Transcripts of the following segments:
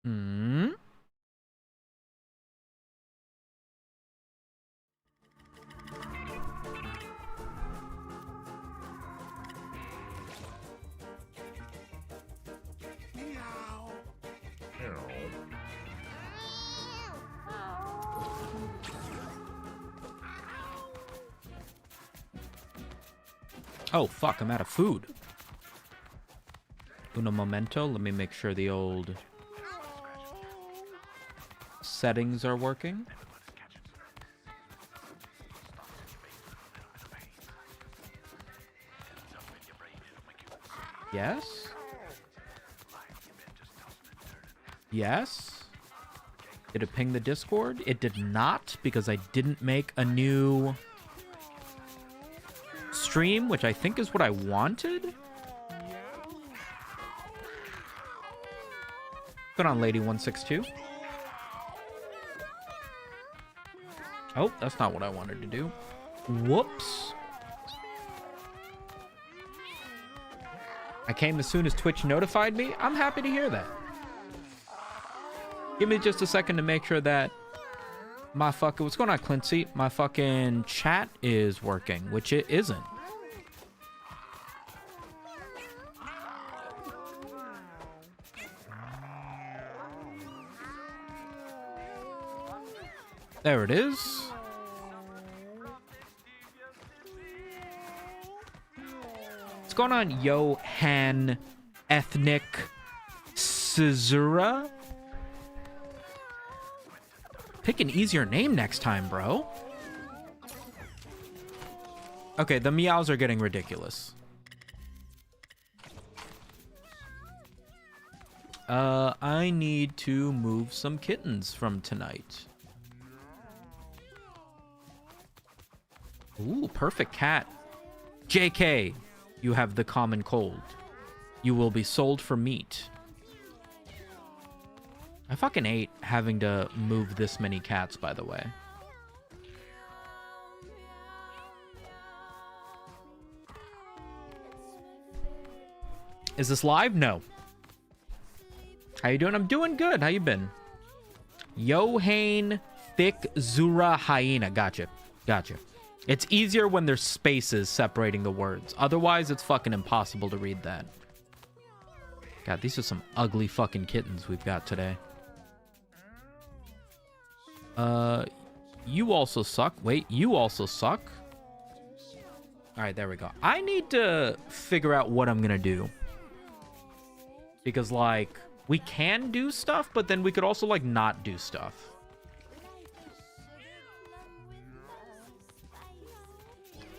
Hmm. Oh, fuck, I'm out of food. Uno momento. Let me make sure the old settings are working. Yes. Yes. Did it ping the Discord? It did not, because I didn't make a new stream, which I think is what I wanted. Put on Lady 162. Oh, that's not what I wanted to do. Whoops. I came as soon as Twitch notified me. I'm happy to hear that. Give me just a second to make sure that my fucking... What's going on, Clincy? My fucking chat is working, which it isn't. There it is. What's going on, Johan Ethnic Caesura? Pick an easier name next time, bro. Okay, the meows are getting ridiculous. I need to move some kittens from tonight. Ooh, perfect cat. JK, you have the common cold. You will be sold for meat. I fucking hate having to move this many cats, by the way. Is this live? No. How you doing? I'm doing good. How you been? Johan Thick Zura Hyena. Gotcha. Gotcha. It's easier when there's spaces separating the words. Otherwise, it's fucking impossible to read that. God, these are some ugly fucking kittens we've got today. You also suck. Wait, you also suck. All right, there we go. I need to figure out what I'm gonna do. Because, like, we can do stuff, but then we could also, like, not do stuff.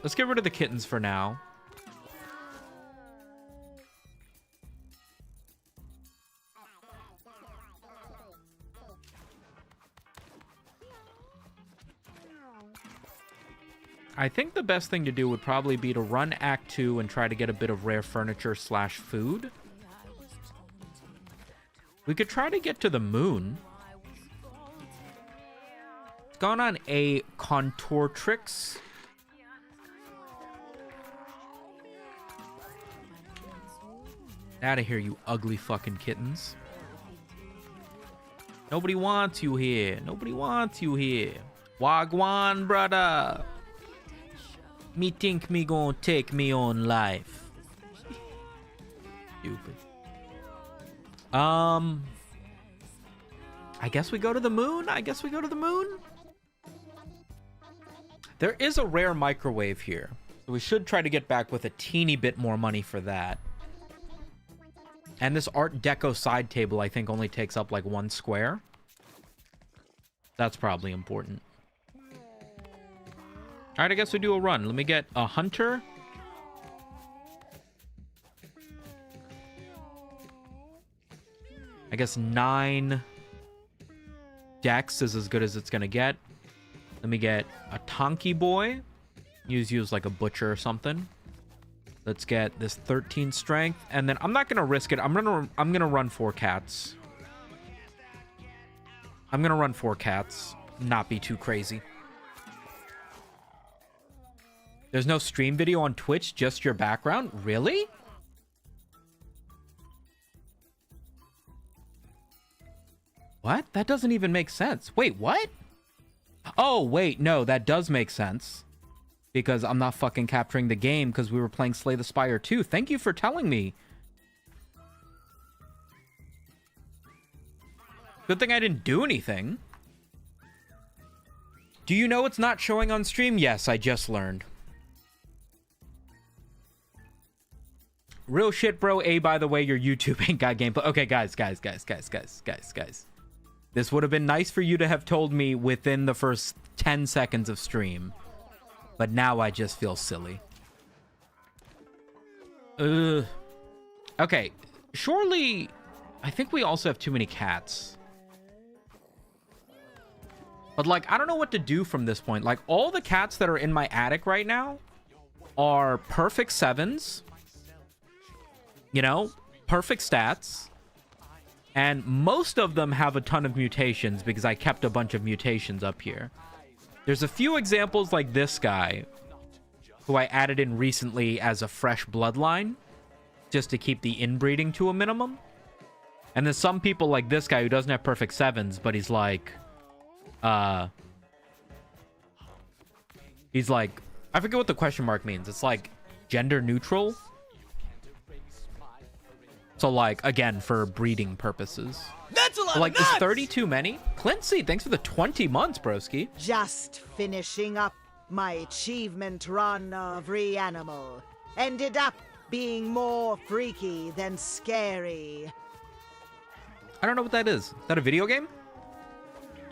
Let's get rid of the kittens for now. I think the best thing to do would probably be to run Act 2 and try to get a bit of rare furniture / food. We could try to get to the moon. What's going on, a Contortrix? Out of here, you ugly fucking kittens. Nobody wants you here. Nobody wants you here. Wagwan, brother. Me think me gonna take me own life. Stupid. I guess we go to the moon? I guess we go to the moon? There is a rare microwave here. So we should try to get back with a teeny bit more money for that. And this Art Deco side table, I think, only takes up like 1 square. That's probably important. Alright, I guess we do a run. Let me get a hunter. I guess 9 dex is as good as it's gonna get. Let me get a Tonky boy. Use like a butcher or something. Let's get this 13 strength, and then I'm not gonna risk it. I'm gonna run 4 cats. I'm gonna run 4 cats. Not be too crazy. There's no stream video on Twitch, just your background? Really? What? That doesn't even make sense. Wait, what? Oh, wait, no, that does make sense. Because I'm not fucking capturing the game because we were playing Slay the Spire 2. Thank you for telling me. Good thing I didn't do anything. Do you know it's not showing on stream? Yes, I just learned. Real shit, bro. By the way, your YouTube ain't got gameplay. Okay, guys. This would have been nice for you to have told me within the first 10 seconds of stream. But now I just feel silly. Okay. Surely, I think we also have too many cats. But, like, I don't know what to do from this point. Like, all the cats that are in my attic right now are perfect 7s. You know? Perfect stats. And most of them have a ton of mutations because I kept a bunch of mutations up here. There's a few examples like this guy, who I added in recently as a fresh bloodline, just to keep the inbreeding to a minimum. And then some people like this guy who doesn't have perfect 7s, but he's like, I forget what the question mark means. It's like gender neutral. So, like, again, for breeding purposes. That's a lot. Like, is 30 too many? Clincy, thanks for the 20 months, broski. Just finishing up my achievement run of Reanimal. Ended up being more freaky than scary. I don't know what that is. Is that a video game?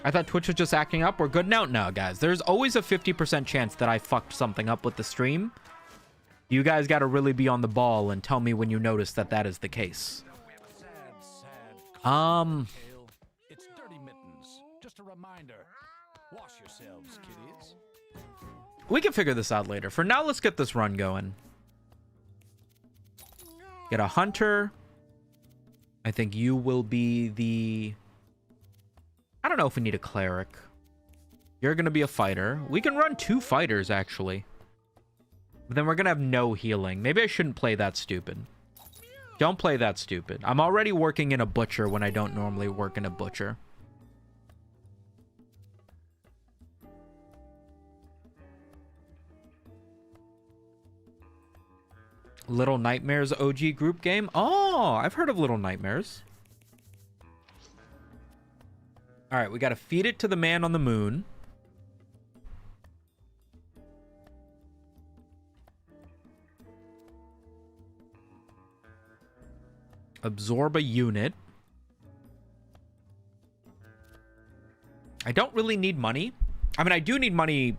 I thought Twitch was just acting up. We're good now? No, guys. There's always a 50% chance that I fucked something up with the stream. You guys got to really be on the ball and tell me when you notice that that is the case. It's Dirty Mittens. Just a reminder. Wash yourselves, kiddies. We can figure this out later. For now, let's get this run going. Get a hunter. I think you will be the... I don't know if we need a cleric. You're going to be a fighter. We can run 2 fighters, actually. But then we're going to have no healing. Maybe I shouldn't play that stupid. Don't play that stupid. I'm already working in a butcher when I don't normally work in a butcher. Little Nightmares OG group game? Oh, I've heard of Little Nightmares. All right, we got to feed it to the man on the moon. Absorb a unit. I don't really need money. I mean, I do need money,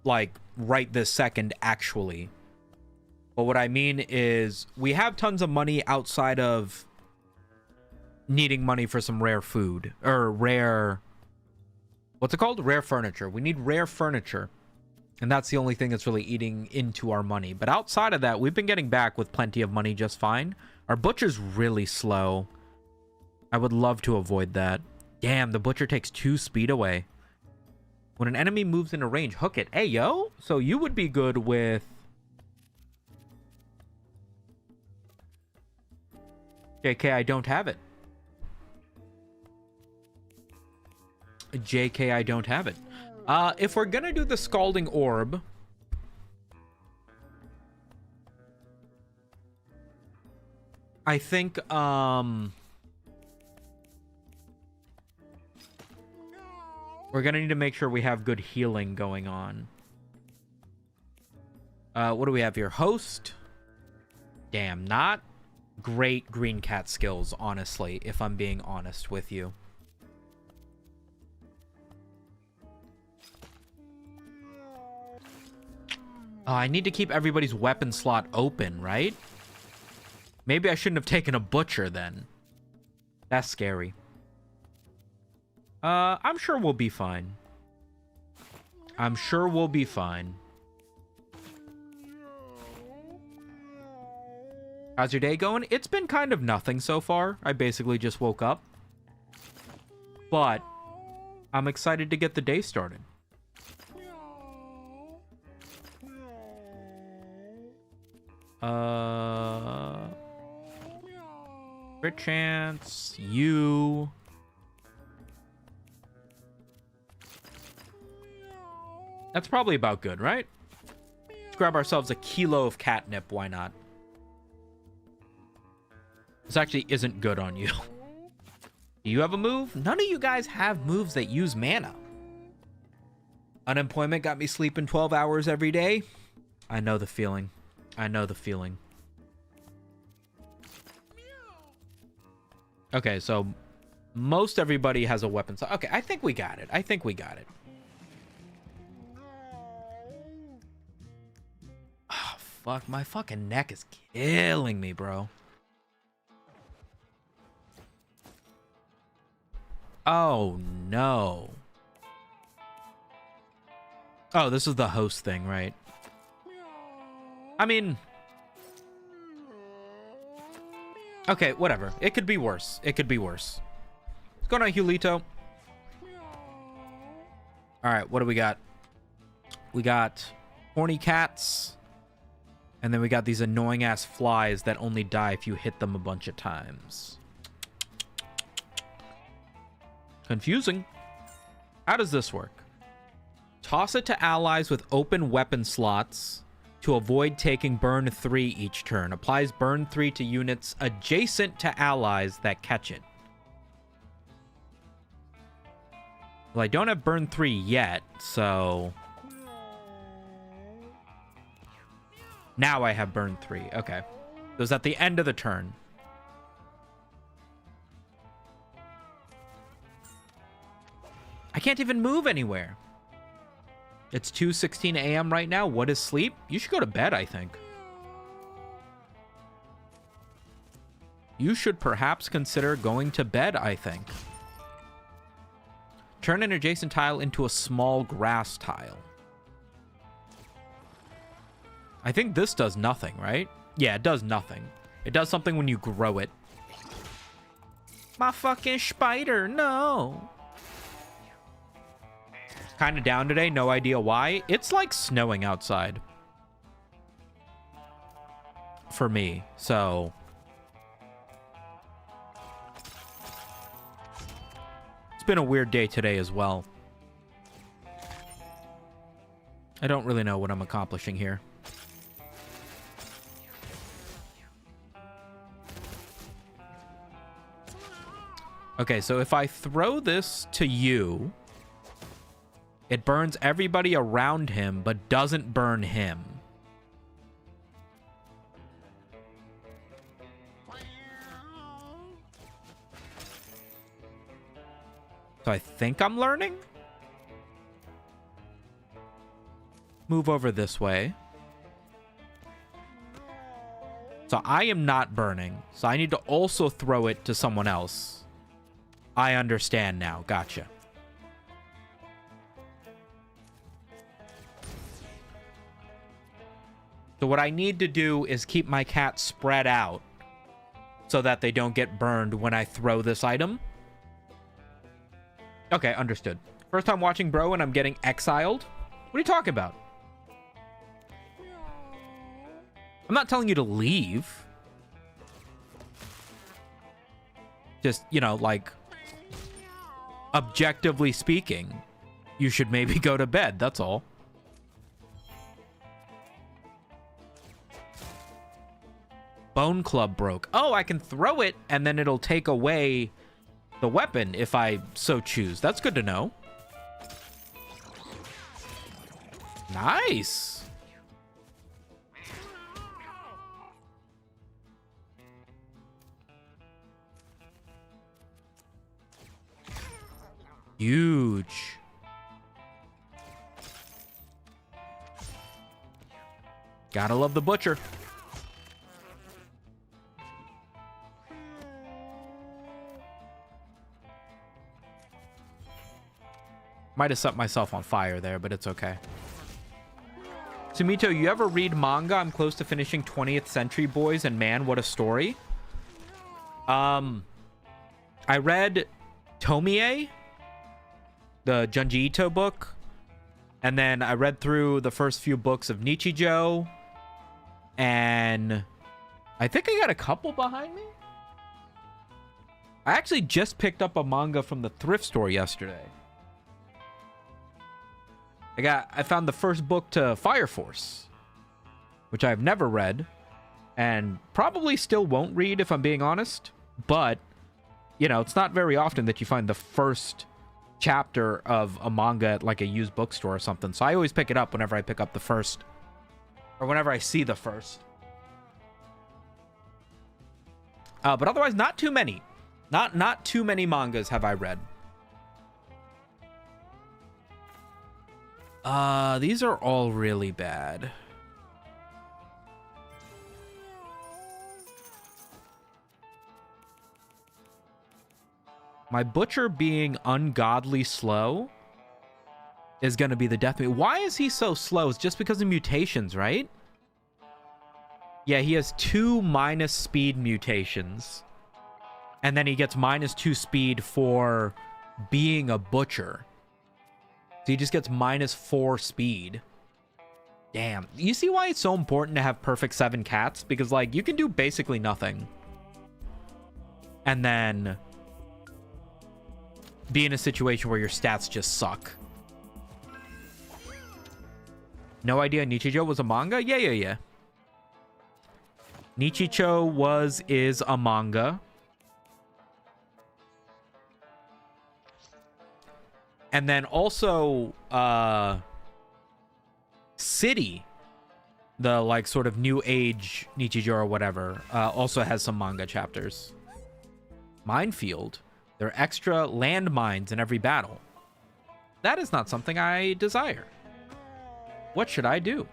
like, right this second, actually. But what I mean is, we have tons of money outside of needing money for some rare food. Or rare... What's it called? Rare furniture. We need rare furniture. And that's the only thing that's really eating into our money. But outside of that, we've been getting back with plenty of money just fine. Our butcher's really slow. I would love to avoid that. Damn, the butcher takes 2 speed away. When an enemy moves into range, hook it. Hey, yo! So you would be good with... JK, I don't have it. JK, I don't have it. If we're gonna do the Scalding Orb... I think, we're gonna need to make sure we have good healing going on. What do we have here? Host. Damn, not great green cat skills, honestly, if I'm being honest with you. I need to keep everybody's weapon slot open, right? Maybe I shouldn't have taken a butcher then. That's scary. I'm sure we'll be fine. I'm sure we'll be fine. How's your day going? It's been kind of nothing so far. I basically just woke up. But I'm excited to get the day started. Crit chance, you. That's probably about good, right? Let's grab ourselves a kilo of catnip. Why not? This actually isn't good on you. Do you have a move? None of you guys have moves that use mana. Unemployment got me sleeping 12 hours every day. I know the feeling. I know the feeling. Okay, so most everybody has a weapon. So, okay, I think we got it. I think we got it. Oh, fuck. My fucking neck is killing me, bro. Oh, no. Oh, this is the host thing, right? I mean... Okay, whatever. It could be worse. It could be worse. What's going on, Hulito? Alright, what do we got? We got horny cats. And then we got these annoying-ass flies that only die if you hit them a bunch of times. Confusing. How does this work? Toss it to allies with open weapon slots to avoid taking burn 3 each turn. Applies burn 3 to units adjacent to allies that catch it. Well, I don't have burn 3 yet, so... Now I have burn 3. Okay. So it's at the end of the turn. I can't even move anywhere. It's 2:16 a.m. right now. What is sleep? You should go to bed, I think. You should perhaps consider going to bed, I think. Turn an adjacent tile into a small grass tile. I think this does nothing, right? Yeah, it does nothing. It does something when you grow it. My fucking spider, no. Kind of down today, no idea why. It's like snowing outside. For me, so... It's been a weird day today as well. I don't really know what I'm accomplishing here. Okay, so if I throw this to you... It burns everybody around him, but doesn't burn him. So I think I'm learning? Move over this way. So I am not burning. So I need to also throw it to someone else. I understand now. Gotcha. So what I need to do is keep my cats spread out so that they don't get burned when I throw this item. Okay, understood. First time watching, bro, and I'm getting exiled? What are you talking about? I'm not telling you to leave. Just, you know, like, objectively speaking, you should maybe go to bed, that's all. Bone club broke. Oh, I can throw it and then it'll take away the weapon if I so choose. That's good to know. Nice. Huge. Gotta love the butcher. Might have set myself on fire there, but it's okay. Sumito, you ever read manga? I'm close to finishing 20th Century Boys, and man, what a story. I read Tomie, the Junji Ito book, and then I read through the first few books of Nichijou, and I think I got a couple behind me. I actually just picked up a manga from the thrift store yesterday. I found the first book to Fire Force, which I've never read and probably still won't read if I'm being honest. But, you know, it's not very often that you find the first chapter of a manga at like a used bookstore or something. So I always pick it up whenever I pick up the first, or whenever I see the first. But otherwise, not too many. Not too many mangas have I read. These are all really bad. My butcher being ungodly slow is going to be the death of me. Why is he so slow? It's just because of mutations, right? Yeah, he has 2 minus speed mutations. And then he gets -2 speed for being a butcher. So he just gets -4 speed. Damn. You see why it's so important to have perfect 7 cats? Because, like, you can do basically nothing. And then be in a situation where your stats just suck. No idea Nichijou was a manga? Yeah. Nichijou is a manga. And then also, City, the, like, sort of new age Nichijou or whatever, also has some manga chapters. Minefield. There are extra landmines in every battle. That is not something I desire. What should I do?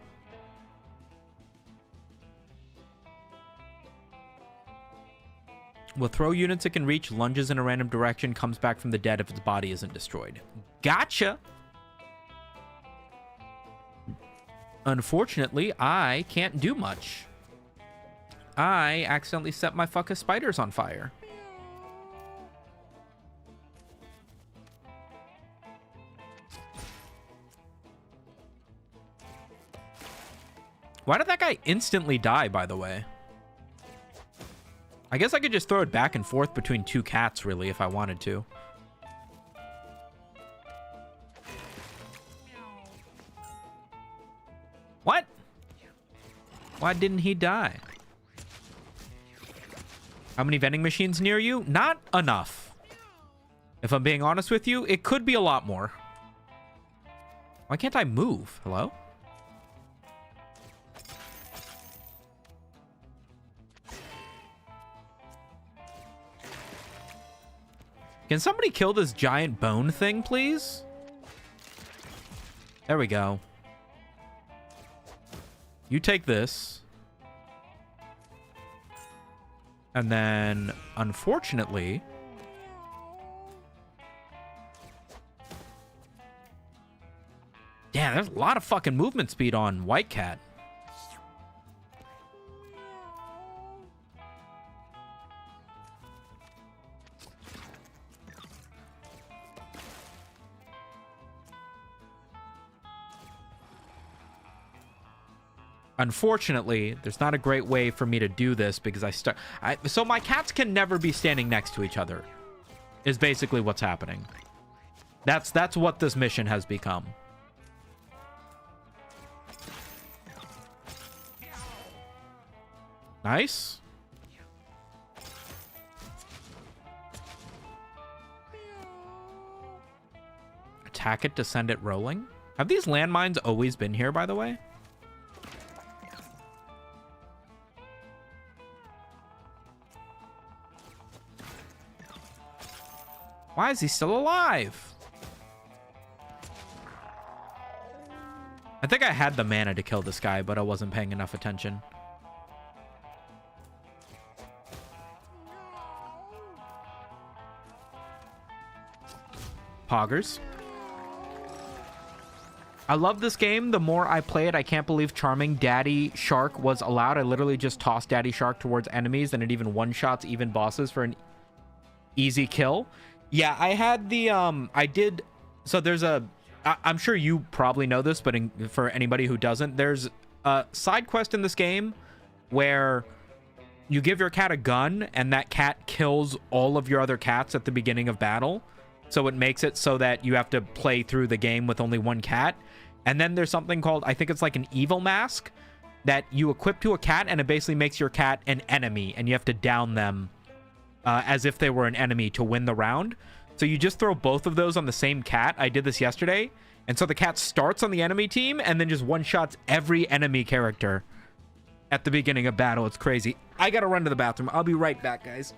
Will throw units it can reach, lunges in a random direction, comes back from the dead if its body isn't destroyed. Gotcha! Unfortunately, I can't do much. I accidentally set my fucking spiders on fire. Why did that guy instantly die, by the way? I guess I could just throw it back and forth between 2 cats, really, if I wanted to. What? Why didn't he die? How many vending machines near you? Not enough. If I'm being honest with you, it could be a lot more. Why can't I move? Hello? Can somebody kill this giant bone thing, please? There we go. You take this. And then, unfortunately... Damn, there's a lot of fucking movement speed on White Cat. Unfortunately, there's not a great way for me to do this because so my cats can never be standing next to each other. Is basically what's happening. That's what this mission has become. Nice. Attack it to send it rolling. Have these landmines always been here, by the way? Why is he still alive? I think I had the mana to kill this guy, but I wasn't paying enough attention. Poggers. I love this game. The more I play it, I can't believe charming Daddy Shark was allowed. I literally just tossed Daddy Shark towards enemies, and it even one-shots even bosses for an easy kill. Yeah, I had the, so there's I'm sure you probably know this, but for anybody who doesn't, there's a side quest in this game where you give your cat a gun, and that cat kills all of your other cats at the beginning of battle. So it makes it so that you have to play through the game with only one cat. And then there's something called, I think it's like an evil mask that you equip to a cat, and it basically makes your cat an enemy, and you have to down them as if they were an enemy to win the round. So you just throw both of those on the same cat. I did this yesterday. And so the cat starts on the enemy team and then just one-shots every enemy character at the beginning of battle. It's crazy. I gotta run to the bathroom. I'll be right back, guys.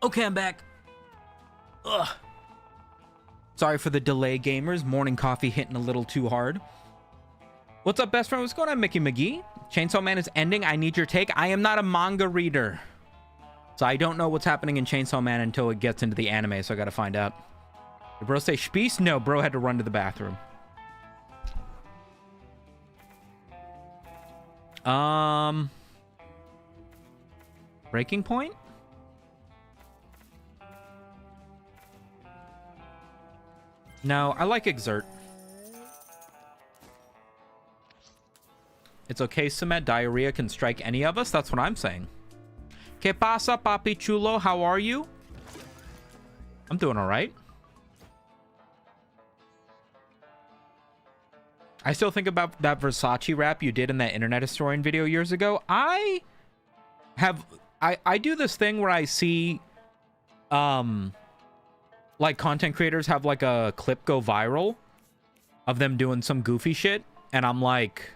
Okay, I'm back. Ugh. Sorry for the delay, gamers. Morning coffee hitting a little too hard. What's up, best friend? What's going on, Mickey McGee? Chainsaw Man is ending. I need your take. I am not a manga reader, so I don't know what's happening in Chainsaw Man until it gets into the anime, so I gotta find out. Did bro say Spieß? No, bro had to run to the bathroom. Breaking Point? No, I like Exert. It's okay, Sumet. Diarrhea can strike any of us. That's what I'm saying. Que pasa, papi chulo? How are you? I'm doing all right. I still think about that Versace rap you did in that Internet Historian video years ago. I do this thing where I see, like, content creators have, like, a clip go viral of them doing some goofy shit. And I'm like,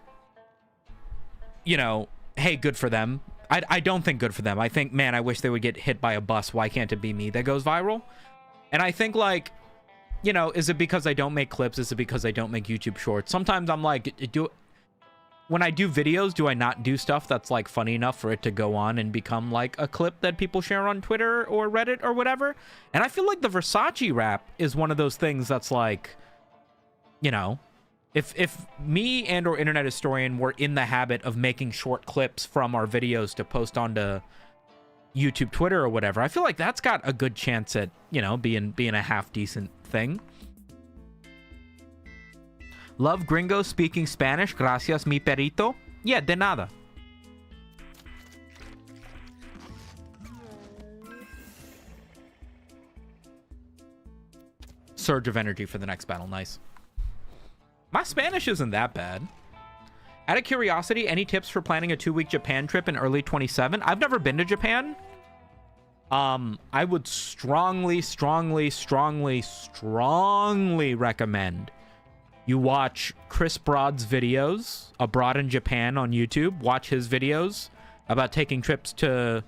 you know, hey, good for them. I don't think good for them. I think, man, I wish they would get hit by a bus. Why can't it be me that goes viral? And I think, like, you know, is it because I don't make clips? Is it because I don't make YouTube shorts? Sometimes I'm like, when I do videos, do I not do stuff that's, like, funny enough for it to go on and become, like, a clip that people share on Twitter or Reddit or whatever? And I feel like the Versace rap is one of those things that's, like, you know, if me and or Internet Historian were in the habit of making short clips from our videos to post onto YouTube, Twitter, or whatever, I feel like that's got a good chance at, you know, being a half decent thing. Love gringos speaking Spanish. Gracias, mi perito. Yeah, de nada. Surge of energy for the next battle. Nice. My Spanish isn't that bad. Out of curiosity, any tips for planning a 2-week Japan trip in early 27? I've never been to Japan. I would strongly recommend you watch Chris Broad's videos, Abroad in Japan, on YouTube. Watch his videos about taking trips to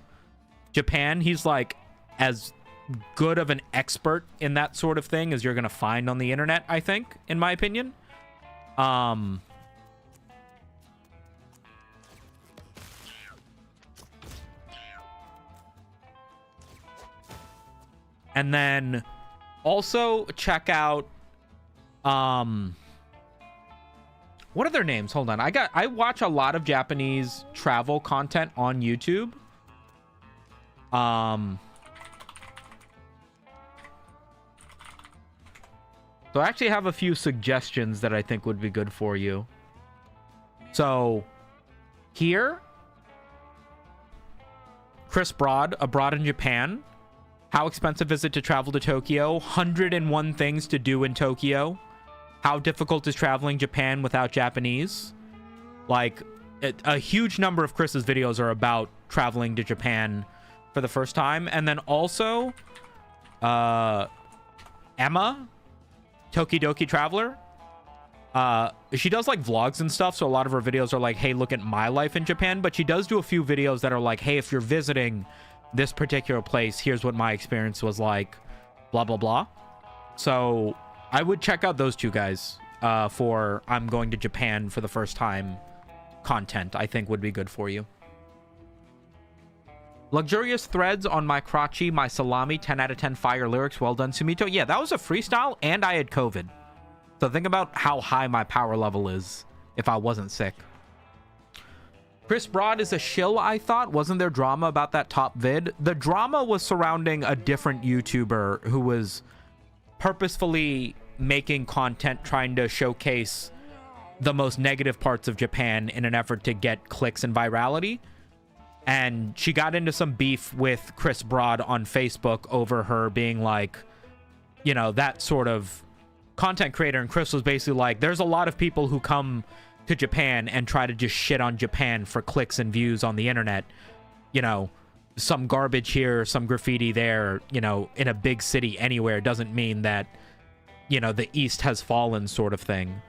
Japan. He's like as good of an expert in that sort of thing as you're going to find on the internet, I think, in my opinion. And then also check out, what are their names? Hold on. I watch a lot of Japanese travel content on YouTube. So I actually have a few suggestions that I think would be good for you. So here, Chris Broad, Abroad in Japan. How expensive is it to travel to Tokyo? 101 things to do in Tokyo. How difficult is traveling Japan without Japanese? Like, a huge number of Chris's videos are about traveling to Japan for the first time. And then also, Emma, Tokidoki Traveler. She does, like, vlogs and stuff, so a lot of her videos are like, hey, look at my life in Japan. But she does do a few videos that are like, hey, if you're visiting this particular place, here's what my experience was like, blah blah blah. So I would check out those two guys for I'm going to Japan for the first time content. I think would be good for you. Luxurious threads on my crotchy, my salami, 10 out of 10 fire lyrics. Well done, Sumito. Yeah, that was a freestyle and I had COVID, so think about how high my power level is if I wasn't sick. Chris Broad is a shill, I thought. Wasn't there drama about that top vid? The drama was surrounding a different YouTuber who was purposefully making content trying to showcase the most negative parts of Japan in an effort to get clicks and virality. And she got into some beef with Chris Broad on Facebook over her being like, you know, that sort of content creator. And Chris was basically like, there's a lot of people who come to Japan and try to just shit on Japan for clicks and views on the internet. You know, some garbage here, some graffiti there, you know, in a big city anywhere doesn't mean that, you know, the East has fallen sort of thing.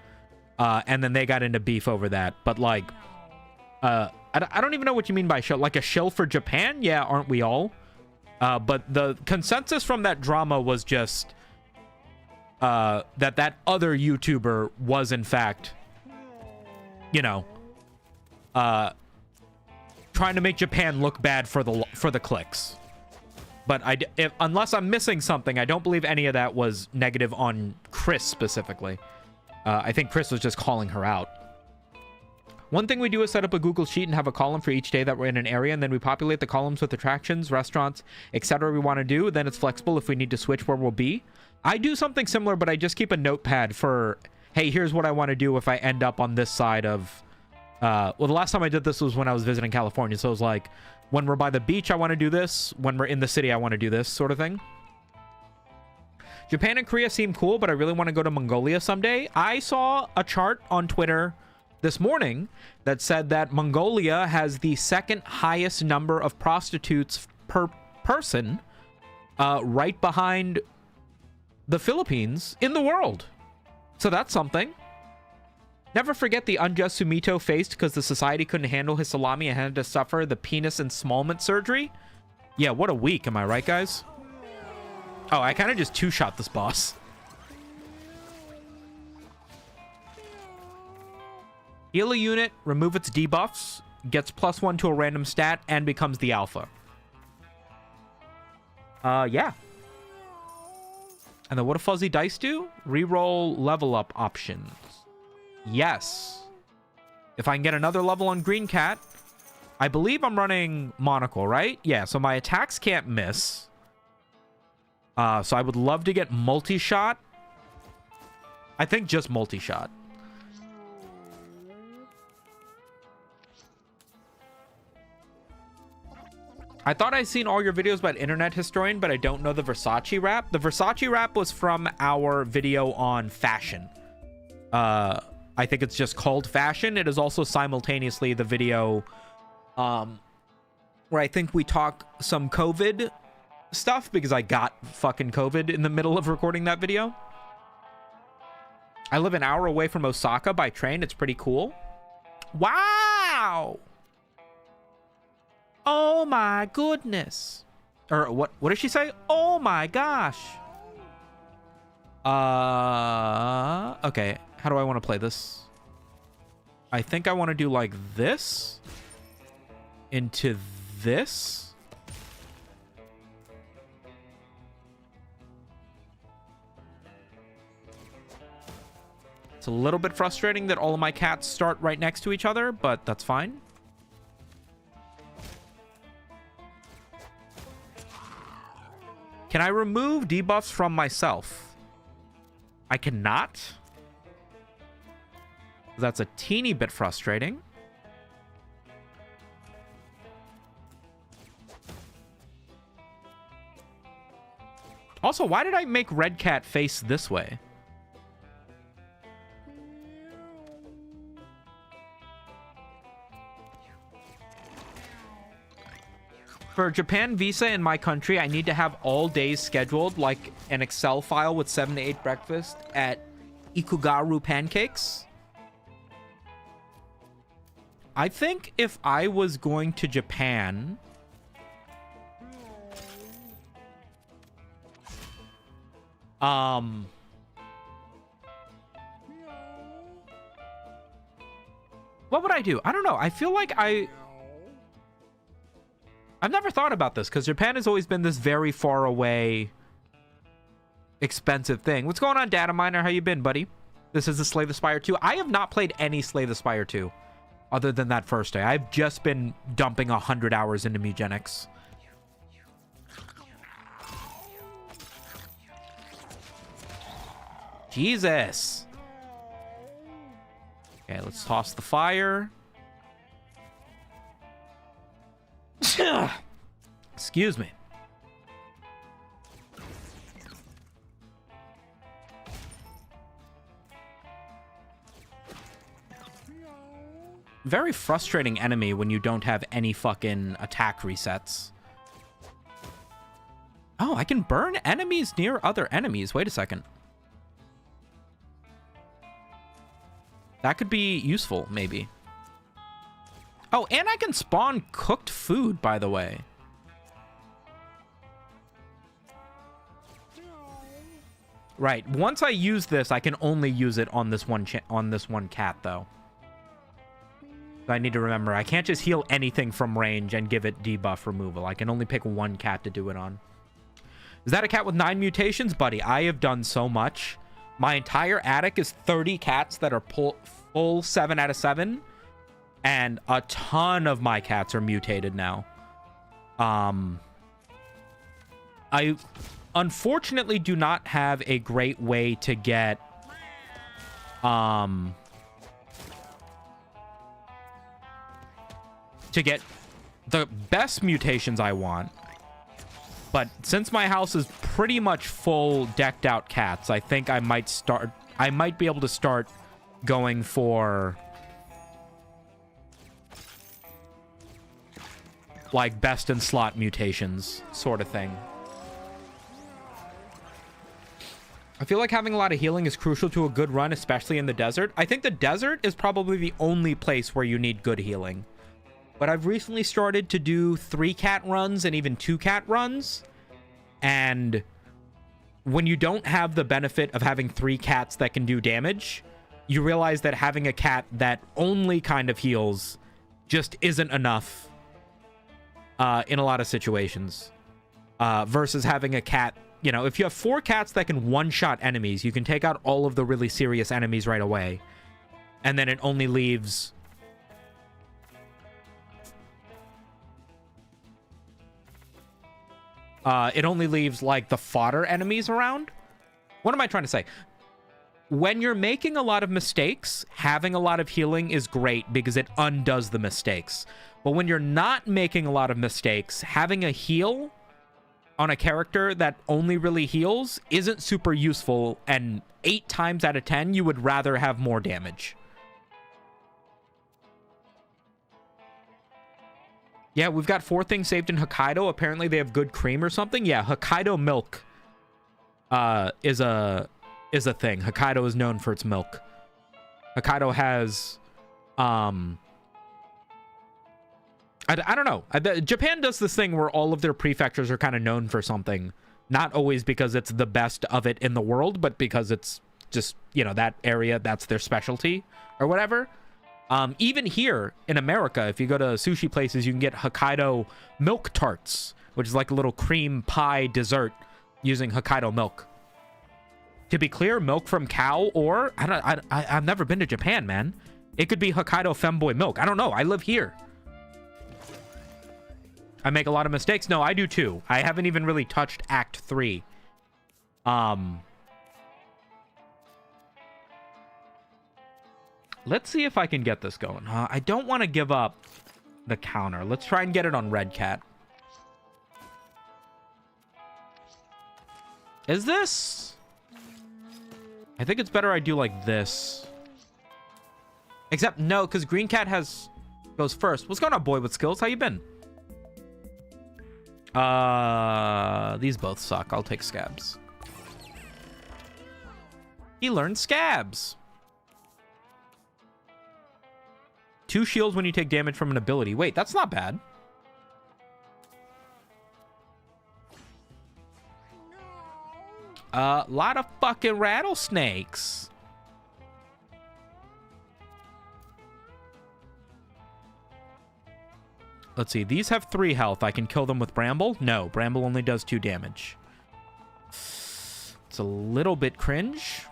And then they got into beef over that. But like, I don't even know what you mean by shill. Like a shill for Japan? Yeah, aren't we all? But the consensus from that drama was just that other YouTuber was in fact, you know, trying to make Japan look bad for the clicks. But unless I'm missing something, I don't believe any of that was negative on Chris specifically. I think Chris was just calling her out. One thing we do is set up a Google Sheet and have a column for each day that we're in an area, and then we populate the columns with attractions, restaurants, etc. we want to do. Then it's flexible if we need to switch where we'll be. I do something similar, but I just keep a notepad for, hey, here's what I want to do if I end up on this side of... well, the last time I did this was when I was visiting California, so it was like, when we're by the beach, I want to do this. When we're in the city, I want to do this sort of thing. Japan and Korea seem cool, but I really want to go to Mongolia someday. I saw a chart on Twitter this morning that said that Mongolia has the second highest number of prostitutes per person, right behind the Philippines in the world. So that's something. Never forget the unjust Sumito faced because the society couldn't handle his salami and had to suffer the penis ensmallment surgery. Yeah, what a week, am I right, guys? Oh, I kind of just two-shot this boss. Heal a unit, remove its debuffs, gets +1 to a random stat, and becomes the alpha. Yeah. And then what do fuzzy dice do? Reroll level up options. Yes. If I can get another level on Green Cat, I believe I'm running Monocle, right? Yeah, so my attacks can't miss. So I would love to get multi-shot. I think just multi-shot. I thought I'd seen all your videos about Internet Historian, but I don't know the Versace rap. The Versace rap was from our video on fashion. I think it's just called fashion. It is also simultaneously the video where I think we talk some COVID stuff because I got fucking COVID in the middle of recording that video. I live an hour away from Osaka by train. It's pretty cool. Wow. Oh my goodness. Or what did she say? Oh my gosh. Okay. How do I want to play this? I think I want to do like this into this. It's a little bit frustrating that all of my cats start right next to each other, but that's fine. Can I remove debuffs from myself? I cannot. That's a teeny bit frustrating. Also, why did I make Red Cat face this way? For Japan visa in my country, I need to have all days scheduled, like an Excel file with 7 to 8 breakfast at Ikugaru Pancakes. I think if I was going to Japan... what would I do? I don't know. I feel like I've never thought about this because Japan has always been this very far away, expensive thing. What's going on, Data Miner? How you been, buddy? This is the Slay the Spire 2. I have not played any Slay the Spire 2 other than that first day. I've just been dumping 100 hours into Mewgenics. Jesus. Okay, let's toss the fire. Excuse me. Very frustrating enemy when you don't have any fucking attack resets. Oh, I can burn enemies near other enemies. Wait a second. That could be useful, maybe. Oh, and I can spawn cooked food, by the way. Right. Once I use this, I can only use it on this one cat, though. So I need to remember, I can't just heal anything from range and give it debuff removal. I can only pick one cat to do it on. Is that a cat with 9 mutations? Buddy, I have done so much. My entire attic is 30 cats that are full 7 out of 7. And a ton of my cats are mutated now. I unfortunately do not have a great way to get the best mutations I want. But since my house is pretty much full decked out cats, I think I might be able to start going for like best in slot mutations sort of thing. I feel like having a lot of healing is crucial to a good run, especially in the desert. I think the desert is probably the only place where you need good healing. But I've recently started to do 3 cat runs and even 2 cat runs. And when you don't have the benefit of having 3 cats that can do damage, you realize that having a cat that only kind of heals just isn't enough in a lot of situations. Versus having a cat, you know, if you have 4 cats that can one-shot enemies, you can take out all of the really serious enemies right away. And then it only leaves like the fodder enemies around. What am I trying to say? When you're making a lot of mistakes, having a lot of healing is great because it undoes the mistakes. But when you're not making a lot of mistakes, having a heal on a character that only really heals isn't super useful, and 8 times out of 10, you would rather have more damage. Yeah, we've got 4 things saved in Hokkaido. Apparently they have good cream or something. Yeah, Hokkaido milk is a thing. Hokkaido is known for its milk. Hokkaido has I don't know. Japan does this thing where all of their prefectures are kind of known for something. Not always because it's the best of it in the world, but because it's just, you know, that area, that's their specialty or whatever. Even here in America, if you go to sushi places, you can get Hokkaido milk tarts, which is like a little cream pie dessert using Hokkaido milk. To be clear, milk from cow, or I've never been to Japan, man. It could be Hokkaido femboy milk. I don't know. I live here. I make a lot of mistakes. No, I do too. I haven't even really touched Act 3. Let's see if I can get this going. I don't want to give up the counter. Let's try and get it on Red Cat. Is this? I think it's better I do like this. Except no, because Green Cat goes first. What's going on, boy with skills? How you been? These both suck. I'll take Scabs. He learned Scabs. 2 shields when you take damage from an ability. Wait, that's not bad. Lot of fucking rattlesnakes. Let's see. These have 3 health. I can kill them with Bramble? No, Bramble only does 2 damage. It's a little bit cringe.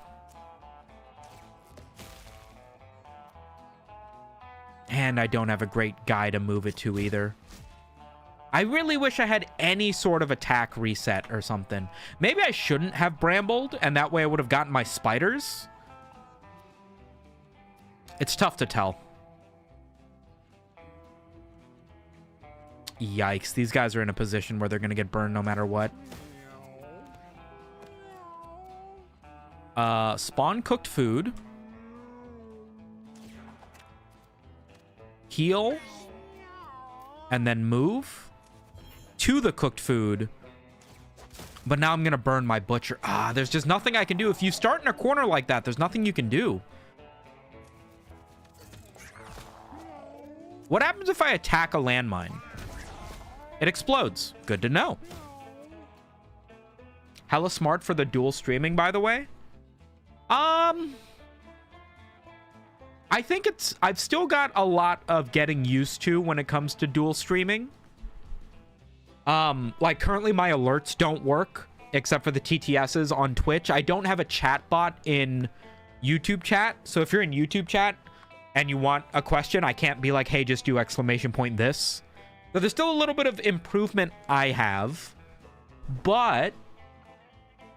And I don't have a great guy to move it to either. I really wish I had any sort of attack reset or something. Maybe I shouldn't have Brambled, and that way I would have gotten my spiders. It's tough to tell. Yikes, these guys are in a position where they're going to get burned no matter what. Spawn cooked food. Heal. And then move to the cooked food. But now I'm going to burn my butcher. There's just nothing I can do. If you start in a corner like that, there's nothing you can do. What happens if I attack a landmine? It explodes. Good to know. Hella smart for the dual streaming, by the way. I think I've still got a lot of getting used to when it comes to dual streaming. Like currently my alerts don't work except for the TTSs on Twitch. I don't have a chat bot in YouTube chat. So if you're in YouTube chat and you want a question, I can't be like, hey, just do exclamation point this. So there's still a little bit of improvement I have. But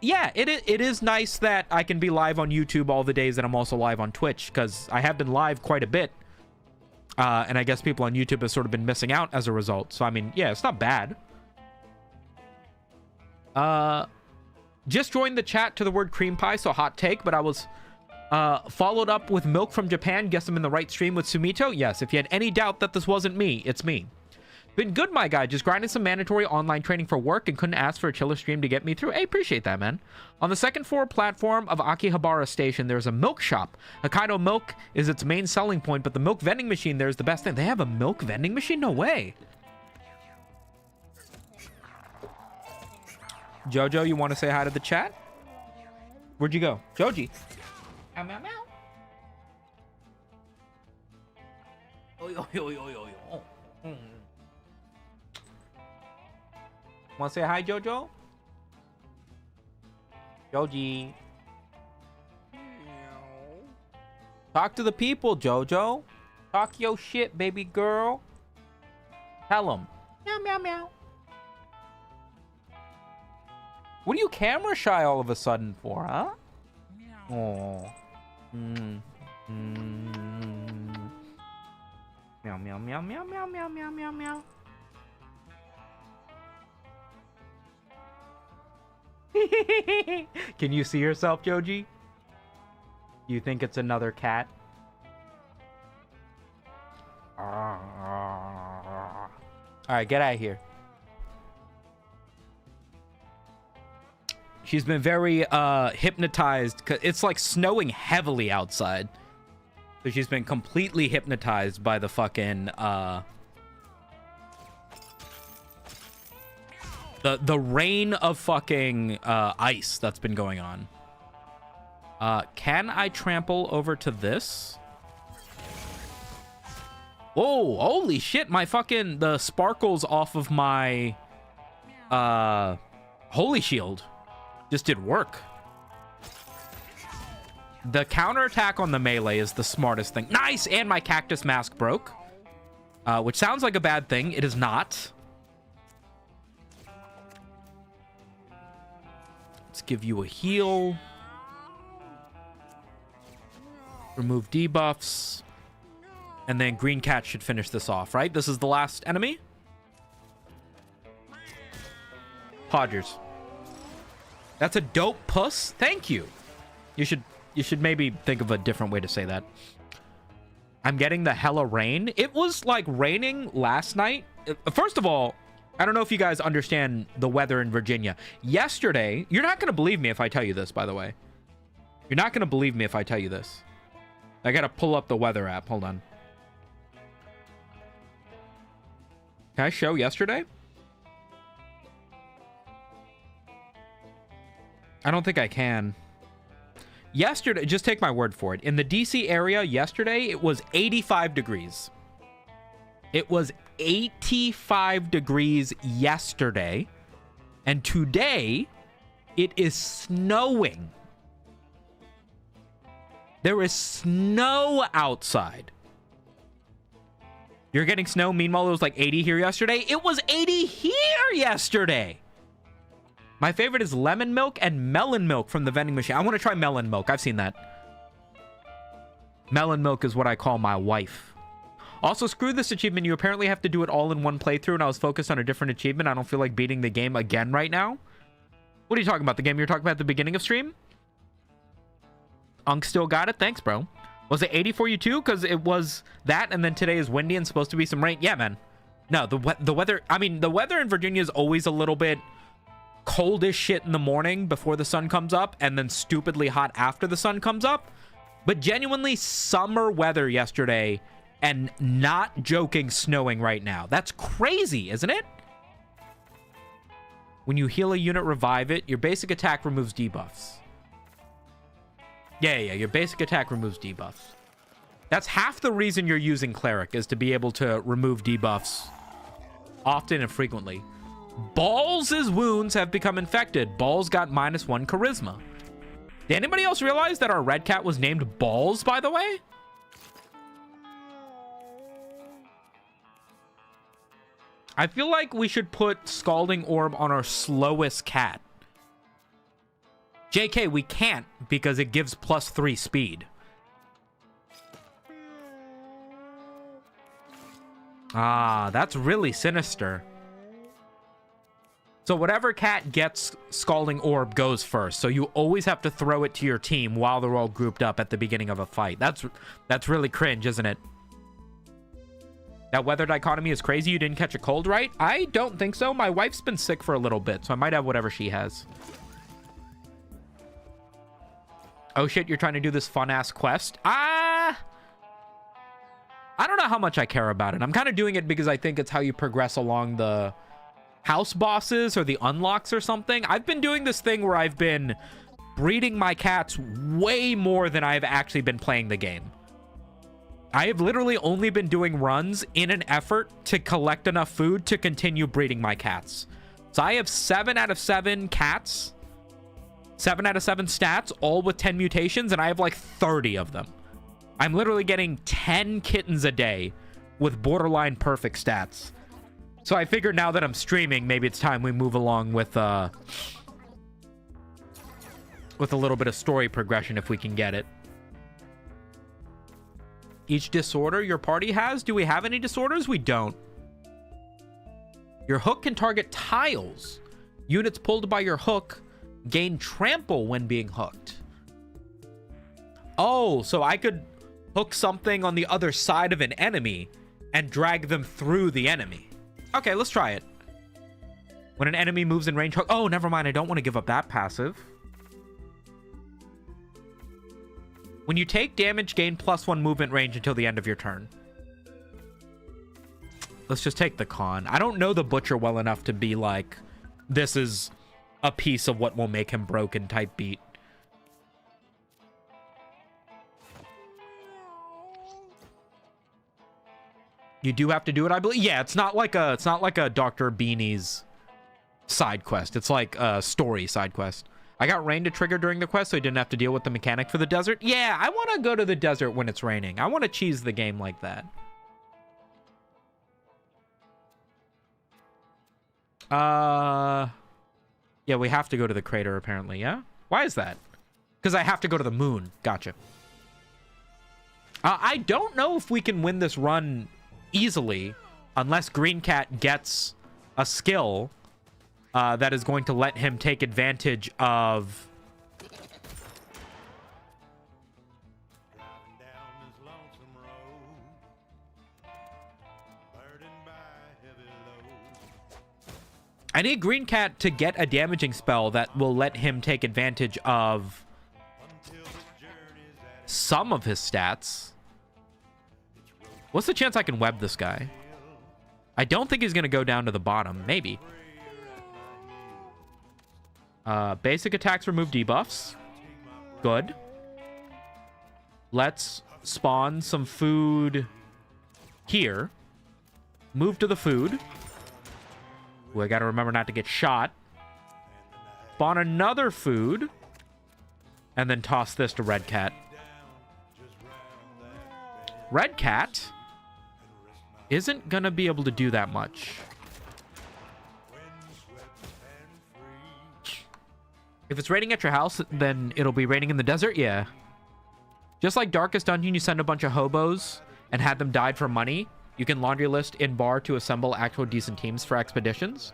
yeah, it is nice that I can be live on YouTube all the days that I'm also live on Twitch, because I have been live quite a bit. And I guess people on YouTube have sort of been missing out as a result. So, I mean, yeah, it's not bad. Just joined the chat to the word cream pie, so hot take, but I was followed up with milk from Japan. Guess I'm in the right stream with Sumito. Yes, if you had any doubt that this wasn't me, it's me. Been good, my guy. Just grinding some mandatory online training for work and couldn't ask for a chiller stream to get me through. Hey, appreciate that, man. On the second floor platform of Akihabara Station, there's a milk shop. Hokkaido milk is its main selling point, but the milk vending machine there is the best thing. They have a milk vending machine? No way. Jojo, you want to say hi to the chat? Where'd you go? Joji. Meow, meow, meow. Want to say hi, Jojo? Joji. Talk to the people, Jojo. Talk your shit, baby girl. Tell them. Meow, meow, meow. What are you camera shy all of a sudden for, huh? Oh. Meow, meow, meow, meow, meow, meow, meow, meow, meow. Can you see yourself, Joji? You think it's another cat? Alright, get out of here. She's been very hypnotized. It's like snowing heavily outside. So she's been completely hypnotized by the fucking the rain of fucking ice that's been going on. Can I trample over to this? Whoa, holy shit, my fucking the sparkles off of my holy shield just did work. The counterattack on the melee is the smartest thing. Nice! And my cactus mask broke. Which sounds like a bad thing. It is not. Let's give you a heal. Remove debuffs. And then Green Cat should finish this off, right? This is the last enemy? Podgers. That's a dope puss. Thank you. You should maybe think of a different way to say that. I'm getting the hella rain. It was like raining last night. First of all, I don't know if you guys understand the weather in Virginia. Yesterday, you're not going to believe me if I tell you this, by the way. You're not going to believe me if I tell you this. I got to pull up the weather app. Hold on. Can I show yesterday? I don't think I can. Yesterday, just take my word for it. In the DC area yesterday, it was 85 degrees. It was 85 degrees yesterday. And today, it is snowing. There is snow outside. You're getting snow. Meanwhile, it was like 80 here yesterday. It was 80 here yesterday. My favorite is lemon milk and melon milk from the vending machine. I want to try melon milk. I've seen that. Melon milk is what I call my wife. Also, screw this achievement. You apparently have to do it all in one playthrough, and I was focused on a different achievement. I don't feel like beating the game again right now. What are you talking about? The game you were talking about at the beginning of stream? Unk still got it? Thanks, bro. Was it 80 for you too? Because it was that, and then today is windy and supposed to be some rain. Yeah, man. No, the weather... I mean, the weather in Virginia is always a little bit cold as shit in the morning before the sun comes up, and then stupidly hot after the sun comes up. But genuinely summer weather yesterday, and not joking, snowing right now. That's crazy, isn't it? When you heal a unit, revive it. Your basic attack removes debuffs. Yeah. Your basic attack removes debuffs. That's half the reason you're using Cleric, is to be able to remove debuffs often and frequently. Balls' wounds have become infected. Balls got -1 charisma. Did anybody else realize that our red cat was named Balls, by the way? I feel like we should put Scalding Orb on our slowest cat. JK, we can't because it gives +3 speed. Ah, that's really sinister. So whatever cat gets Scalding Orb goes first. So you always have to throw it to your team while they're all grouped up at the beginning of a fight. That's really cringe, isn't it? That weather dichotomy is crazy. You didn't catch a cold, right? I don't think so. My wife's been sick for a little bit, so I might have whatever she has. Oh shit, you're trying to do this fun-ass quest? I don't know how much I care about it. I'm kind of doing it because I think it's how you progress along the house bosses or the unlocks or something. I've been doing this thing where I've been breeding my cats way more than I've actually been playing the game. I have literally only been doing runs in an effort to collect enough food to continue breeding my cats. So I have 7 out of 7 cats, 7 out of 7 stats, all with 10 mutations, and I have like 30 of them. I'm literally getting 10 kittens a day with borderline perfect stats. So I figured now that I'm streaming, maybe it's time we move along with a little bit of story progression if we can get it. Each disorder your party has? Do we have any disorders? We don't. Your hook can target tiles. Units pulled by your hook gain trample when being hooked. Oh, so I could hook something on the other side of an enemy and drag them through the enemy. Okay, let's try it. When an enemy moves in range hook... Oh, never mind. I don't want to give up that passive. When you take damage, gain +1 movement range until the end of your turn. Let's just take the con. I don't know the Butcher well enough to be like, this is a piece of what will make him broken type beat. You do have to do it, I believe. Yeah, it's not like a Dr. Beanie's side quest. It's like a story side quest. I got rain to trigger during the quest, so I didn't have to deal with the mechanic for the desert. Yeah, I want to go to the desert when it's raining. I want to cheese the game like that. Yeah, we have to go to the crater, apparently, yeah? Why is that? Because I have to go to the moon. Gotcha. I don't know if we can win this run easily unless Green Cat gets a skill that is going to let him take advantage of I need Green Cat to get a damaging spell that will let him take advantage of some of his stats. What's the chance I can web this guy? I don't think he's going to go down to the bottom. Maybe. Basic attacks remove debuffs. Good. Let's spawn some food here. Move to the food. Ooh, I got to remember not to get shot. Spawn another food. And then toss this to Red Cat. Red Cat isn't gonna be able to do that much. If it's raining at your house, then it'll be raining in the desert? Yeah. Just like Darkest Dungeon, you send a bunch of hobos and had them died for money. You can laundry list in bar to assemble actual decent teams for expeditions.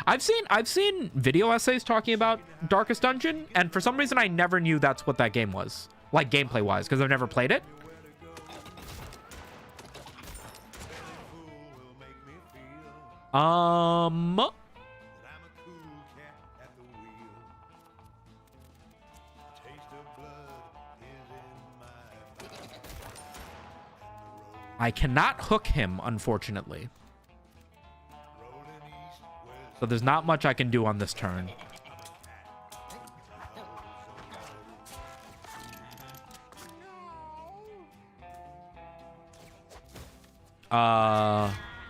I've seen video essays talking about Darkest Dungeon, and for some reason I never knew that's what that game was. Like gameplay-wise, because I've never played it. I cannot hook him, unfortunately. So there's not much I can do on this turn.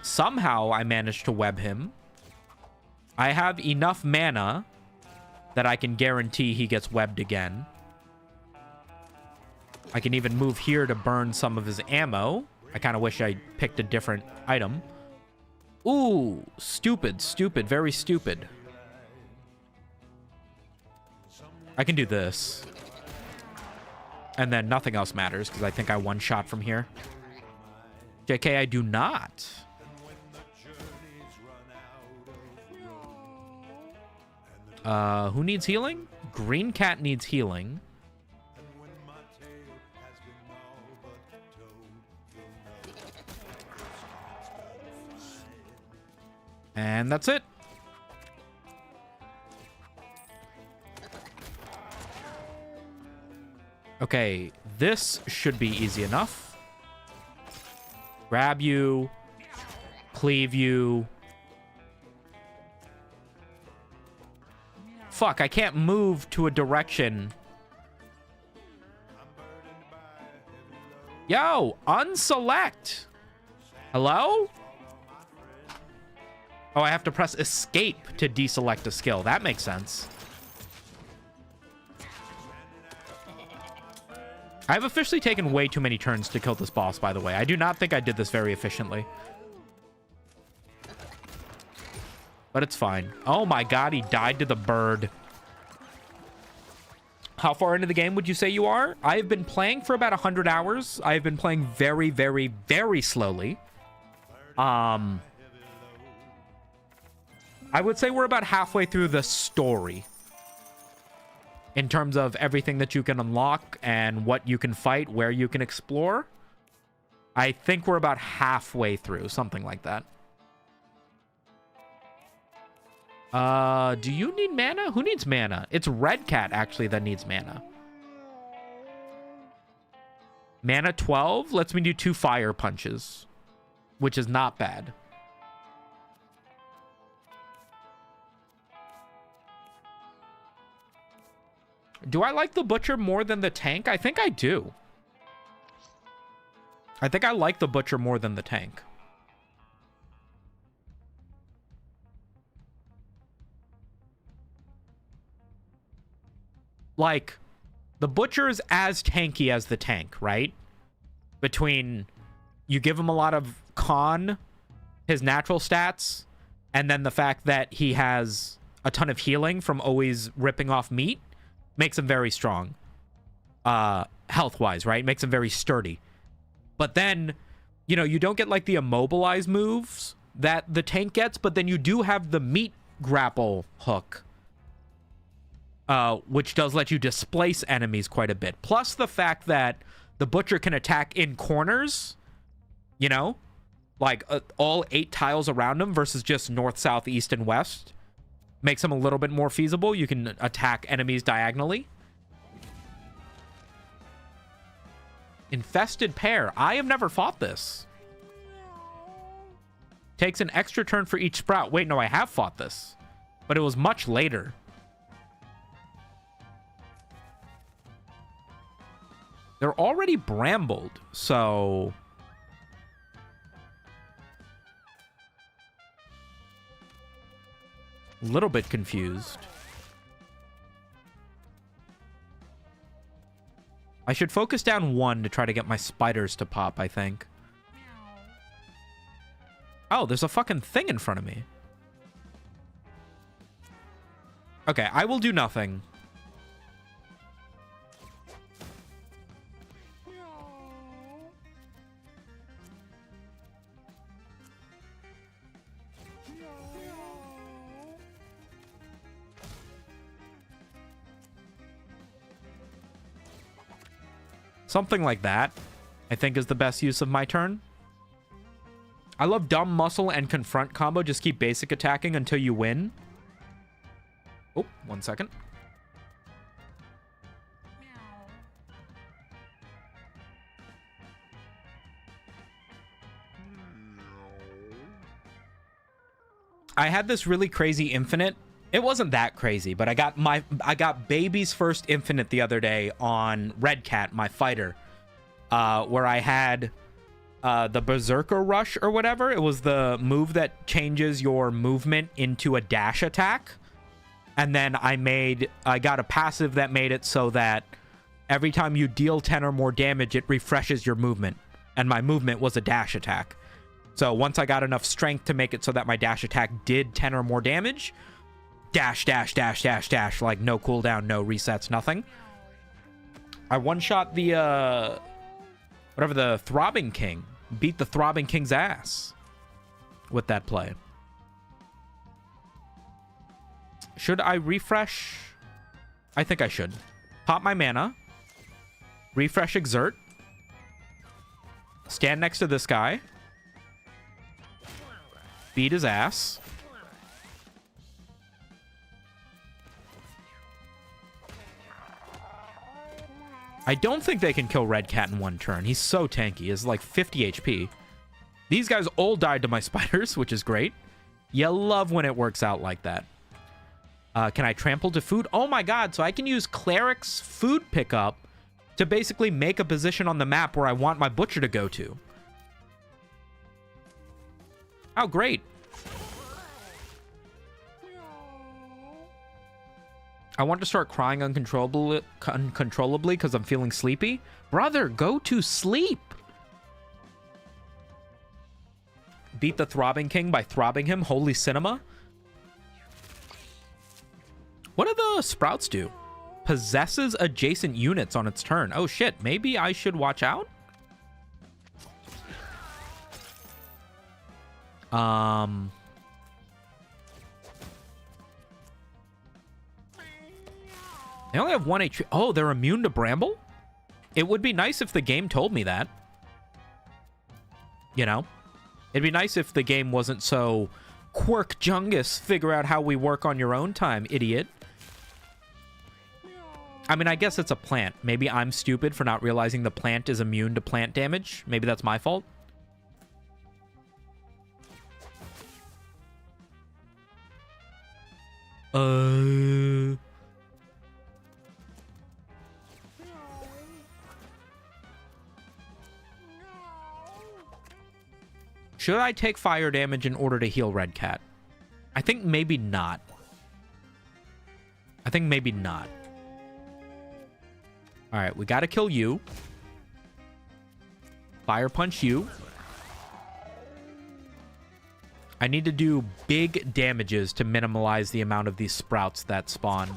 Somehow I managed to web him. I have enough mana that I can guarantee he gets webbed again. I can even move here to burn some of his ammo. I kind of wish I picked a different item. Ooh, stupid, stupid, very stupid. I can do this. And then nothing else matters because I think I one-shot from here. JK, I do not. Who needs healing? Green Cat needs healing. And that's it. Okay, this should be easy enough. Grab you. Cleave you. Fuck, I can't move to a direction. Yo, unselect. Hello? Oh, I have to press escape to deselect a skill. That makes sense. I've officially taken way too many turns to kill this boss, by the way. I do not think I did this very efficiently. But it's fine. Oh my god, he died to the bird. How far into the game would you say you are? I have been playing for about 100 hours. I have been playing very, very, very slowly. I would say we're about halfway through the story. In terms of everything that you can unlock and what you can fight, where you can explore. I think we're about halfway through, something like that. Do you need mana? Who needs mana? It's Red Cat, actually, that needs mana. Mana 12 lets me do 2 fire punches, which is not bad. Do I like the Butcher more than the tank? I think I do. I think I like the Butcher more than the tank. Like, the Butcher is as tanky as the tank, right? Between you give him a lot of con, his natural stats, and then the fact that he has a ton of healing from always ripping off meat makes him very strong. Health-wise, right? Makes him very sturdy. But then, you know, you don't get like the immobilize moves that the tank gets, but then you do have the meat grapple hook. Which does let you displace enemies quite a bit. Plus the fact that the Butcher can attack in corners, you know, like all 8 tiles around him versus just north, south, east, and west. Makes him a little bit more feasible. You can attack enemies diagonally. Infested Pear. I have never fought this. Takes an extra turn for each sprout. Wait, no, I have fought this. But it was much later. They're already brambled, so... a little bit confused. I should focus down 1 to try to get my spiders to pop, I think. Oh, there's a fucking thing in front of me. Okay, I will do nothing. Something like that, I think, is the best use of my turn. I love Dumb Muscle and Confront combo. Just keep basic attacking until you win. Oh, 1 second. I had this really crazy infinite. It wasn't that crazy, but I got baby's first infinite the other day on Red Cat, my fighter, where I had the Berserker Rush or whatever. It was the move that changes your movement into a dash attack. And then I got a passive that made it so that every time you deal 10 or more damage, it refreshes your movement. And my movement was a dash attack. So once I got enough strength to make it so that my dash attack did 10 or more damage, dash, dash, dash, dash, dash, like no cooldown, no resets, nothing. I one-shot the, whatever, the Throbbing King. Beat the Throbbing King's ass with that play. Should I refresh? I think I should. Pop my mana. Refresh Exert. Stand next to this guy. Beat his ass. I don't think they can kill Red Cat in one turn. He's so tanky. He's like 50 HP. These guys all died to my spiders, which is great. You love when it works out like that. Can I trample to food? Oh my god, so I can use Cleric's food pickup to basically make a position on the map where I want my butcher to go to. Oh, great. I want to start crying uncontrollably because I'm feeling sleepy. Brother, go to sleep. Beat the Throbbing King by throbbing him. Holy cinema. What do the sprouts do? Possesses adjacent units on its turn. Oh shit, maybe I should watch out? They only have 1 HP. Oh, they're immune to Bramble? It would be nice if the game told me that. You know? It'd be nice if the game wasn't so quirk jungus, figure out how we work on your own time, idiot. I mean, I guess it's a plant. Maybe I'm stupid for not realizing the plant is immune to plant damage. Maybe that's my fault. Should I take fire damage in order to heal Red Cat? I think maybe not. I think maybe not. All right, we got to kill you. Fire punch you. I need to do big damages to minimize the amount of these sprouts that spawn.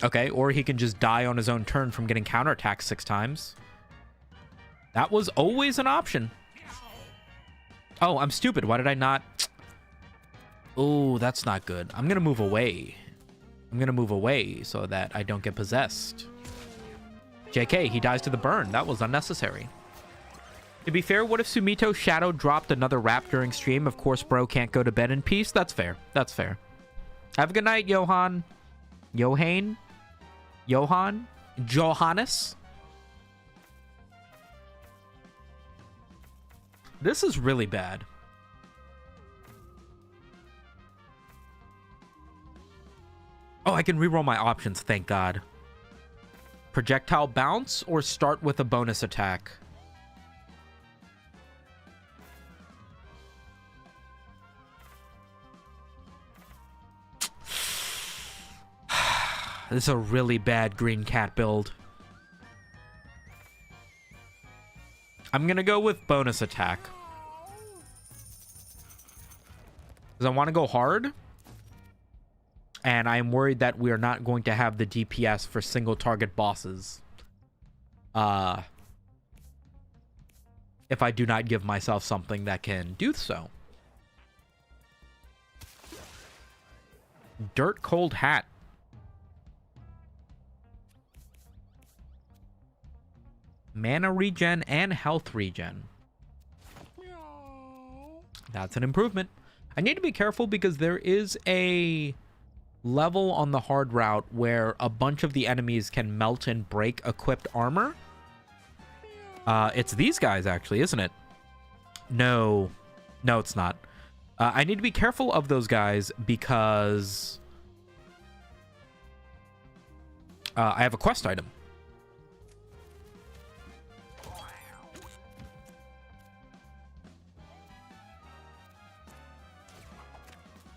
Okay, or he can just die on his own turn from getting counterattacked 6 times. That was always an option. Oh, I'm stupid. Why did I not? Oh, that's not good. I'm going to move away. I'm going to move away so that I don't get possessed. JK, he dies to the burn. That was unnecessary. To be fair, what if Sumito Shadow dropped another rap during stream? Of course, bro can't go to bed in peace. That's fair. That's fair. Have a good night, Johan. Johannes? This is really bad. Oh, I can reroll my options, thank God. Projectile bounce or start with a bonus attack? This is a really bad green cat build. I'm going to go with bonus attack. Because I want to go hard. And I am worried that we are not going to have the DPS for single target bosses. If I do not give myself something that can do so. Dirt Cold Hat. Mana regen and health regen. That's an improvement. I need to be careful because there is a level on the hard route where a bunch of the enemies can melt and break equipped armor. It's these guys actually, isn't it? No. No, it's not. I need to be careful of those guys because I have a quest item.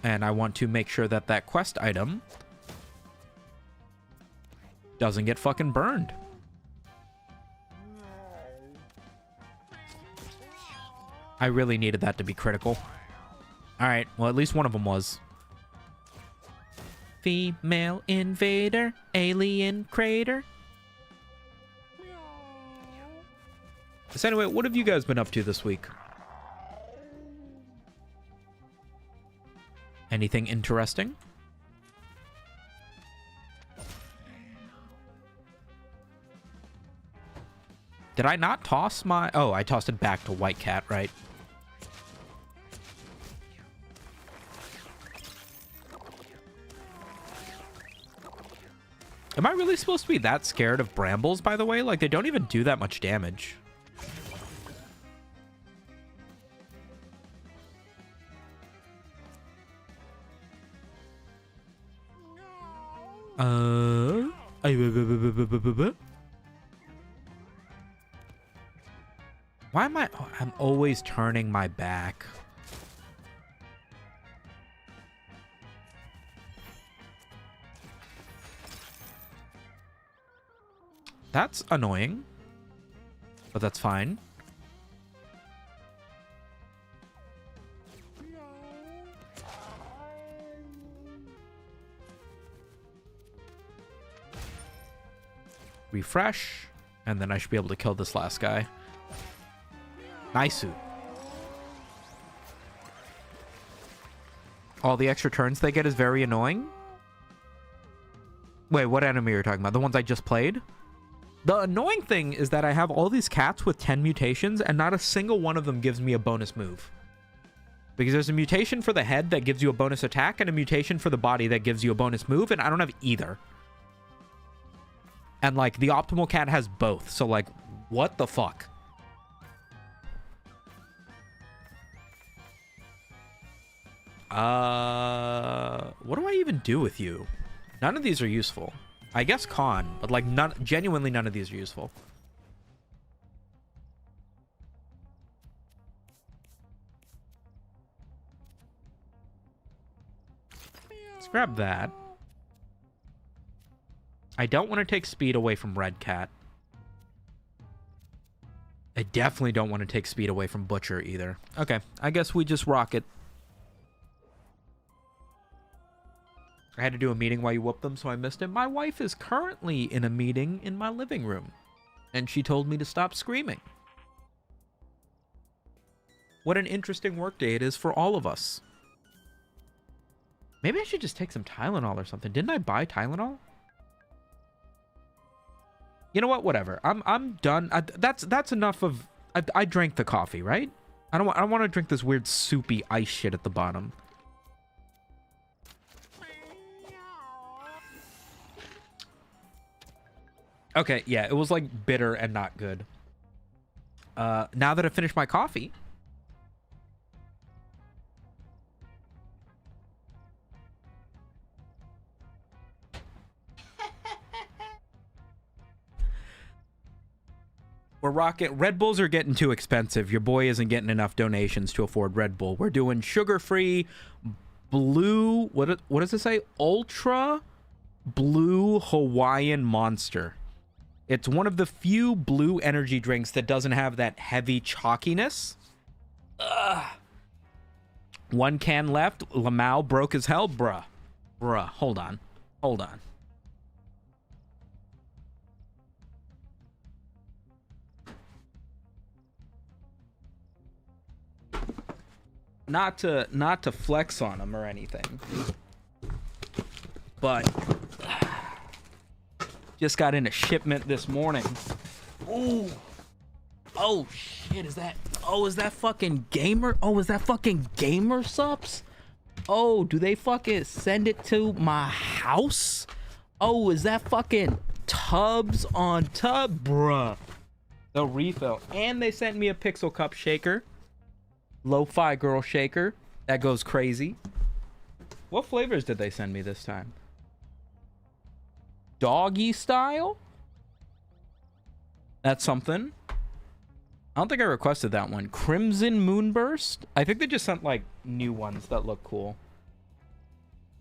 And I want to make sure that that quest item doesn't get fucking burned. I really needed that to be critical. Alright, well, at least one of them was. Female invader, alien crater. So anyway, what have you guys been up to this week? Anything interesting? Did I not toss my... Oh, I tossed it back to White Cat, right? Am I really supposed to be that scared of brambles, by the way? Like, they don't even do that much damage. Why am I... Oh, I'm always turning my back. That's annoying. But that's fine. Refresh. And then I should be able to kill this last guy. Nice. All the extra turns they get is very annoying. Wait, what enemy are you talking about? The ones I just played? The annoying thing is that I have all these cats with 10 mutations and not a single one of them gives me a bonus move. Because there's a mutation for the head that gives you a bonus attack and a mutation for the body that gives you a bonus move, and I don't have either. And, like, the optimal cat has both, so, like, what the fuck? What do I even do with you? None of these are useful. I guess con, but like genuinely none of these are useful. Let's grab that. I don't want to take speed away from Red Cat. I definitely don't want to take speed away from Butcher either. Okay, I guess we just rock it. I had to do a meeting while you whooped them, so I missed it. My wife is currently in a meeting in my living room, and she told me to stop screaming. What an interesting workday it is for all of us. Maybe I should just take some Tylenol or something. Didn't I buy Tylenol? You know what? Whatever. I'm done. That's enough of. I drank the coffee, right? I don't want to drink this weird soupy ice shit at the bottom. Okay, yeah, it was like bitter and not good. Now that I've finished my coffee. We're rocking. Red Bulls are getting too expensive. Your boy isn't getting enough donations to afford Red Bull. We're doing sugar-free, blue, what does it say? Ultra Blue Hawaiian Monster. It's one of the few blue energy drinks that doesn't have that heavy chalkiness. Ugh. One can left. Lamau broke as hell. Bruh. Hold on. Not to flex on him or anything. But... just got in a shipment this morning. Ooh. Oh, shit, is that fucking gamer? Oh, is that fucking gamer subs? Oh, do they fucking send it to my house? Oh, is that fucking tubs on tub? Bruh. The refill. And they sent me a Pixel Cup shaker. Lo-fi girl shaker. That goes crazy. What flavors did they send me this time? Doggy style? That's something. I don't think I requested that one. Crimson Moonburst? I think they just sent, like, new ones that look cool.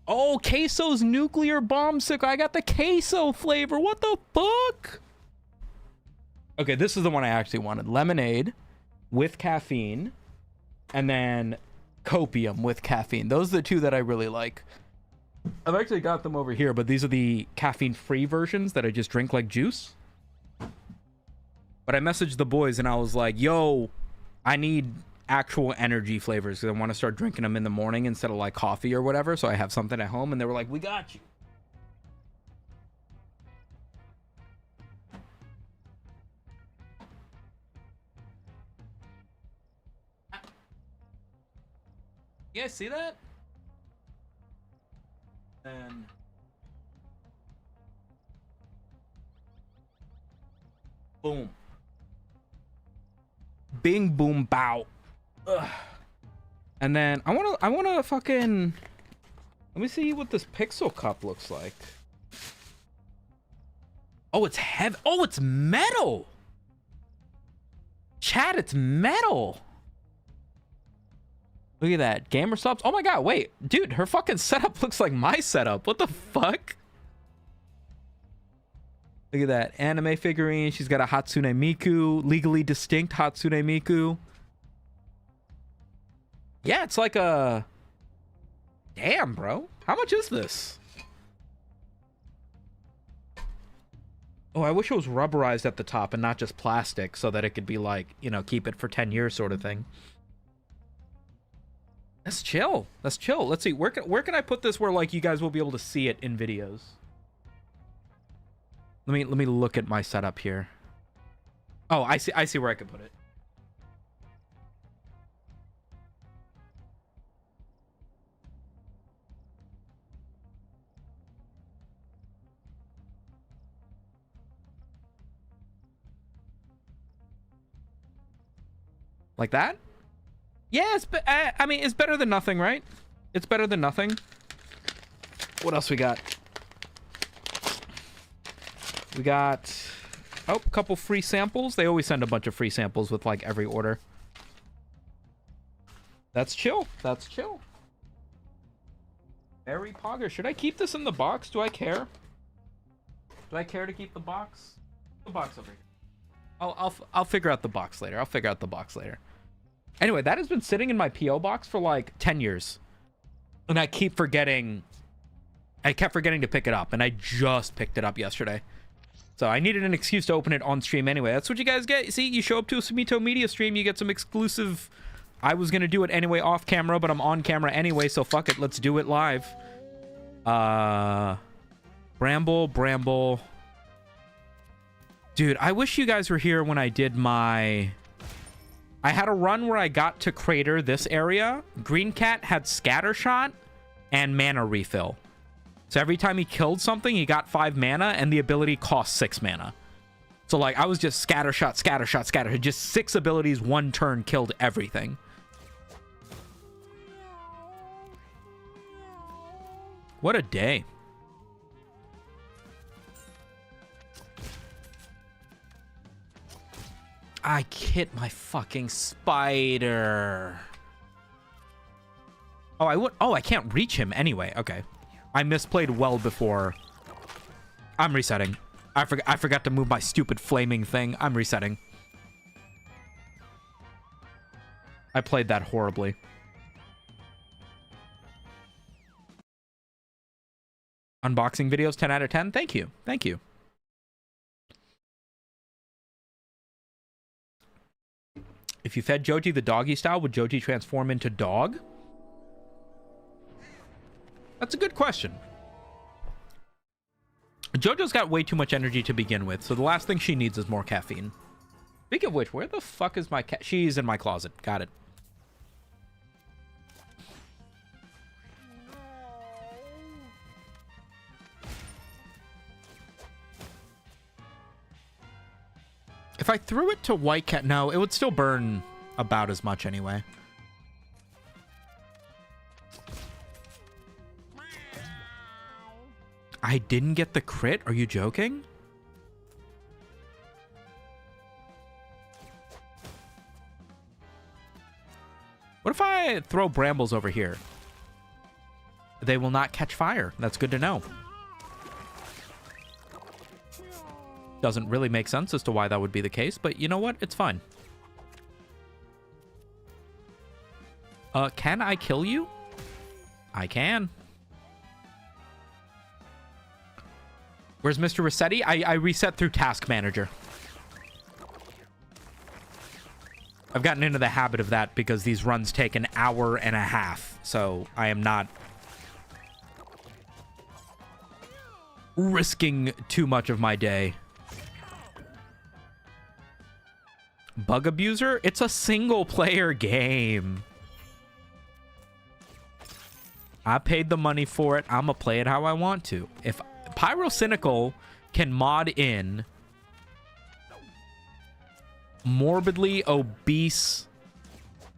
Oh, Queso's Nuclear Bombsicle. I got the queso flavor. What the fuck? Okay, this is the one I actually wanted. Lemonade with caffeine. And then copium with caffeine. Those are the two that I really like. I've actually got them over here, but these are the caffeine-free versions that I just drink like juice. But I messaged the boys and I was like, yo, I need actual energy flavors because I want to start drinking them in the morning instead of like coffee or whatever. So I have something at home. And they were like, we got you. You guys see that? And boom. Bing boom bow. Ugh. And then I wanna fucking, let me see what this pixel cup looks like. Oh, it's heavy. Oh, it's metal. Chat, it's metal. Look at that. Gamer subs. Oh my god, wait. Dude, her fucking setup looks like my setup. What the fuck? Look at that. Anime figurine. She's got a Hatsune Miku. Legally distinct Hatsune Miku. Yeah, it's like a... Damn, bro. How much is this? Oh, I wish it was rubberized at the top and not just plastic so that it could be like, you know, keep it for 10 years sort of thing. That's chill. That's chill. Let's see. Where can I put this where like you guys will be able to see it in videos? Let me look at my setup here. Oh, I see where I could put it. Like that? Yeah, I mean, it's better than nothing, right? It's better than nothing. What else we got? We got, oh, a couple free samples. They always send a bunch of free samples with, like, every order. That's chill. That's chill. Very pogger. Should I keep this in the box? Do I care? Do I care to keep the box? The box over here. I'll figure out the box later. I'll figure out the box later. Anyway, that has been sitting in my P.O. box for like 10 years. And I kept forgetting to pick it up. And I just picked it up yesterday. So I needed an excuse to open it on stream anyway. That's what you guys get. See, you show up to a Sumito Media stream, you get some exclusive... I was going to do it anyway off camera, but I'm on camera anyway, so fuck it. Let's do it live. Bramble. Dude, I wish you guys were here when I did my... I had a run where I got to crater this area. Green Cat had Scattershot and mana refill. So every time he killed something, he got 5 mana, and the ability cost 6 mana. So, like, I was just scattershot. Just 6 abilities, 1 turn, killed everything. What a day. I hit my fucking spider. Oh, I would. Oh, I can't reach him anyway. Okay. I misplayed well before. I'm resetting. I forgot to move my stupid flaming thing. I'm resetting. I played that horribly. Unboxing videos, 10 out of 10. Thank you. Thank you. If you fed Joji the doggy style, would Joji transform into dog? That's a good question. Jojo's got way too much energy to begin with, so the last thing she needs is more caffeine. Speaking of which, where the fuck is my cat? She's in my closet. Got it. If I threw it to White Cat, no, it would still burn about as much anyway. I didn't get the crit? Are you joking? What if I throw brambles over here? They will not catch fire. That's good to know. Doesn't really make sense as to why that would be the case, but you know what? It's fine. Can I kill you? I can. Where's Mr. Rossetti? I reset through Task Manager. I've gotten into the habit of that because these runs take an hour and a half. So I am not risking too much of my day. Bug Abuser? It's a single player game. I paid the money for it. I'm gonna play it how I want to. If Pyrocynical can mod in morbidly obese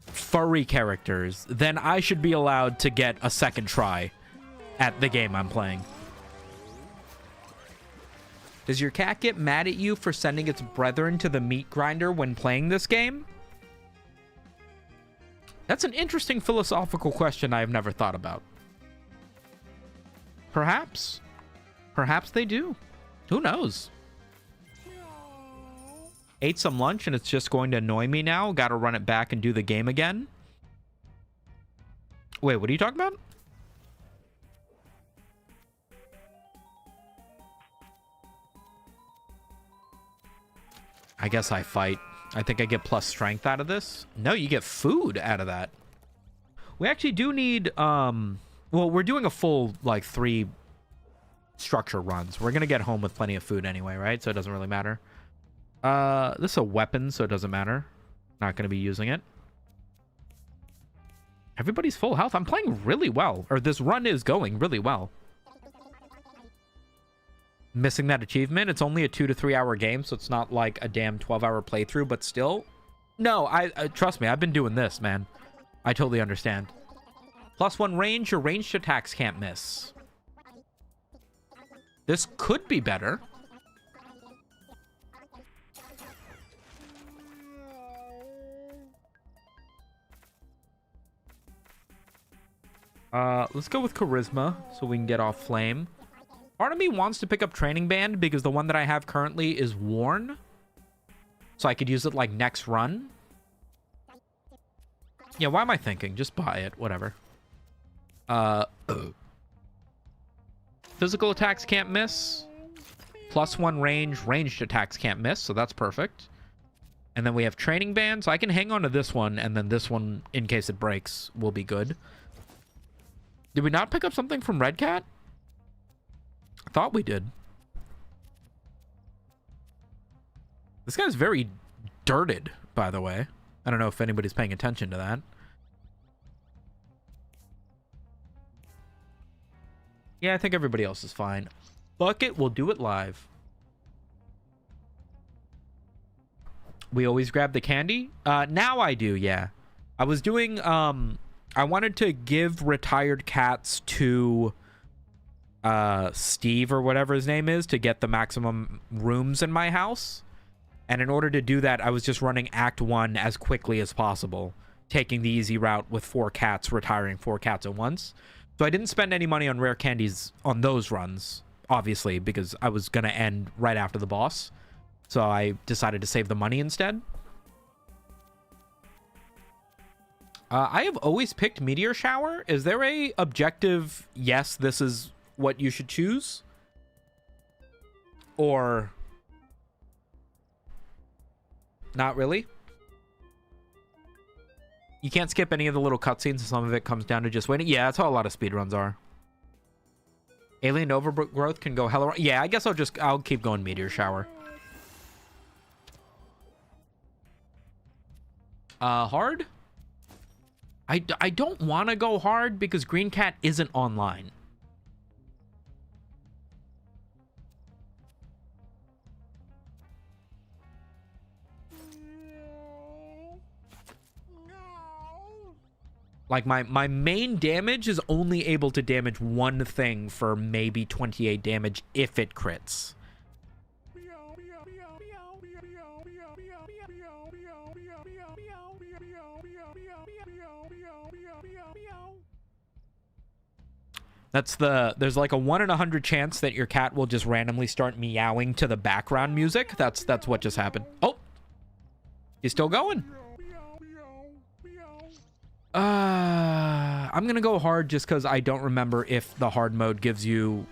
furry characters, then I should be allowed to get a second try at the game I'm playing. Does your cat get mad at you for sending its brethren to the meat grinder when playing this game? That's an interesting philosophical question I have never thought about. Perhaps. Perhaps they do. Who knows? Ate some lunch and it's just going to annoy me now. Gotta run it back and do the game again. Wait, what are you talking about? I guess I fight. I think I get plus strength out of this. No, you get food out of that. We actually do need, well, we're doing a full, like, 3 structure runs. We're going to get home with plenty of food anyway, right? So it doesn't really matter. This is a weapon, so it doesn't matter. Not going to be using it. Everybody's full health. I'm playing really well. Or this run is going really well. Missing that achievement. It's only a 2 to 3 hour game, so it's not like a damn 12-hour playthrough, but still. No, I trust me, I've been doing this, man. I totally understand. +1 range. Your ranged attacks can't miss. This could be better. Let's go with Charisma so we can get off Flame. Part of me wants to pick up Training Band because the one that I have currently is worn. So I could use it like next run. Yeah, why am I thinking? Just buy it. Whatever. Physical attacks can't miss. +1 range. Ranged attacks can't miss, so that's perfect. And then we have Training Band, so I can hang on to this one, and then this one, in case it breaks, will be good. Did we not pick up something from Red Cat? I thought we did. This guy's very dirted, by the way. I don't know if anybody's paying attention to that. Yeah, I think everybody else is fine. Bucket, we'll do it live. We always grab the candy? Now I do, yeah. I was doing, I wanted to give retired cats to Steve or whatever his name is to get the maximum rooms in my house. And in order to do that, I was just running Act 1 as quickly as possible, taking the easy route with 4 cats, retiring 4 cats at once. So I didn't spend any money on rare candies on those runs, obviously, because I was going to end right after the boss. So I decided to save the money instead. I have always picked Meteor Shower. Is there a objective, yes, this is what you should choose? Or not really? You can't skip any of the little cutscenes, so some of it comes down to just waiting. Yeah, that's how a lot of speedruns are. Alien Overgrowth can go hella... Yeah, I guess I'll keep going Meteor Shower. Hard? I don't want to go hard because Green Cat isn't online. Like, my main damage is only able to damage one thing for maybe 28 damage if it crits. There's like a 1 in 100 chance that your cat will just randomly start meowing to the background music. That's what just happened. Oh, he's still going. I'm gonna go hard just because I don't remember if the hard mode gives you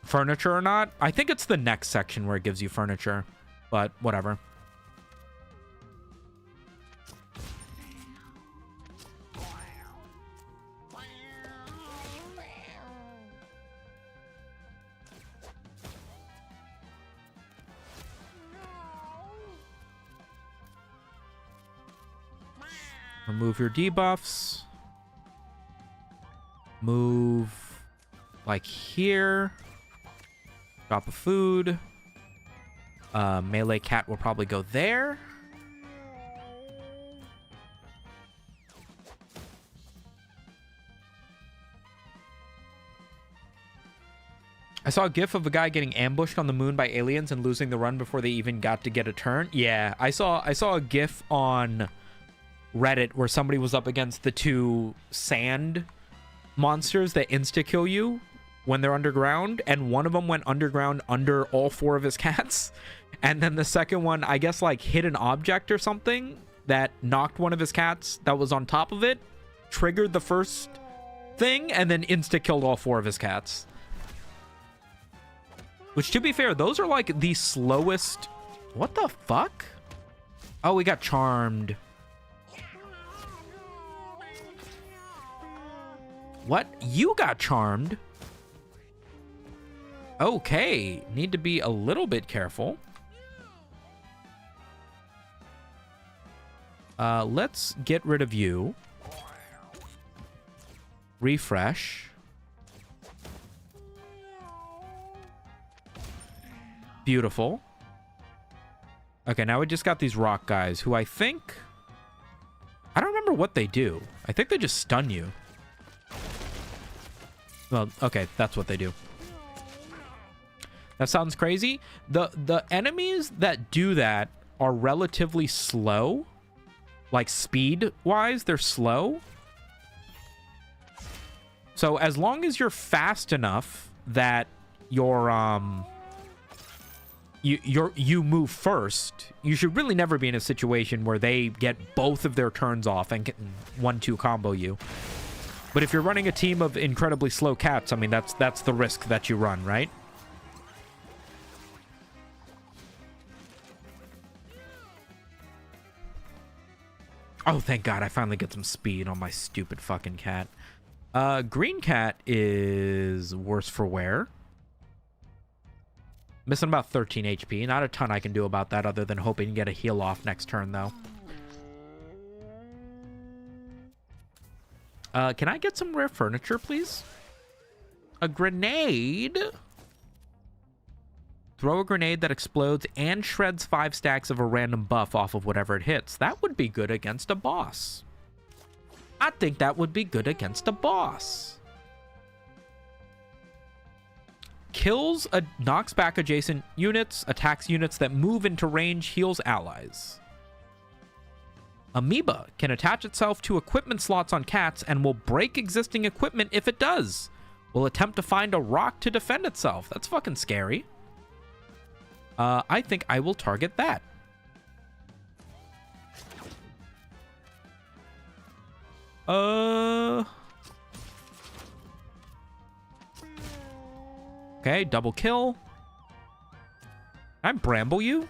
furniture or not. I think it's the next section where it gives you furniture, but whatever. Remove your debuffs. Move like here. Drop a food. Melee cat will probably go there. I saw a gif of a guy getting ambushed on the moon by aliens and losing the run before they even got to get a turn. Yeah, I saw a gif on Reddit where somebody was up against the 2 sand monsters that insta-kill you when they're underground, and one of them went underground under all 4 of his cats, and then the second one, I guess, like, hit an object or something that knocked one of his cats that was on top of it, triggered the first thing, and then insta-killed all 4 of his cats. Which, to be fair, those are, like, the slowest... What the fuck? Oh, we got charmed. What? You got charmed? Okay. Need to be a little bit careful. Let's get rid of you. Refresh. Beautiful. Okay, now we just got these rock guys who I think... I don't remember what they do. I think they just stun you. Well, okay, that's what they do. That sounds crazy. The enemies that do that are relatively slow. Like, speed-wise, they're slow. So, as long as you're fast enough that you're, you move first, you should really never be in a situation where they get both of their turns off and can 1-2 combo you. But if you're running a team of incredibly slow cats, I mean, that's the risk that you run, right? Oh, thank God, I finally get some speed on my stupid fucking cat. Green cat is worse for wear. Missing about 13 HP. Not a ton I can do about that other than hoping to get a heal off next turn, though. Can I get some rare furniture, please? A grenade? Throw a grenade that explodes and shreds 5 stacks of a random buff off of whatever it hits. That would be good against a boss. I think that would be good against a boss. Kills, knocks back adjacent units, attacks units that move into range, heals allies. Amoeba can attach itself to equipment slots on cats and will break existing equipment if it does. Will attempt to find a rock to defend itself. That's fucking scary. I think I will target that. Okay, double kill. Can I bramble you?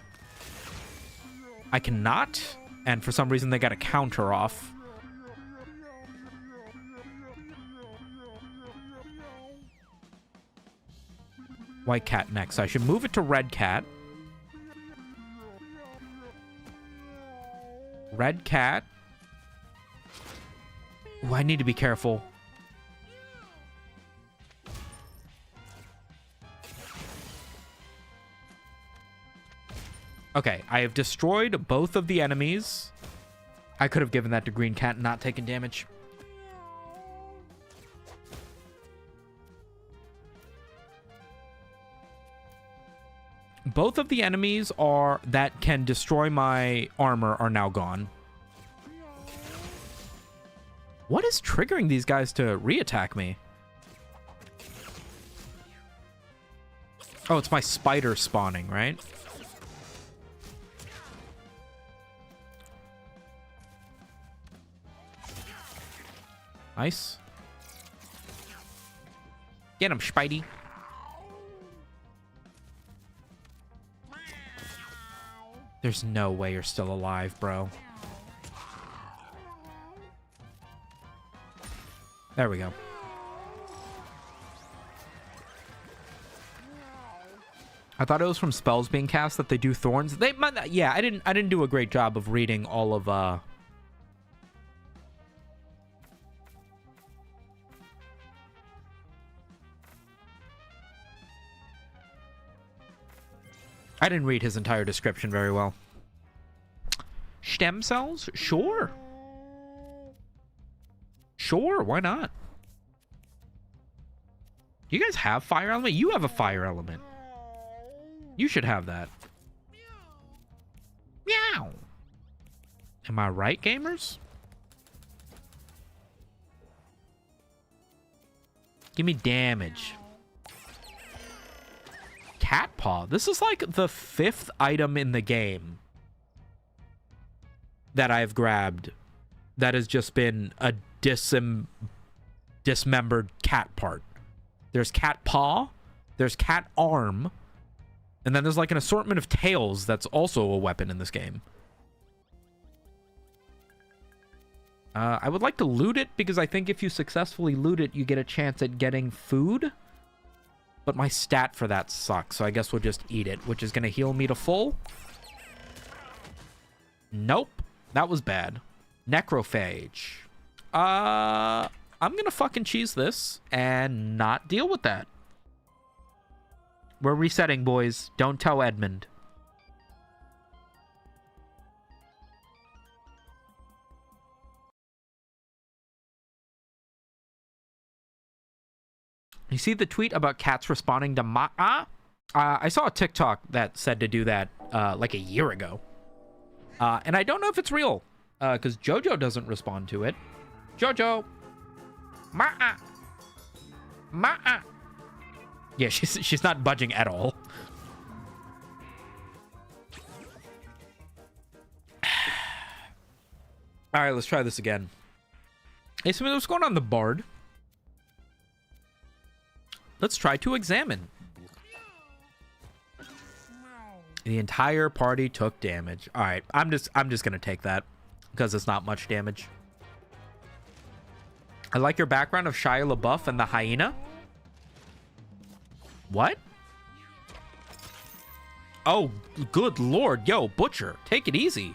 I cannot. And for some reason, they got a counter off. White cat next. I should move it to red cat. Red cat. Ooh, I need to be careful. Okay, I have destroyed both of the enemies I could have given that to Green Cat and not taken damage. Both of the enemies that can destroy my armor are now gone. What is triggering these guys to re-attack me? Oh, it's my spider spawning, right? Nice. Get him, Spidey. There's no way you're still alive, bro. There we go. I thought it was from spells being cast that they do thorns. Yeah, I didn't do a great job of reading all of I didn't read his entire description very well. Stem cells? Sure. Sure, why not? You guys have fire element? You have a fire element. You should have that. Meow. Am I right, gamers? Give me damage. Cat paw. This is like the 5th item in the game that I've grabbed that has just been a dismembered cat part. There's cat paw, there's cat arm, and then there's like an assortment of tails that's also a weapon in this game. I would like to loot it because I think if you successfully loot it, you get a chance at getting food. But my stat for that sucks, so I guess we'll just eat it, which is going to heal me to full. Nope. That was bad. Necrophage. I'm going to fucking cheese this and not deal with that. We're resetting, boys. Don't tell Edmund. You see the tweet about cats responding to Ma'a? I saw a TikTok that said to do that like a year ago. And I don't know if it's real because Jojo doesn't respond to it. Jojo. Ma'a. Ma'a. Yeah, she's not budging at all. All right, let's try this again. Hey, so what's going on the Bard? Let's try to examine. The entire party took damage. All right, I'm just gonna take that because it's not much damage. I like your background of Shia LaBeouf and the hyena. What? Oh, good lord, yo, Butcher, take it easy.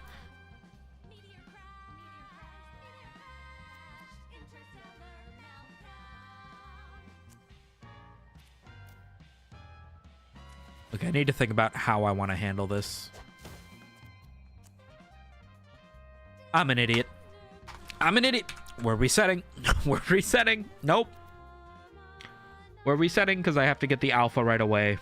Okay, I need to think about how I want to handle this. I'm an idiot. I'm an idiot. We're resetting. We're resetting. Nope. We're resetting because I have to get the alpha right away.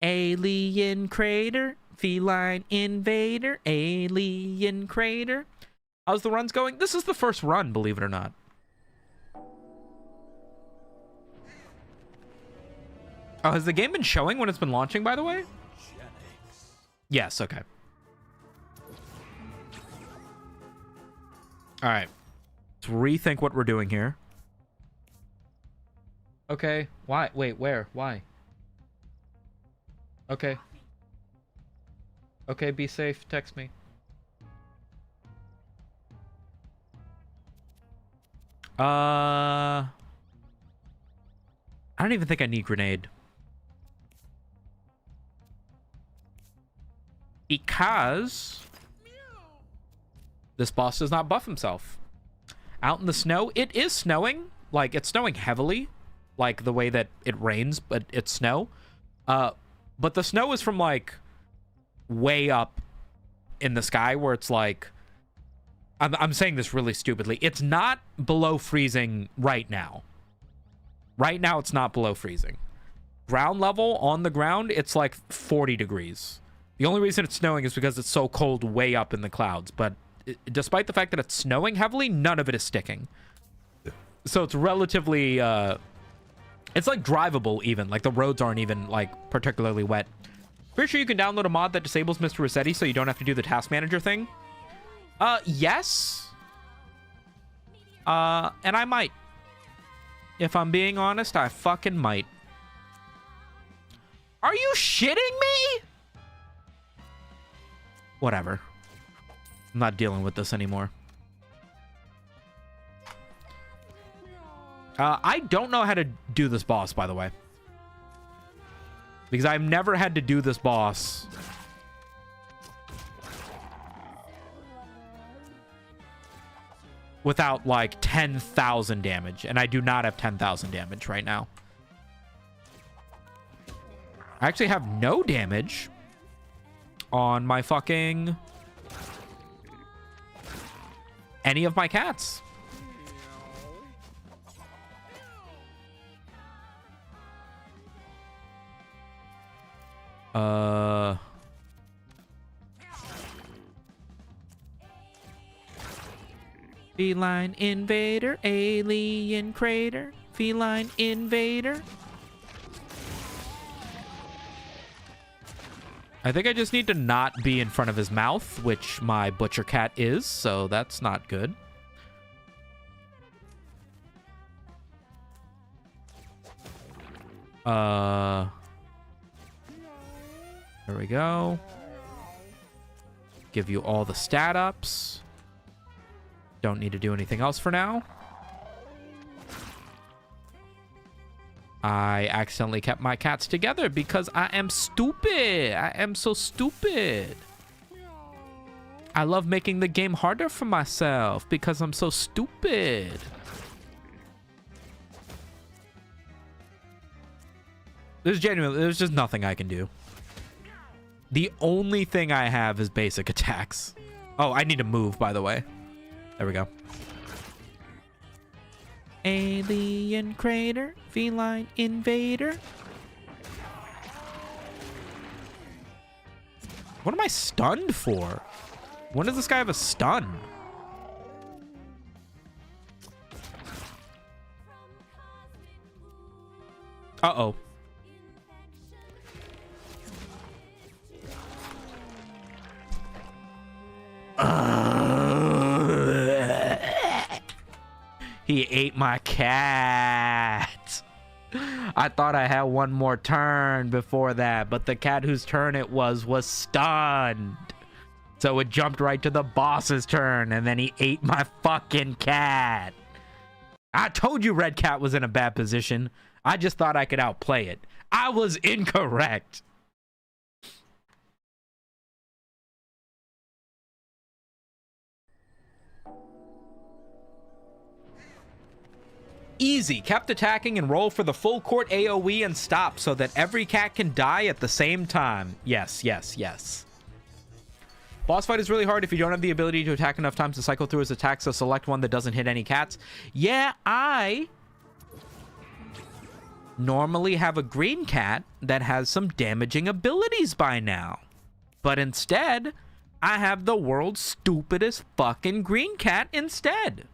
Alien crater. Feline invader. Alien crater. How's the runs going? This is the first run, believe it or not. Oh, has the game been showing when it's been launching, by the way? Yes, okay. All right. Let's rethink what we're doing here. Okay. Why? Wait, where? Why? Okay. Okay, be safe. Text me. I don't even think I need grenade. Because this boss does not buff himself. Out in the snow, it is snowing. Like, it's snowing heavily. Like, the way that it rains, but it's snow. But the snow is from, like, way up in the sky where it's like, I'm saying this really stupidly. It's not below freezing right now. Right now, it's not below freezing. Ground level on the ground, it's like 40 degrees. The only reason it's snowing is because it's so cold way up in the clouds. But despite the fact that it's snowing heavily, none of it is sticking. So it's relatively, it's like drivable even. Like the roads aren't even like particularly wet. Pretty sure you can download a mod that disables Mr. Rossetti so you don't have to do the task manager thing. Yes. And I might. If I'm being honest, I fucking might. Are you shitting me? Whatever. I'm not dealing with this anymore. I don't know how to do this boss, by the way. Because I've never had to do this boss without like 10,000 damage. And I do not have 10,000 damage right now. I actually have no damage on my fucking... any of my cats. Feline invader, alien crater, feline invader. I think I just need to not be in front of his mouth, which my butcher cat is, so that's not good. There we go. Give you all the stat ups. Don't need to do anything else for now. I accidentally kept my cats together because I am stupid. I am so stupid. I love making the game harder for myself because I'm so stupid. There's just nothing I can do. The only thing I have is basic attacks. Oh, I need to move, by the way. There we go. Alien crater, feline invader. What am I stunned for? When does this guy have a stun? Uh-oh. He ate my cat. I thought I had one more turn before that, but the cat whose turn it was stunned. So it jumped right to the boss's turn, and then he ate my fucking cat. I told you Red Cat was in a bad position. I just thought I could outplay it. I was incorrect. Easy. Kept attacking and roll for the full court AoE and stop so that every cat can die at the same time. Yes, yes, yes. Boss fight is really hard if you don't have the ability to attack enough times to cycle through his attacks, so select one that doesn't hit any cats. Yeah, I normally have a green cat that has some damaging abilities by now. But instead, I have the world's stupidest fucking green cat instead.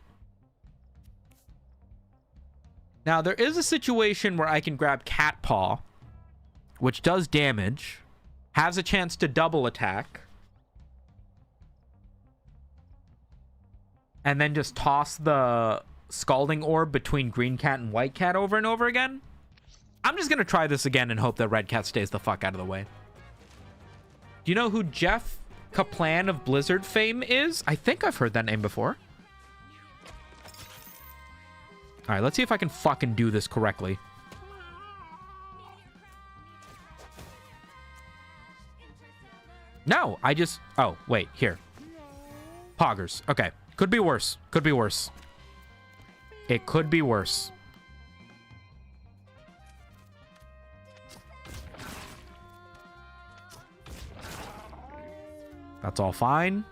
Now, there is a situation where I can grab Cat Paw, which does damage, has a chance to double attack, and then just toss the Scalding Orb between Green Cat and White Cat over and over again. I'm just going to try this again and hope that Red Cat stays the fuck out of the way. Do you know who Jeff Kaplan of Blizzard fame is? I think I've heard that name before. All right, let's see if I can fucking do this correctly. No, I just... Oh, wait, here. Poggers. Okay. Could be worse. Could be worse. It could be worse. That's all fine.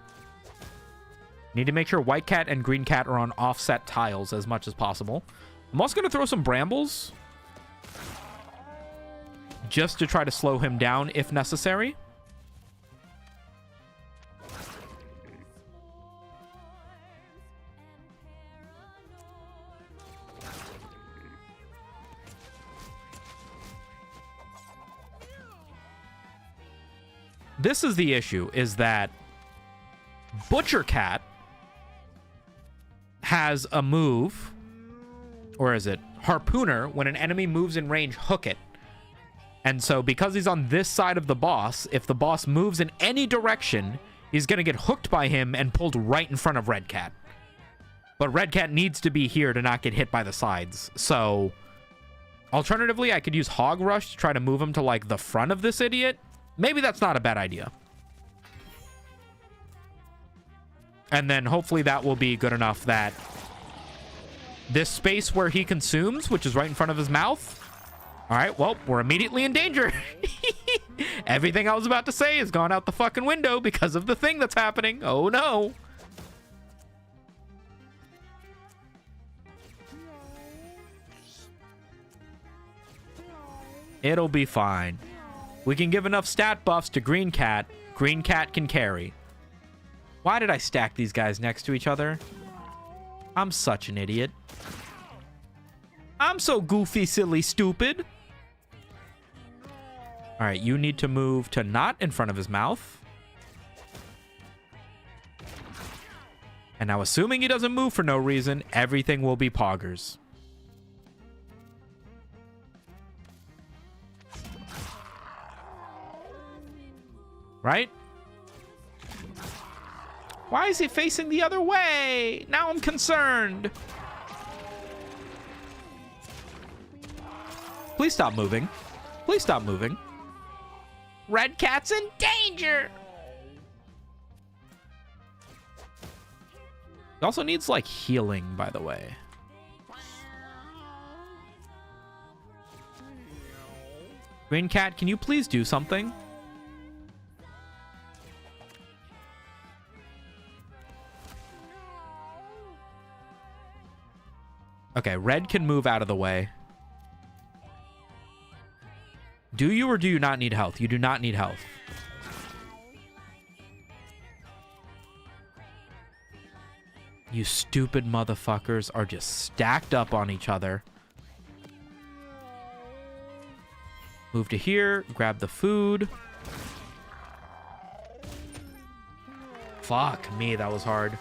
Need to make sure white cat and green cat are on offset tiles as much as possible. I'm also going to throw some brambles just to try to slow him down if necessary. This is the issue, is that Butcher Cat has a move, or is it Harpooner? When an enemy moves in range, hook it. And so because he's on this side of the boss, if the boss moves in any direction, he's going to get hooked by him and pulled right in front of Red Cat. But Red Cat needs to be here to not get hit by the sides. So alternatively, I could use Hog Rush to try to move him to like the front of this idiot. Maybe that's not a bad idea. And then hopefully that will be good enough that this space where he consumes, which is right in front of his mouth. All right, well, we're immediately in danger. Everything I was about to say has gone out the fucking window because of the thing that's happening. Oh, no. It'll be fine. We can give enough stat buffs to Green Cat. Green Cat can carry. Why did I stack these guys next to each other? I'm such an idiot. I'm so goofy, silly, stupid. All right, you need to move to not in front of his mouth. And now, assuming he doesn't move for no reason, everything will be poggers. Right? Why is he facing the other way? Now I'm concerned. Please stop moving. Please stop moving. Red Cat's in danger. He also needs, like, healing, by the way. Green Cat, can you please do something? Okay, Red can move out of the way. Do you or do you not need health? You do not need health. You stupid motherfuckers are just stacked up on each other. Move to here. Grab the food. Fuck me, that was hard.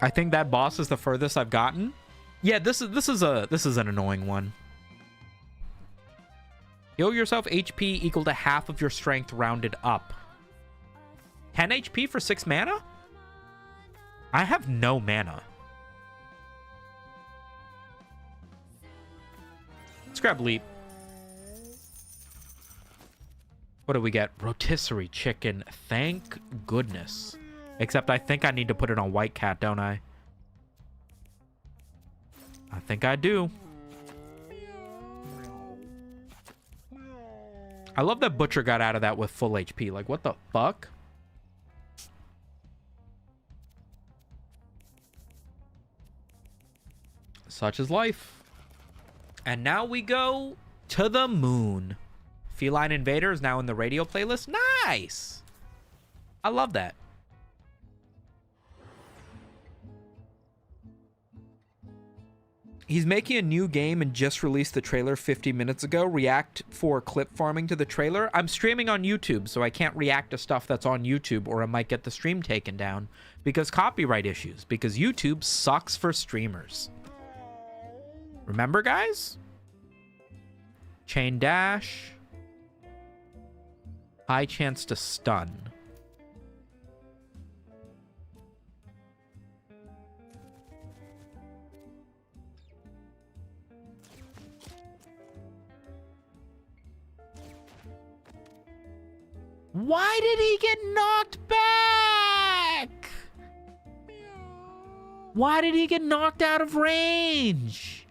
I think that boss is the furthest I've gotten. Yeah, this is an annoying one. Heal yourself HP equal to half of your strength rounded up. 10 HP for 6 mana? I have no mana. Let's grab Leap. What do we get? Rotisserie chicken. Thank goodness. Except I think I need to put it on White Cat, don't I? I think I do. I love that Butcher got out of that with full HP. Like, what the fuck? Such is life. And now we go to the moon. Feline Invader is now in the radio playlist. Nice! I love that. He's making a new game and just released the trailer 50 minutes ago. React for clip farming to the trailer. I'm streaming on YouTube, so I can't react to stuff that's on YouTube or I might get the stream taken down because copyright issues, because YouTube sucks for streamers. Remember, guys? Chain dash. High chance to stun. Why did he get knocked back? Why did he get knocked out of range?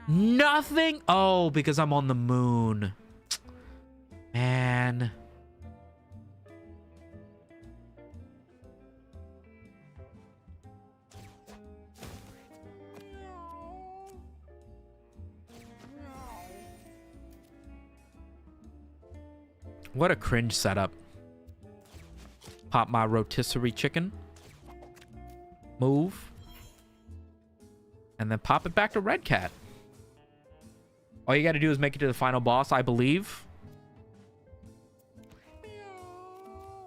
Nothing. Oh, because I'm on the moon. Man. What a cringe setup. Pop my rotisserie chicken. Move. And then pop it back to Red Cat. All you got to do is make it to the final boss, I believe.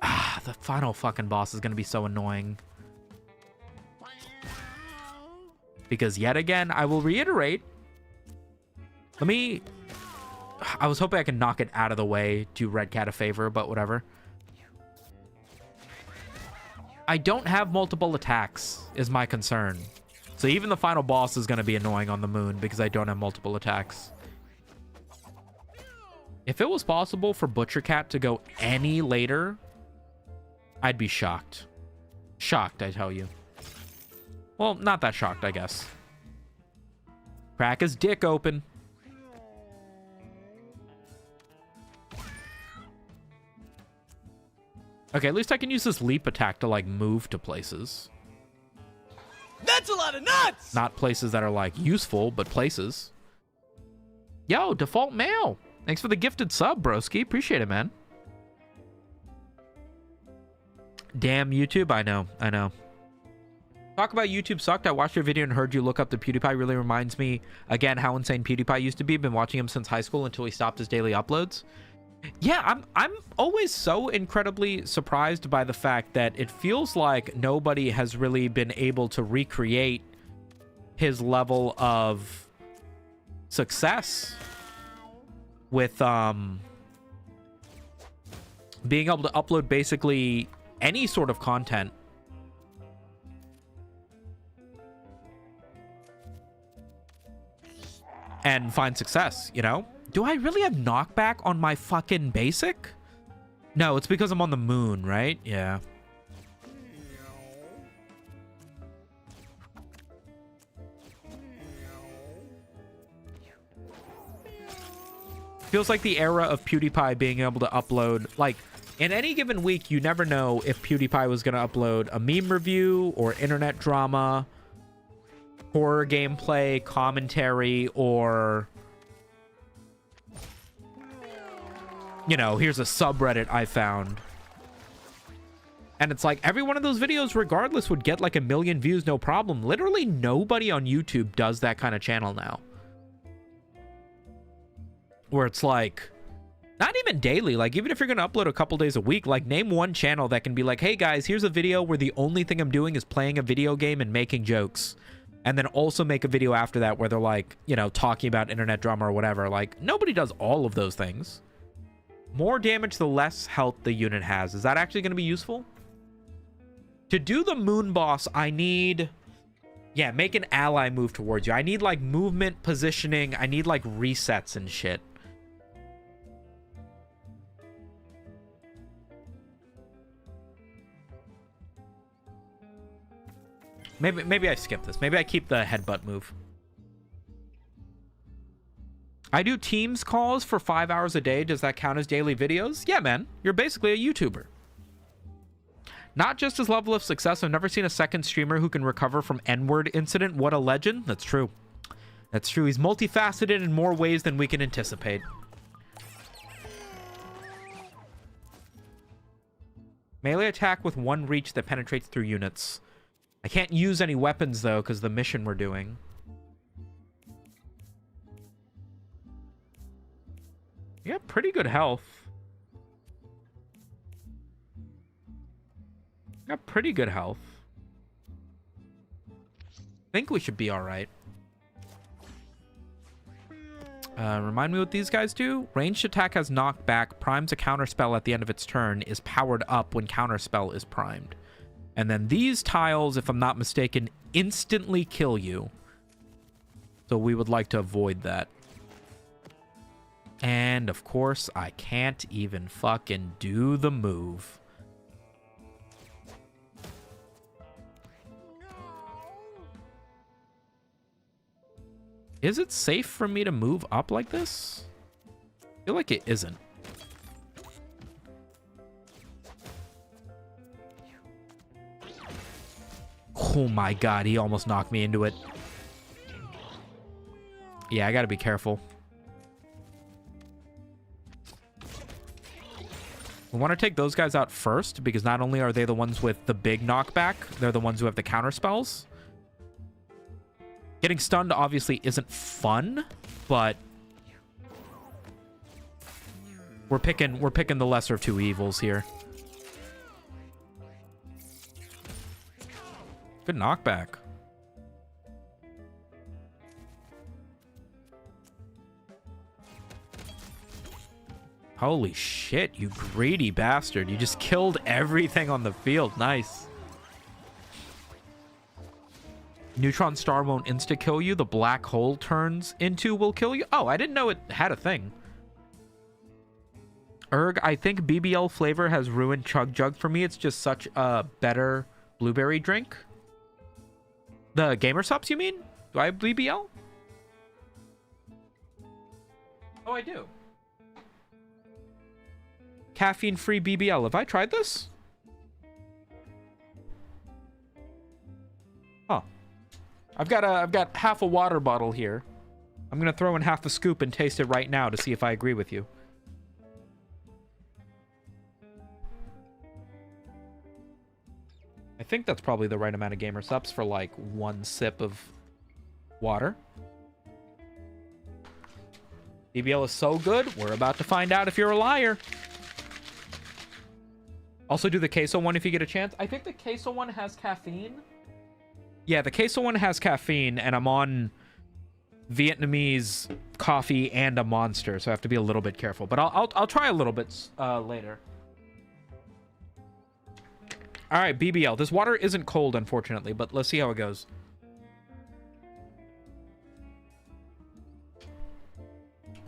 Ah, the final fucking boss is going to be so annoying. Because yet again, I will reiterate. I was hoping I could knock it out of the way, do Red Cat a favor, but whatever. I don't have multiple attacks, is my concern. So even the final boss is going to be annoying on the moon because I don't have multiple attacks. If it was possible for Butcher Cat to go any later, I'd be shocked. Shocked, I tell you. Well, not that shocked, I guess. Crack his dick open. Okay, at least I can use this leap attack to, like, move to places. That's a lot of nuts! Not places that are, like, useful, but places. Yo, default mail. Thanks for the gifted sub, broski. Appreciate it, man. Damn YouTube. I know. Talk about YouTube sucked. I watched your video and heard you look up the PewDiePie. Really reminds me, again, how insane PewDiePie used to be. Been watching him since high school until he stopped his daily uploads. Yeah, I'm always so incredibly surprised by the fact that it feels like nobody has really been able to recreate his level of success with being able to upload basically any sort of content and find success, you know? Do I really have knockback on my fucking basic? No, it's because I'm on the moon, right? Yeah. Feels like the era of PewDiePie being able to upload, like, in any given week, you never know if PewDiePie was going to upload a meme review or internet drama, horror gameplay, commentary, or, you know, here's a subreddit I found. And it's like every one of those videos, regardless, would get like 1 million views, no problem. Literally nobody on YouTube does that kind of channel now. Where it's like, not even daily, like even if you're going to upload a couple days a week, like name one channel that can be like, hey guys, here's a video where the only thing I'm doing is playing a video game and making jokes. And then also make a video after that where they're like, you know, talking about internet drama or whatever. Like nobody does all of those things. More damage, the less health the unit has. Is that actually going to be useful? To do the moon boss, I need... yeah, make an ally move towards you. I need, like, movement, positioning. I need, like, resets and shit. Maybe I skip this. Maybe I keep the headbutt move. I do Teams calls for 5 hours a day. Does that count as daily videos? Yeah, man. You're basically a YouTuber. Not just his level of success. I've never seen a second streamer who can recover from N-word incident. What a legend. That's true. That's true. He's multifaceted in more ways than we can anticipate. Melee attack with 1 reach that penetrates through units. I can't use any weapons, though, because the mission we're doing. You have pretty good health. Got pretty good health. Think we should be all right. Remind me what these guys do. Ranged attack has knockback. Primes a counterspell at the end of its turn. Is powered up when counterspell is primed. And then these tiles, if I'm not mistaken, instantly kill you. So we would like to avoid that. And of course, I can't even fucking do the move. Is it safe for me to move up like this? I feel like it isn't. Oh my god, he almost knocked me into it. Yeah, I gotta be careful. We want to take those guys out first, because not only are they the ones with the big knockback, they're the ones who have the counter spells. Getting stunned obviously isn't fun, but we're picking the lesser of two evils here. Good knockback. Holy shit, you greedy bastard. You just killed everything on the field. Nice. Neutron star won't insta-kill you. The black hole turns into will kill you. Oh, I didn't know it had a thing. Erg, I think BBL flavor has ruined Chug Jug for me. It's just such a better blueberry drink. The Gamer Subs, you mean? Do I have BBL? Oh, I do. Caffeine-free BBL. Have I tried this? Huh. I've got half a water bottle here. I'm gonna throw in half a scoop and taste it right now to see if I agree with you. I think that's probably the right amount of Gamer Subs for like one sip of water. BBL is so good, we're about to find out if you're a liar. Also do the queso one if you get a chance. I think the queso one has caffeine. Yeah, the queso one has caffeine, and I'm on Vietnamese coffee and a Monster, so I have to be a little bit careful. But I'll try a little bit later. All right, BBL. This water isn't cold, unfortunately, but let's see how it goes.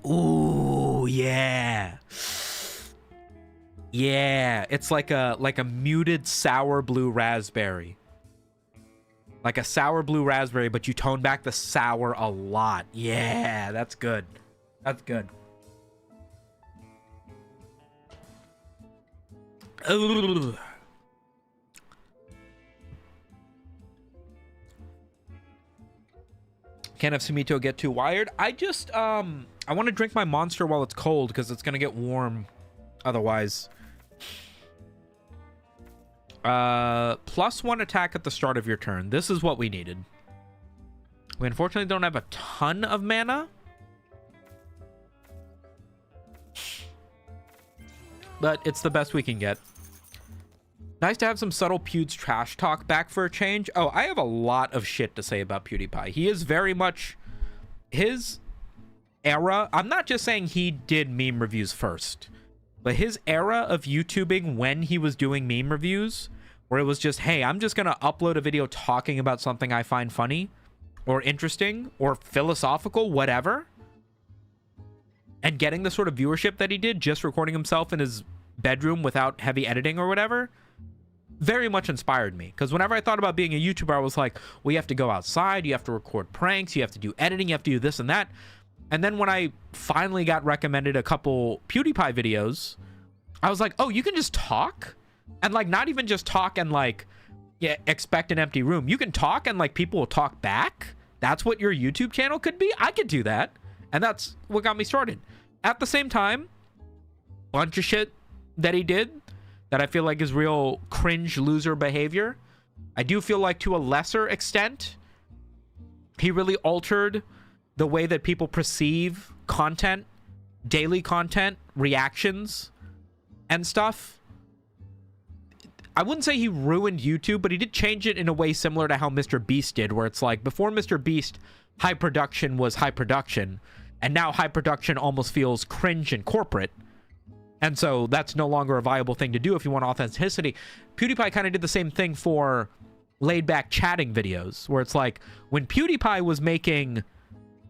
Ooh, yeah. Yeah, it's like a muted sour blue raspberry. Like a sour blue raspberry, but you tone back the sour a lot. Yeah, that's good. That's good. Ugh. Can't have Sumito get too wired. I just, I want to drink my Monster while it's cold because it's going to get warm otherwise. +1 attack at the start of your turn. This is what we needed. We unfortunately don't have a ton of mana. But it's the best we can get. Nice to have some subtle Pewds trash talk back for a change. Oh, I have a lot of shit to say about PewDiePie. He is very much his era. I'm not just saying he did meme reviews first, but his era of YouTubing when he was doing meme reviews, where it was just, hey, I'm just going to upload a video talking about something I find funny or interesting or philosophical, whatever, and getting the sort of viewership that he did, just recording himself in his bedroom without heavy editing or whatever, very much inspired me. Because whenever I thought about being a YouTuber, I was like, well, you have to go outside, you have to record pranks, you have to do editing, you have to do this and that. And then when I finally got recommended a couple PewDiePie videos, I was like, oh, you can just talk? And like, not even just talk and like, yeah, expect an empty room. You can talk and like people will talk back. That's what your YouTube channel could be. I could do that. And that's what got me started. At the same time, bunch of shit that he did that I feel like is real cringe loser behavior. I do feel like to a lesser extent, he really altered the way that people perceive content, daily content, reactions, and stuff. I wouldn't say he ruined YouTube, but he did change it in a way similar to how Mr. Beast did, where it's like, before Mr. Beast, high production was high production, and now high production almost feels cringe and corporate. And so that's no longer a viable thing to do if you want authenticity. PewDiePie kind of did the same thing for laid-back chatting videos, where it's like, when PewDiePie was making,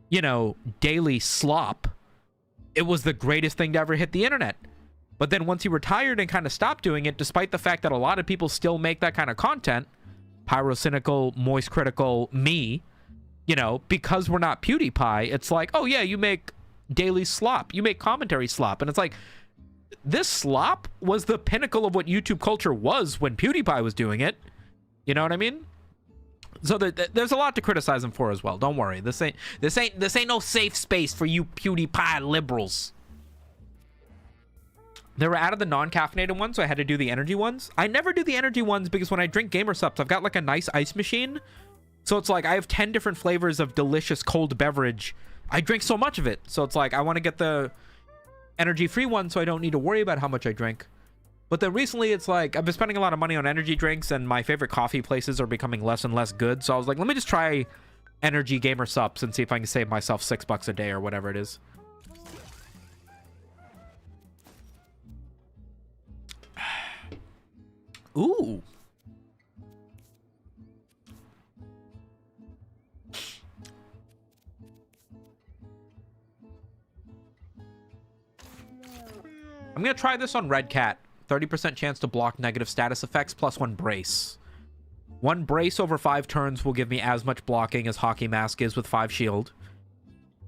you know, daily slop, it was the greatest thing to ever hit the internet. But then once he retired and kind of stopped doing it, despite the fact that a lot of people still make that kind of content, pyrocynical, moist critical me, you know, because we're not PewDiePie, it's like, oh yeah, you make daily slop, you make commentary slop, and it's like, this slop was the pinnacle of what YouTube culture was when PewDiePie was doing it. You know what I mean? So there's a lot to criticize him for as well. Don't worry, this ain't no safe space for you PewDiePie liberals. They were out of the non-caffeinated ones, so I had to do the energy ones. I never do the energy ones because when I drink Gamer Supps, I've got like a nice ice machine. So it's like I have 10 different flavors of delicious cold beverage. I drink so much of it. So it's like I want to get the energy-free one so I don't need to worry about how much I drink. But then recently it's like I've been spending a lot of money on energy drinks and my favorite coffee places are becoming less and less good. So I was like, let me just try energy Gamer Supps and see if I can save myself $6 a day or whatever it is. Ooh. I'm going to try this on Red Cat. 30% chance to block negative status effects plus 1 brace. 1 brace over 5 turns will give me as much blocking as Hockey Mask is with 5 shield.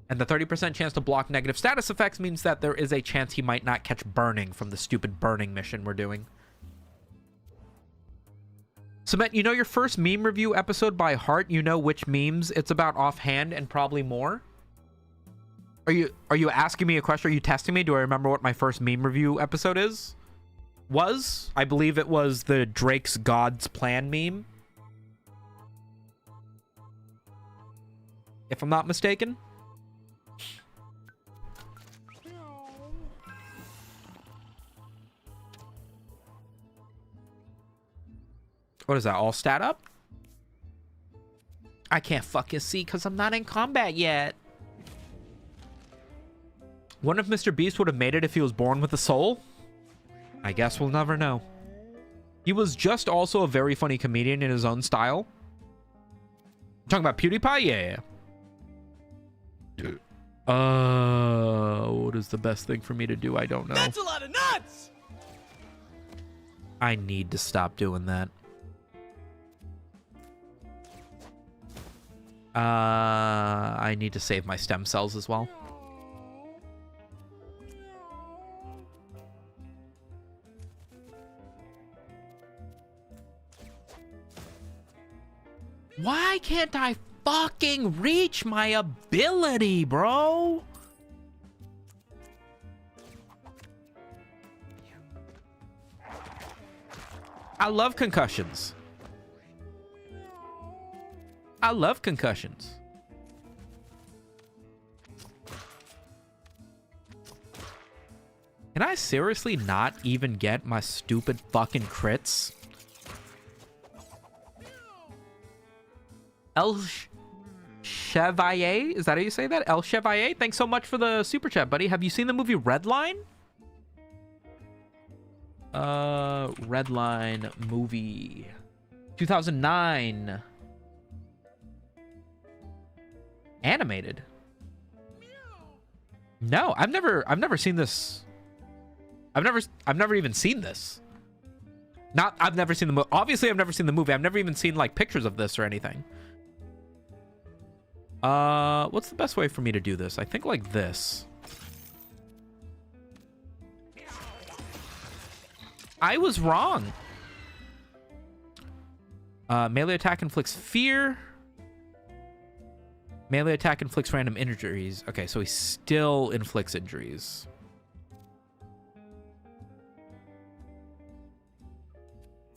And the 30% chance to block negative status effects means that there is a chance he might not catch burning from the stupid burning mission we're doing. Cement, you know your first meme review episode by heart? You know which memes it's about offhand and probably more? Are you asking me a question? Are you testing me? Do I remember what my first meme review episode was? I believe it was the Drake's God's Plan meme. If I'm not mistaken. What is that? All stat up? I can't fucking see because I'm not in combat yet. Wonder if Mr. Beast would have made it if he was born with a soul? I guess we'll never know. He was just also a very funny comedian in his own style. Talking about PewDiePie? Yeah. What is the best thing for me to do? I don't know. That's a lot of nuts! I need to stop doing that. I need to save my stem cells as well. Why can't I fucking reach my ability, bro? I love concussions. I love concussions. Can I seriously not even get my stupid fucking crits? El Chevalier? Is that how you say that? El Chevalier? Thanks so much for the super chat, buddy. Have you seen the movie Redline? Redline movie. 2009. Animated. No, I've never seen this. I've never even seen this. I've never seen the movie. Obviously, I've never seen the movie. I've never even seen like pictures of this or anything. What's the best way for me to do this? I think like this. I was wrong. Melee attack inflicts fear. Melee attack inflicts random injuries. Okay, so he still inflicts injuries.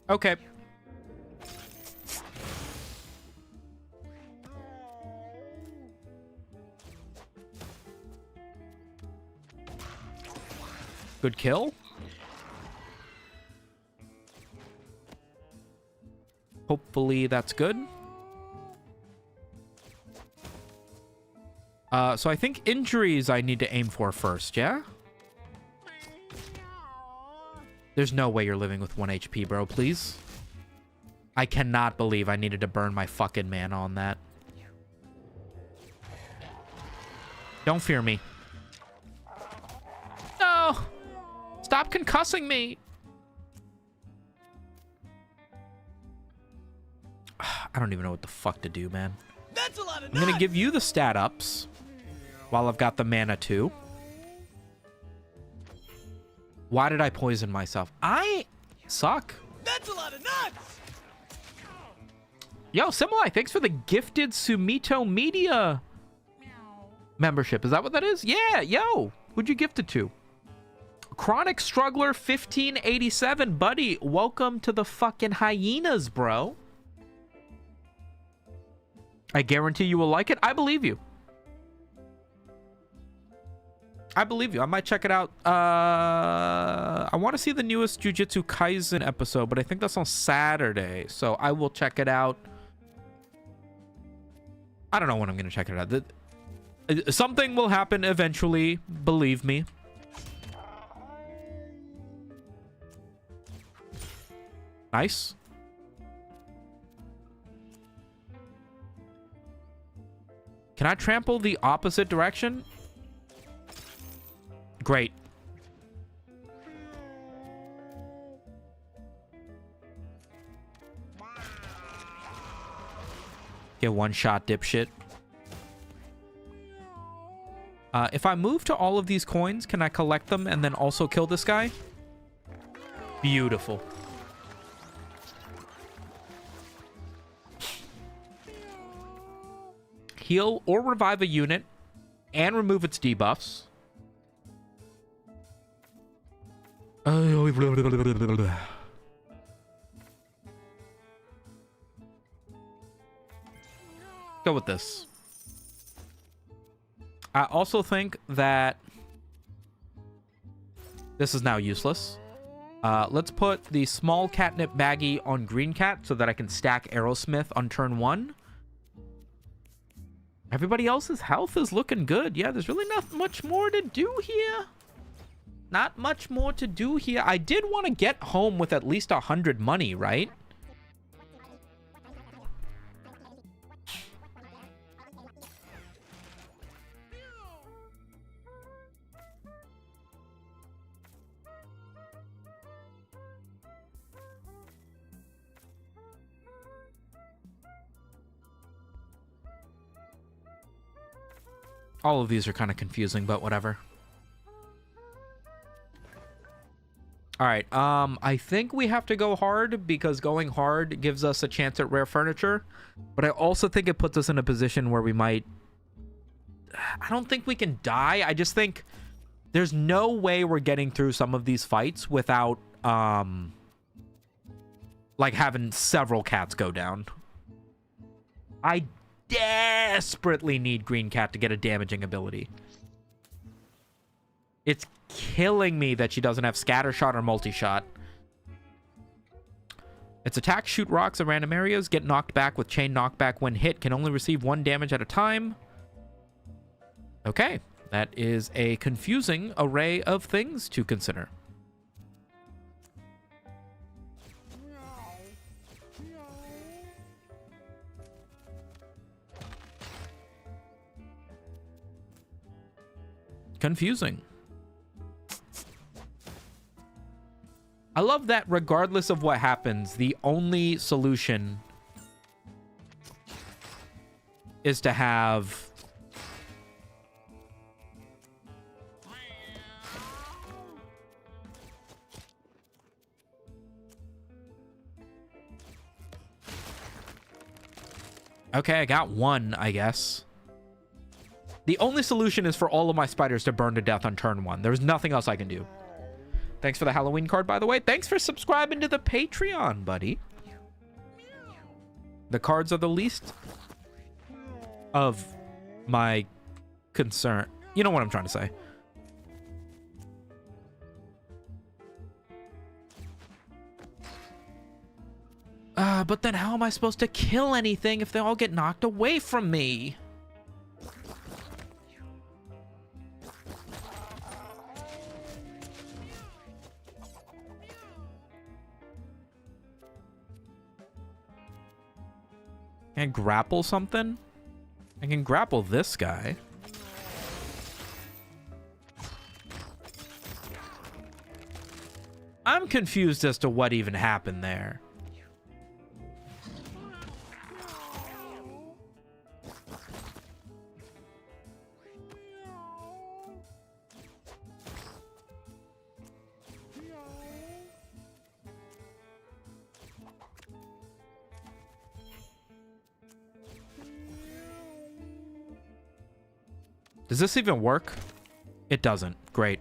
Okay. Good kill. Hopefully that's good. So I think injuries I need to aim for first, yeah? There's no way you're living with 1 HP, bro, please. I cannot believe I needed to burn my fucking mana on that. Don't fear me. No! Stop concussing me! I don't even know what the fuck to do, man. That's a lot of I'm going to give you the stat ups while I've got the mana too. Why did I poison myself? I suck. That's a lot of nuts. Yo, Similai, thanks for the gifted Sumito Media membership. Is that what that is? Yeah, yo. Who'd you gift it to? Chronic Struggler 1587, buddy. Welcome to the fucking hyenas, bro. I guarantee you will like it. I believe you. I believe you. I might check it out. I want to see the newest Jujutsu Kaisen episode, but I think that's on Saturday, so I will check it out. I don't know when I'm going to check it out. Something will happen eventually, believe me. Nice. Can I trample the opposite direction? Great. Get one shot, dipshit. If I move to all of these coins, can I collect them and then also kill this guy? Beautiful. Heal or revive a unit and remove its debuffs. Go with this. I also think that this is now useless. Let's put the small catnip baggie on green cat so that I can stack Aerosmith on turn 1. Everybody else's health is looking good. Yeah, there's really not much more to do here. Not much more to do here. I did want to get home with at least 100 money, right? All of these are kind of confusing, but whatever. All right, I think we have to go hard because going hard gives us a chance at rare furniture, but I also think it puts us in a position where we might... I don't think we can die. I just think there's no way we're getting through some of these fights without, like, having several cats go down. I desperately need green cat to get a damaging ability. It's killing me that she doesn't have scatter shot or multi-shot. Its attack, shoot rocks at random areas, get knocked back with chain knockback when hit, can only receive 1 damage at a time. Okay, that is a confusing array of things to consider. Confusing. I love that regardless of what happens, the only solution is to have okay, I got 1, I guess. The only solution is for all of my spiders to burn to death on turn 1. There's nothing else I can do. Thanks for the Halloween card, by the way. Thanks for subscribing to the Patreon, buddy. The cards are the least of my concern. You know what I'm trying to say. But then how am I supposed to kill anything if they all get knocked away from me? Can I grapple something? I can grapple this guy. I'm confused as to what even happened there. Does this even work? It doesn't. Great.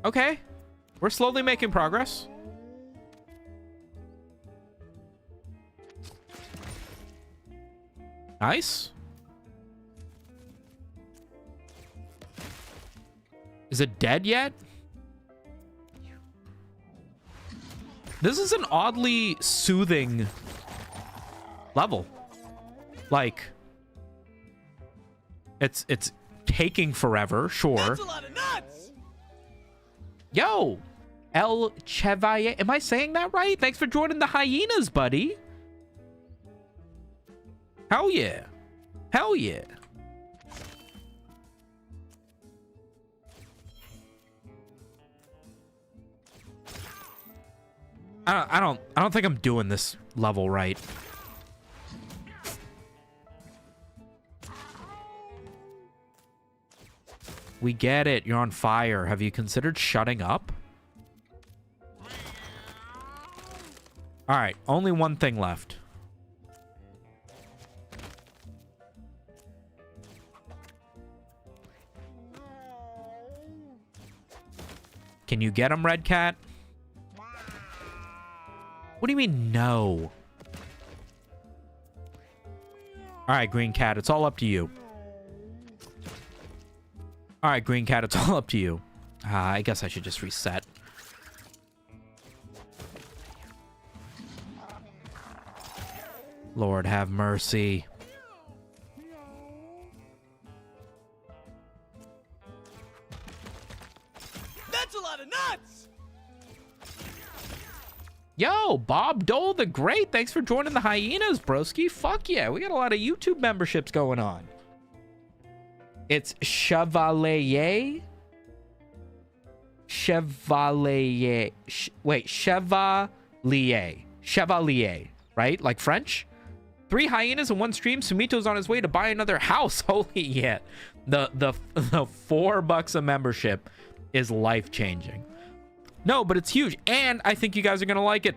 Okay. We're slowly making progress. Nice. Is it dead yet? This is an oddly soothing level. Like, it's taking forever, sure. That's a lot of nuts. Yo, El Chevalier. Am I saying that right? Thanks for joining the hyenas, buddy. Hell yeah. Hell yeah. I don't think I'm doing this level right. We get it. You're on fire. Have you considered shutting up? All right. Only one thing left. Can you get him, Red Cat? What do you mean, no? All right, Green Cat. It's all up to you. All right, Green Cat. It's all up to you. I guess I should just reset. Lord have mercy. That's a lot of nuts. Yo, Bob Dole the Great. Thanks for joining the hyenas, broski. Fuck yeah. We got a lot of YouTube memberships going on. It's Chevalier. Chevalier. Chevalier, right? Like French? 3 hyenas in one stream. Sumito's on his way to buy another house. Holy yeah. The $4 a membership is life-changing. No, but it's huge. And I think you guys are going to like it.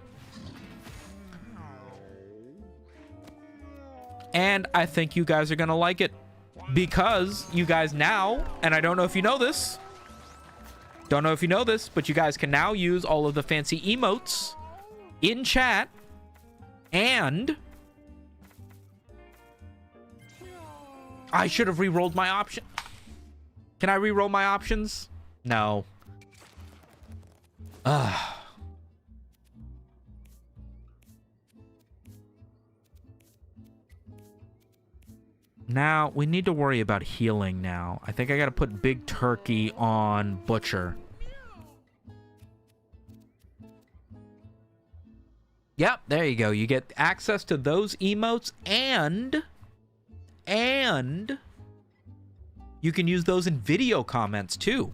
And I think you guys are going to like it. Because you guys now, and I don't know if you know this. Don't know if you know this, but you guys can now use all of the fancy emotes in chat. And I should have re-rolled my option. Can I re-roll my options? No. Ugh. Now, we need to worry about healing now. I think I gotta put Big Turkey on Butcher. Yep, there you go. You get access to those emotes and you can use those in video comments too.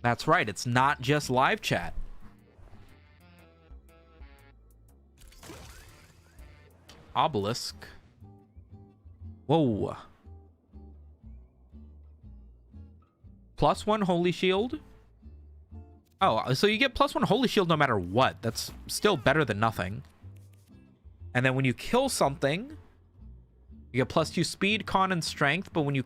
That's right. It's not just live chat. Obelisk. Whoa. +1 Holy Shield. Oh, so you get +1 Holy Shield no matter what. That's still better than nothing. And then when you kill something, you get +2 Speed, Con, and Strength. But when you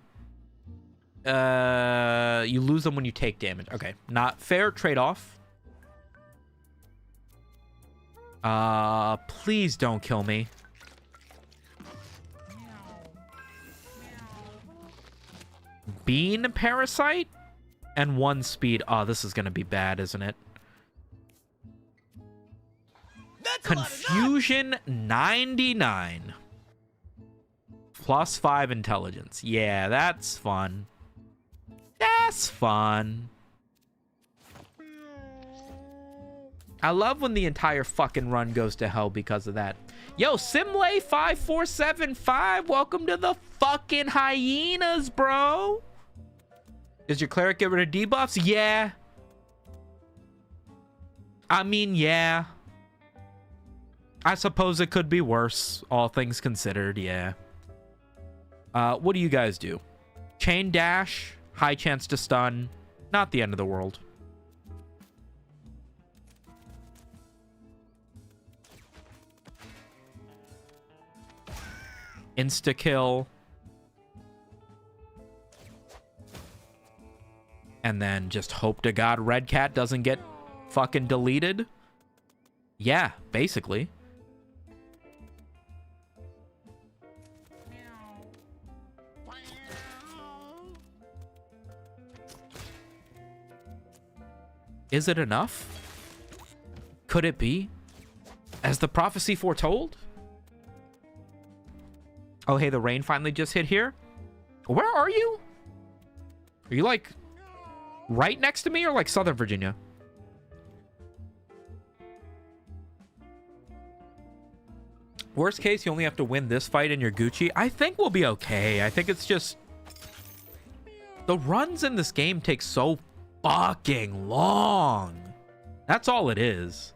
lose them when you take damage. Okay, not fair trade-off. Please don't kill me. Bean Parasite and 1 speed. Oh, this is gonna be bad, isn't it? That's Confusion 99 +5 intelligence. Yeah, that's fun. That's fun. I love when the entire fucking run goes to hell because of that. Yo, Simlay5475, welcome to the fucking hyenas, bro. Does your cleric get rid of debuffs? Yeah. I mean, yeah. I suppose it could be worse, all things considered, yeah. What do you guys do? Chain dash, high chance to stun, not the end of the world. Insta-kill. And then just hope to God Red Cat doesn't get fucking deleted. Yeah, basically. Is it enough? Could it be? As the prophecy foretold? Oh, hey, the rain finally just hit here. Where are you? Are you, like, right next to me or, like, Southern Virginia? Worst case, you only have to win this fight and you're Gucci. I think we'll be okay. I think it's just... the runs in this game take so fucking long. That's all it is.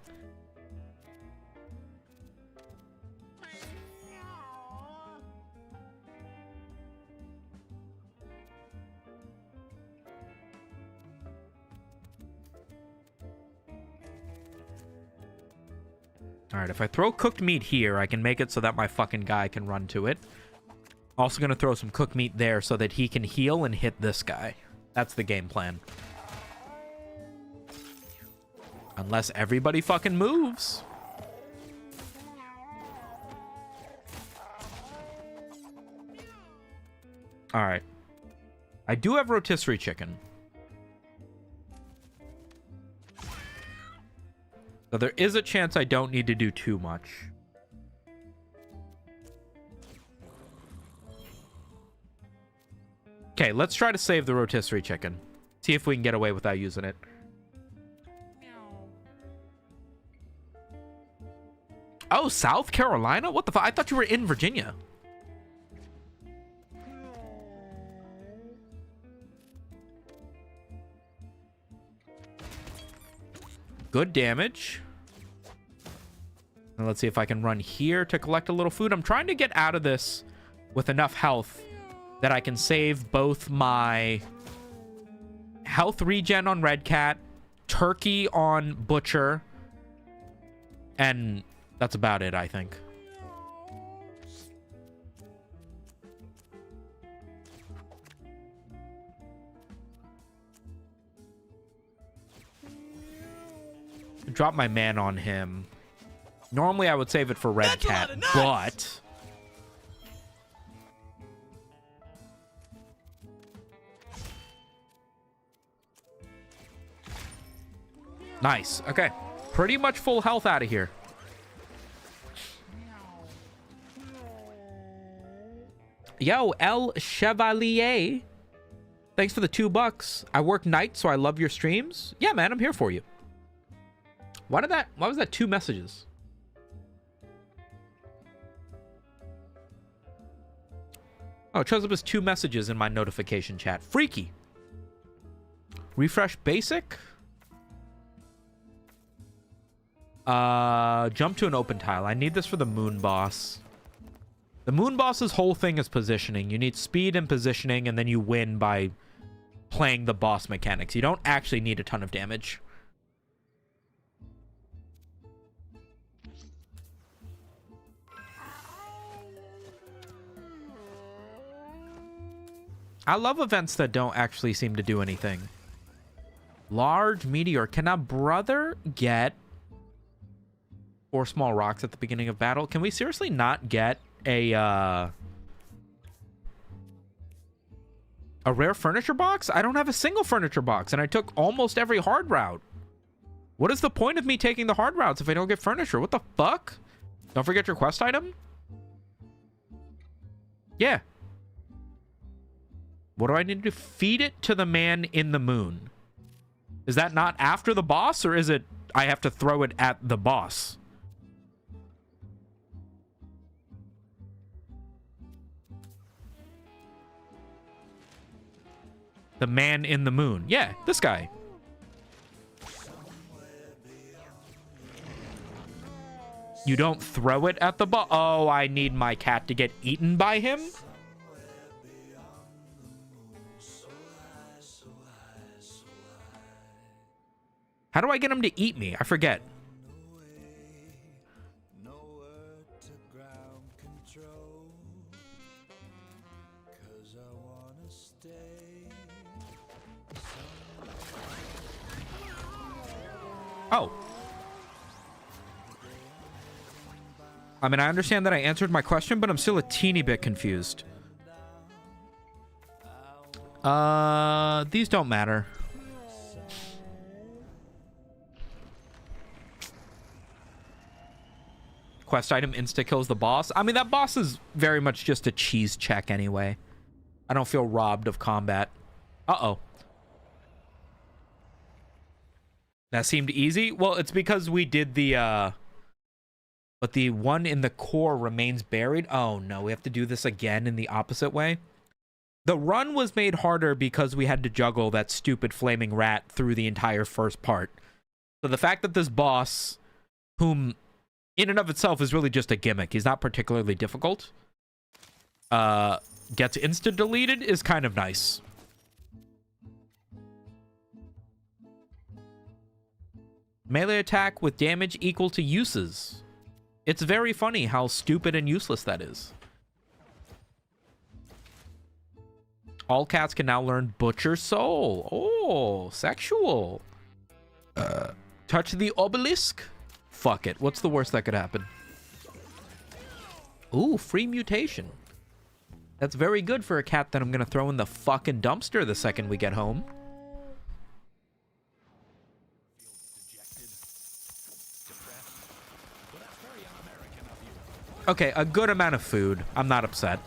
Alright, if I throw cooked meat here, I can make it so that my fucking guy can run to it. Also gonna throw some cooked meat there so that he can heal and hit this guy. That's the game plan. Unless everybody fucking moves. Alright. I do have rotisserie chicken. So there is a chance I don't need to do too much. Okay, let's try to save the rotisserie chicken. See if we can get away without using it. Oh, South Carolina? What the fuck? I thought you were in Virginia. Good damage. And let's see if I can run here to collect a little food. I'm trying to get out of this with enough health that I can save both my health regen on Red Cat, turkey on Butcher, and that's about it, I think. Drop my man on him. Normally I would save it for Red Cat, but... nice. Okay. Pretty much full health out of here. Yo, El Chevalier. Thanks for the $2. I work nights, so I love your streams. Yeah, man, I'm here for you. Why was that 2 messages? Oh, it shows up as 2 messages in my notification chat. Freaky. Refresh basic. Jump to an open tile. I need this for the moon boss. The moon boss's whole thing is positioning. You need speed and positioning, and then you win by playing the boss mechanics. You don't actually need a ton of damage. I love events that don't actually seem to do anything. Large meteor. Can a brother get 4 small rocks at the beginning of battle? Can we seriously not get a rare furniture box? I don't have a single furniture box, and I took almost every hard route. What is the point of me taking the hard routes if I don't get furniture? What the fuck? Don't forget your quest item? Yeah. What do I need to do? Feed it to the man in the moon. Is that not after the boss, or is it I have to throw it at the boss? The man in the moon. Yeah, this guy. You don't throw it at the ball. Oh, I need my cat to get eaten by him? How do I get him to eat me? I forget. Oh. I mean, I understand that I answered my question, but I'm still a teeny bit confused. These don't matter. Quest item insta-kills the boss. I mean, that boss is very much just a cheese check anyway. I don't feel robbed of combat. Uh-oh. That seemed easy? Well, it's because we did the, but the one in the core remains buried. Oh, no. We have to do this again in the opposite way. The run was made harder because we had to juggle that stupid flaming rat through the entire first part. So the fact that this boss, whom in and of itself is really just a gimmick, he's not particularly difficult, gets insta-deleted is kind of nice. Melee attack with damage equal to uses. It's very funny how stupid and useless that is. All cats can now learn Butcher Soul. Oh, sexual. Touch the obelisk? Fuck it. What's the worst that could happen? Ooh, free mutation. That's very good for a cat that I'm going to throw in the fucking dumpster the second we get home. Okay, a good amount of food. I'm not upset.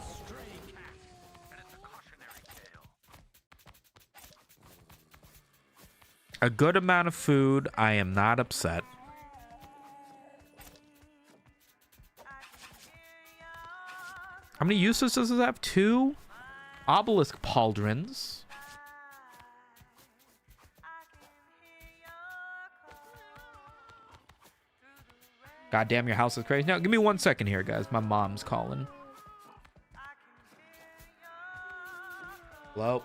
A good amount of food. I am not upset. How many uses does this have? 2 obelisk pauldrons. God damn, your house is crazy. Now, give me 1 second here, guys. My mom's calling. Hello?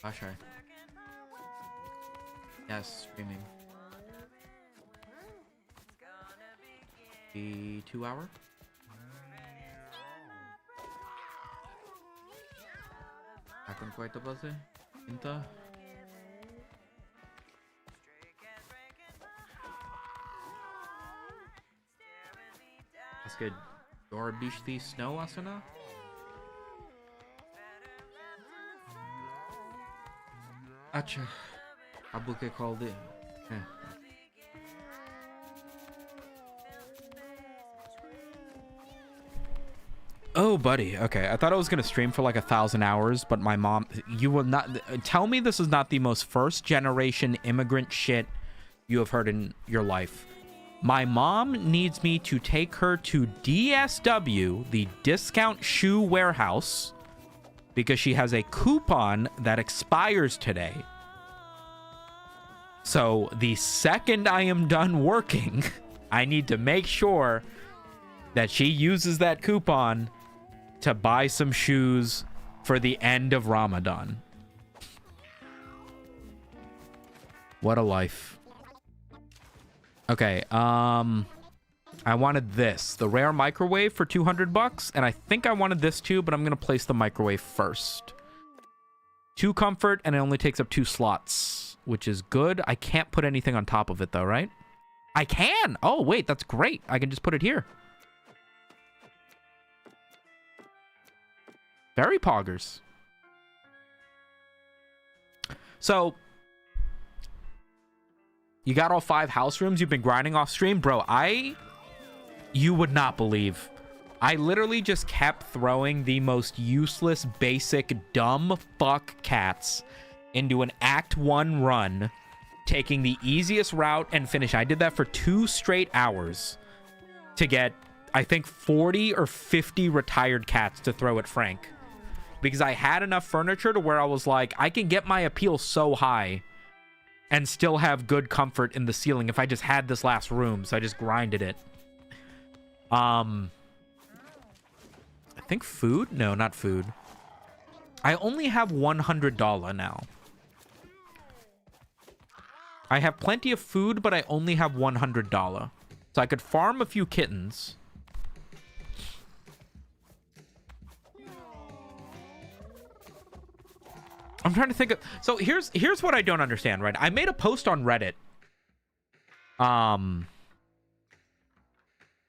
Gosh, sorry. Yes, streaming. The 2 hour? Akan ko ito ba si Inta? That's good. Dorbishti snow asana? Acha. Abuke called it. Oh, buddy. Okay, I thought I was gonna stream for like 1,000 hours, but my mom. You will not tell me this is not the most first-generation immigrant shit you have heard in your life. My mom needs me to take her to DSW, the Discount Shoe Warehouse, because she has a coupon that expires today. So the second I am done working, I need to make sure that she uses that coupon to buy some shoes for the end of Ramadan. What a life. Okay, I wanted this, the rare microwave for 200 bucks, and I think I wanted this too, but I'm gonna place the microwave first. 2 comfort, and it only takes up 2 slots, which is good. I can't put anything on top of it though, right? I can! Oh, wait, that's great. I can just put it here. Very poggers. So, you got all 5 house rooms you've been grinding off stream? Bro, you would not believe. I literally just kept throwing the most useless, basic, dumb fuck cats into an Act 1 run, taking the easiest route and finish. I did that for 2 straight hours to get, I think, 40 or 50 retired cats to throw at Frank. Because I had enough furniture to where I was like, I can get my appeal so high and still have good comfort in the ceiling if I just had this last room, so I just grinded it. I think food? No, not food. I only have $100 now. I have plenty of food, but I only have $100. So I could farm a few kittens. I'm trying to think of... So here's what I don't understand, right? I made a post on Reddit.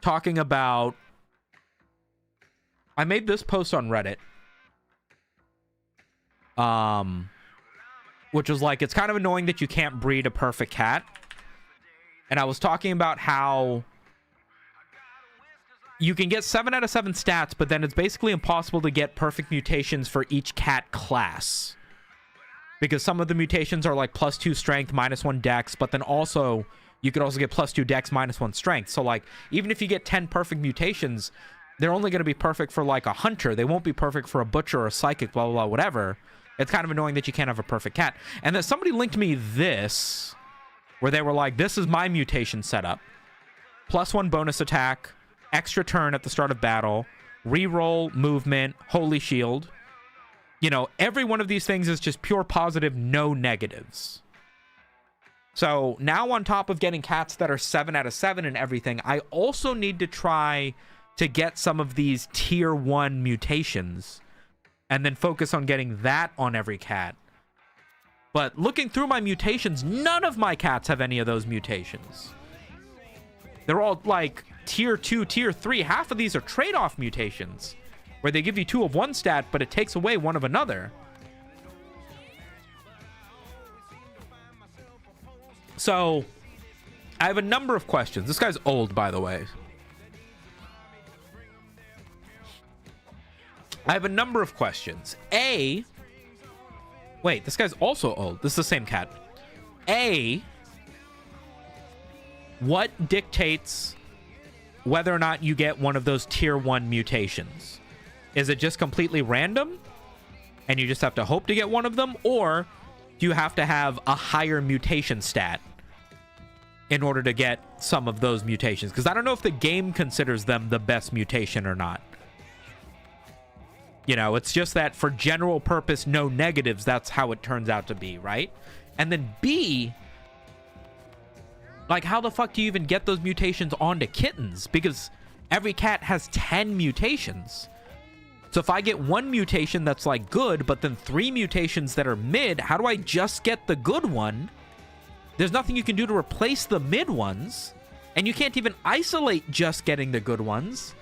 Talking about... I made this post on Reddit. Which was like, it's kind of annoying that you can't breed a perfect cat. And I was talking about how you can get 7 out of 7 stats, but then it's basically impossible to get perfect mutations for each cat class. Because some of the mutations are like +2 strength, -1 dex, but then also you could also get +2 dex, -1 strength. So like, even if you get 10 perfect mutations, they're only going to be perfect for like a hunter. They won't be perfect for a butcher or a psychic, blah, blah, blah, whatever. It's kind of annoying that you can't have a perfect cat. And then somebody linked me this, where they were like, this is my mutation setup. +1 bonus attack, extra turn at the start of battle, reroll, movement, holy shield. You know, every one of these things is just pure positive, no negatives. So now on top of getting cats that are 7 out of 7 and everything, I also need to try to get some of these tier 1 mutations and then focus on getting that on every cat. But looking through my mutations, none of my cats have any of those mutations. They're all like tier 2, tier 3. Half of these are trade-off mutations, where they give you 2 of one stat, but it takes away 1 of another. So, I have a number of questions. This guy's old, by the way. I have a number of questions. A... Wait, this guy's also old. This is the same cat. A... What dictates whether or not you get one of those tier 1 mutations? Is it just completely random and you just have to hope to get one of them? Or do you have to have a higher mutation stat in order to get some of those mutations? Because I don't know if the game considers them the best mutation or not. You know, it's just that for general purpose, no negatives, that's how it turns out to be, right? And then B, like, how the fuck do you even get those mutations onto kittens? Because every cat has 10 mutations. So if I get 1 mutation that's like good, but then 3 mutations that are mid, how do I just get the good one? There's nothing you can do to replace the mid ones. And you can't even isolate just getting the good ones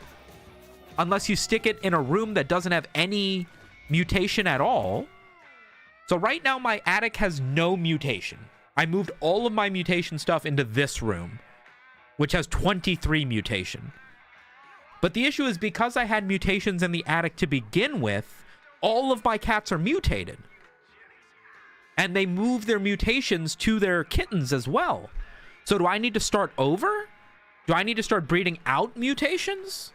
unless you stick it in a room that doesn't have any mutation at all. So right now my attic has no mutation. I moved all of my mutation stuff into this room, which has 23 mutation. But the issue is, because I had mutations in the attic to begin with, all of my cats are mutated. And they move their mutations to their kittens as well. So do I need to start over? Do I need to start breeding out mutations?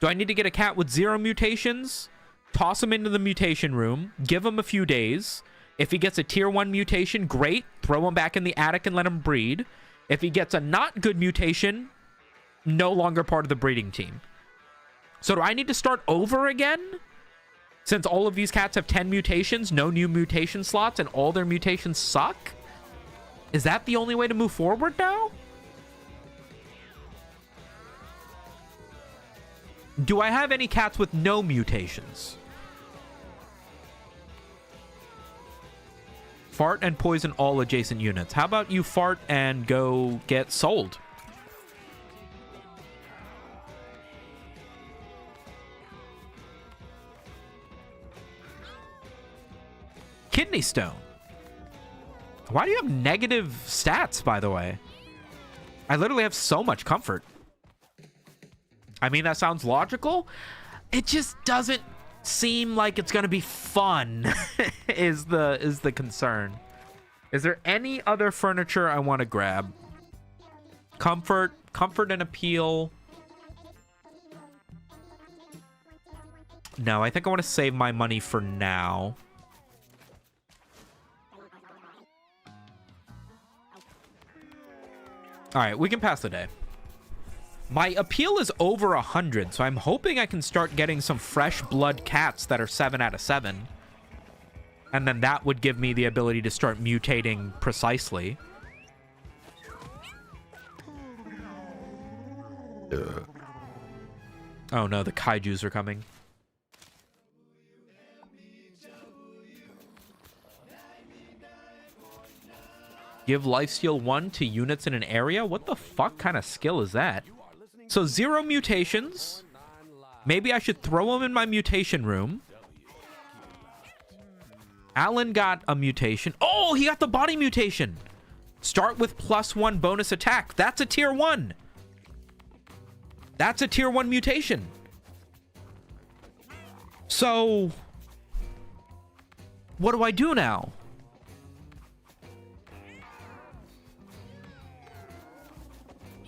Do I need to get a cat with 0 mutations, toss him into the mutation room, give him a few days? If he gets a tier 1 mutation, great. Throw him back in the attic and let him breed. If he gets a not good mutation, no longer part of the breeding team. So do I need to start over again? Since all of these cats have 10 mutations, no new mutation slots, and all their mutations suck? Is that the only way to move forward now? Do I have any cats with no mutations? Fart and poison all adjacent units. How about you fart and go get sold? Kidney stone. Why do you have negative stats, by the way? I literally have so much comfort. I mean, that sounds logical. It just doesn't seem like it's gonna be fun is the concern. Is there any other furniture I want to grab? Comfort and appeal. No, I think I want to save my money for now. All right, we can pass the day. My appeal is over 100, so I'm hoping I can start getting some fresh blood cats that are 7 out of 7. And then that would give me the ability to start mutating precisely. Oh no, the kaijus are coming. Give lifesteal 1 to units in an area? What the fuck kind of skill is that? So 0 mutations. Maybe I should throw him in my mutation room. Alan got a mutation. Oh, he got the body mutation. Start with +1 bonus attack. That's a tier 1. That's a tier 1 mutation. So, what do I do now?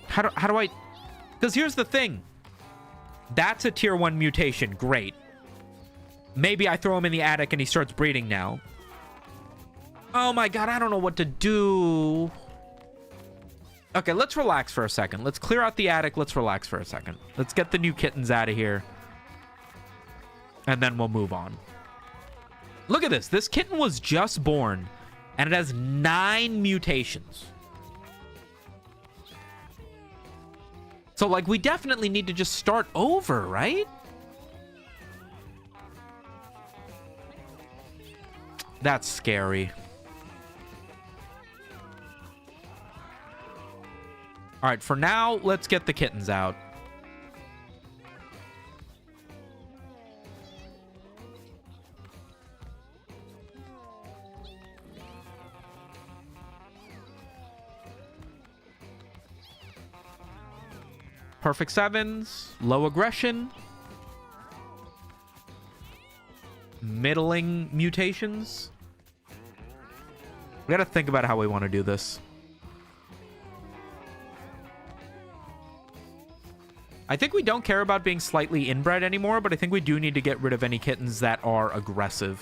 How do I... Because here's the thing. That's a tier 1 mutation. Great. Maybe I throw him in the attic and he starts breeding now. Oh my god, I don't know what to do. Okay, let's relax for a second. Let's clear out the attic. Let's relax for a second. Let's get the new kittens out of here. And then we'll move on. Look at this. This kitten was just born. And it has 9 mutations. So, like, we definitely need to just start over, right? That's scary. All right, for now, let's get the kittens out. Perfect 7s, low aggression, middling mutations. We gotta think about how we want to do this. I think we don't care about being slightly inbred anymore, but I think we do need to get rid of any kittens that are aggressive.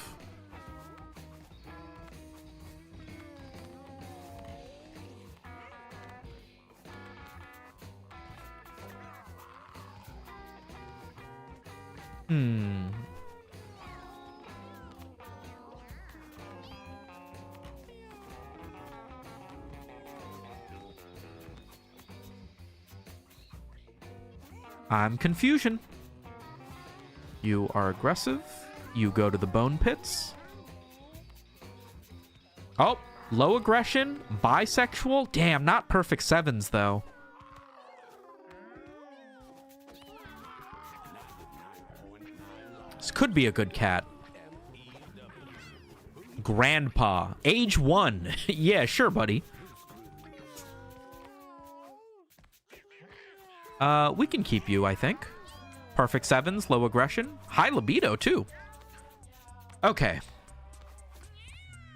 I'm confusion. You are aggressive. You go to the bone pits. Oh, low aggression, bisexual. Damn, not perfect 7s though. This could be a good cat. Grandpa, age 1. Yeah, sure, buddy. We can keep you, I think. Perfect 7s, low aggression. High libido, too. Okay.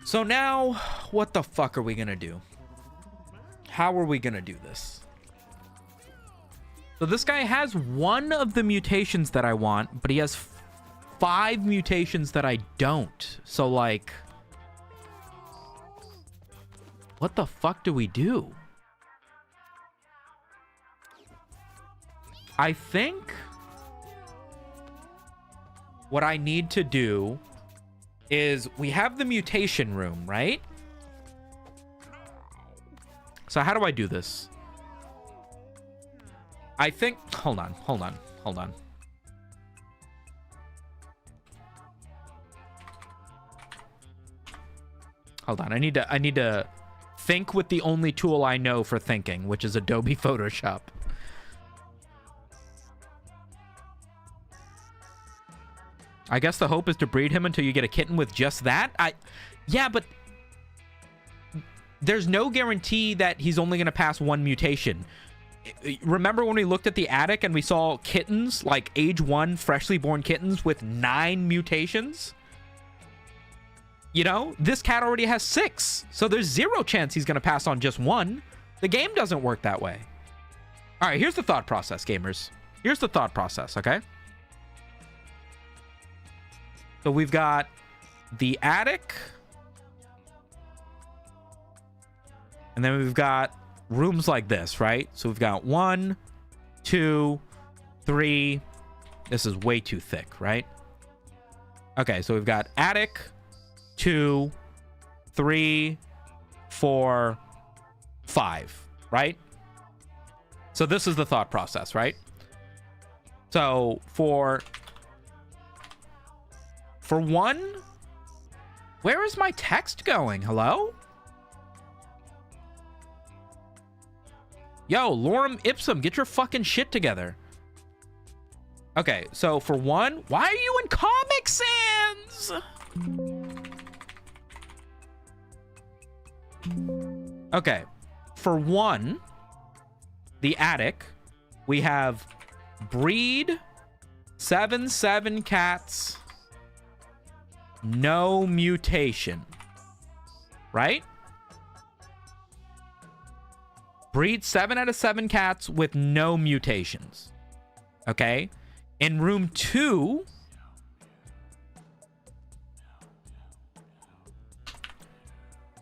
So now, what the fuck are we gonna do? How are we gonna do this? So this guy has 1 of the mutations that I want, but he has 5 mutations that I don't. So, like... what the fuck do we do? I think what I need to do is we have the mutation room, right? So how do I do this? I think... hold on. Hold on. I need to think with the only tool I know for thinking, which is Adobe Photoshop. I guess the hope is to breed him until you get a kitten with just that. Yeah, but there's no guarantee that he's only going to pass 1 mutation. Remember when we looked at the attic and we saw kittens, like age 1 freshly born kittens with 9 mutations? You know, this cat already has 6. So there's 0 chance he's going to pass on just 1. The game doesn't work that way. All right, here's the thought process, gamers. Here's the thought process, okay? So we've got the attic. And then we've got rooms like this, right? So we've got 1, 2, 3. This is way too thick, right? Okay, so we've got attic, 2, 3, 4, 5, right? So this is the thought process, right? So for 1, where is my text going? Hello? Yo, lorem ipsum, get your fucking shit together. Okay, so for 1, why are you in Comic Sans? Okay, for 1, the attic, we have breed 7 cats, no mutation, right? Breed 7 out of 7 cats with no mutations. Okay, in room 2,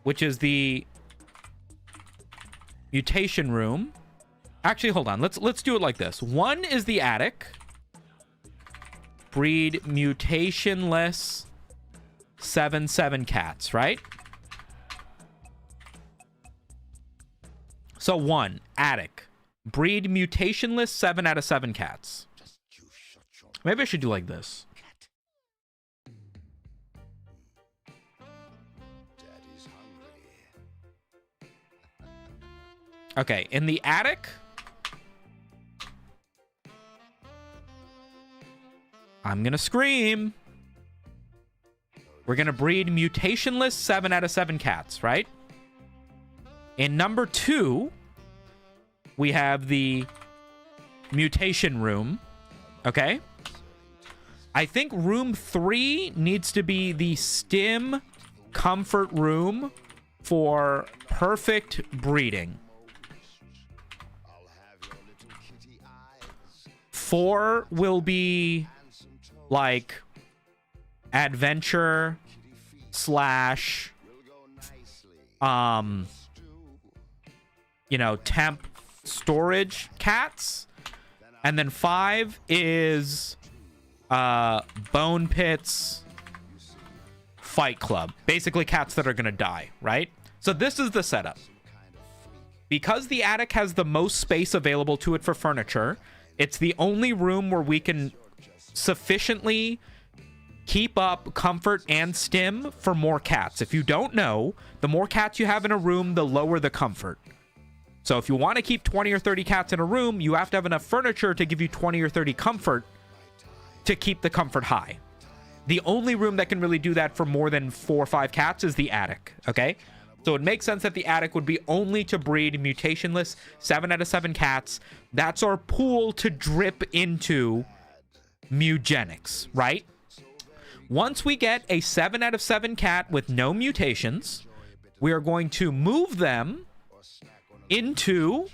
which is the mutation room. Actually, hold on. Let's do it like this. 1 is the attic. Breed mutationless 7 cats, right? So 1, attic. Breed mutationless 7 out of 7 cats. Maybe I should do like this. Okay, in the attic, I'm gonna scream. We're gonna breed mutationless 7 out of 7 cats, right? In number 2, we have the mutation room. Okay. I think room 3 needs to be the stim comfort room for perfect breeding. 4 will be like adventure slash you know, temp storage cats. And then 5 is bone pits fight club, basically cats that are gonna die, right? So this is the setup. Because the attic has the most space available to it for furniture, it's the only room where we can sufficiently keep up comfort and stim for more cats. If you don't know, the more cats you have in a room, the lower the comfort. So if you want to keep 20 or 30 cats in a room, you have to have enough furniture to give you 20 or 30 comfort to keep the comfort high. The only room that can really do that for more than 4 or 5 cats is the attic, okay? So it makes sense that the attic would be only to breed mutationless 7 out of 7 cats. That's our pool to drip into Mewgenics, right? Once we get a 7 out of 7 cat with no mutations, we are going to move them into...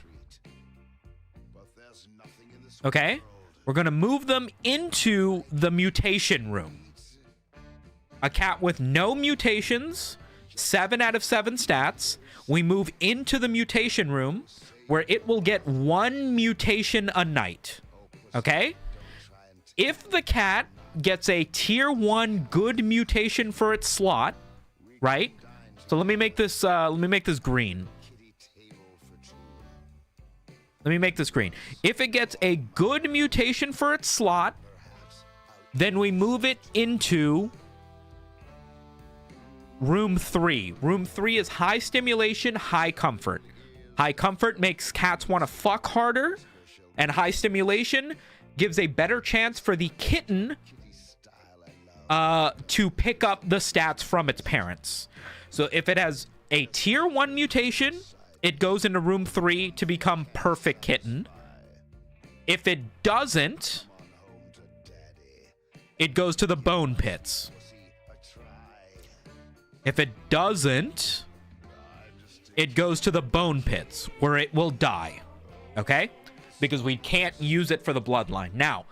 Okay? We're going to move them into the mutation room. A cat with no mutations, 7 out of 7 stats. We move into the mutation room where it will get 1 mutation a night. Okay? If the cat gets a tier 1 good mutation for its slot, right? So let me make this green. Let me make this green. If it gets a good mutation for its slot, then we move it into room 3. Room 3 is high stimulation, high comfort. High comfort makes cats want to fuck harder, and high stimulation gives a better chance for the kitten to pick up the stats from its parents. So if it has a tier 1 mutation, it goes into room 3 to become perfect kitten. If it doesn't, it goes to the bone pits. If it doesn't, it goes to the bone pits where it will die. Okay? Because we can't use it for the bloodline. Now,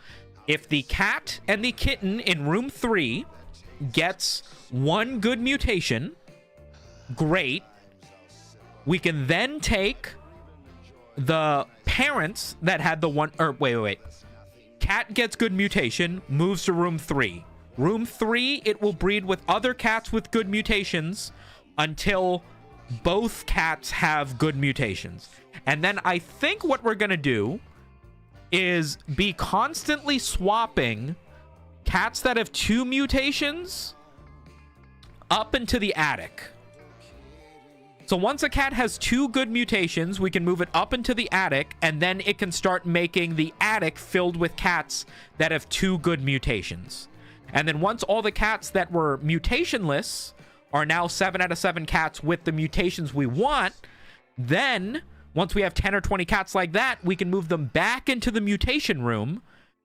if the cat and the kitten in room 3 gets 1 good mutation, great. We can then take the parents that had the one, or wait. Cat gets good mutation, moves to room 3. Room 3, it will breed with other cats with good mutations until both cats have good mutations. And then I think what we're going to do is be constantly swapping cats that have 2 mutations up into the attic. So once a cat has 2 good mutations, we can move it up into the attic, and then it can start making the attic filled with cats that have 2 good mutations. And then once all the cats that were mutationless are now 7 out of 7 cats with the mutations we want, then once we have 10 or 20 cats like that, we can move them back into the mutation room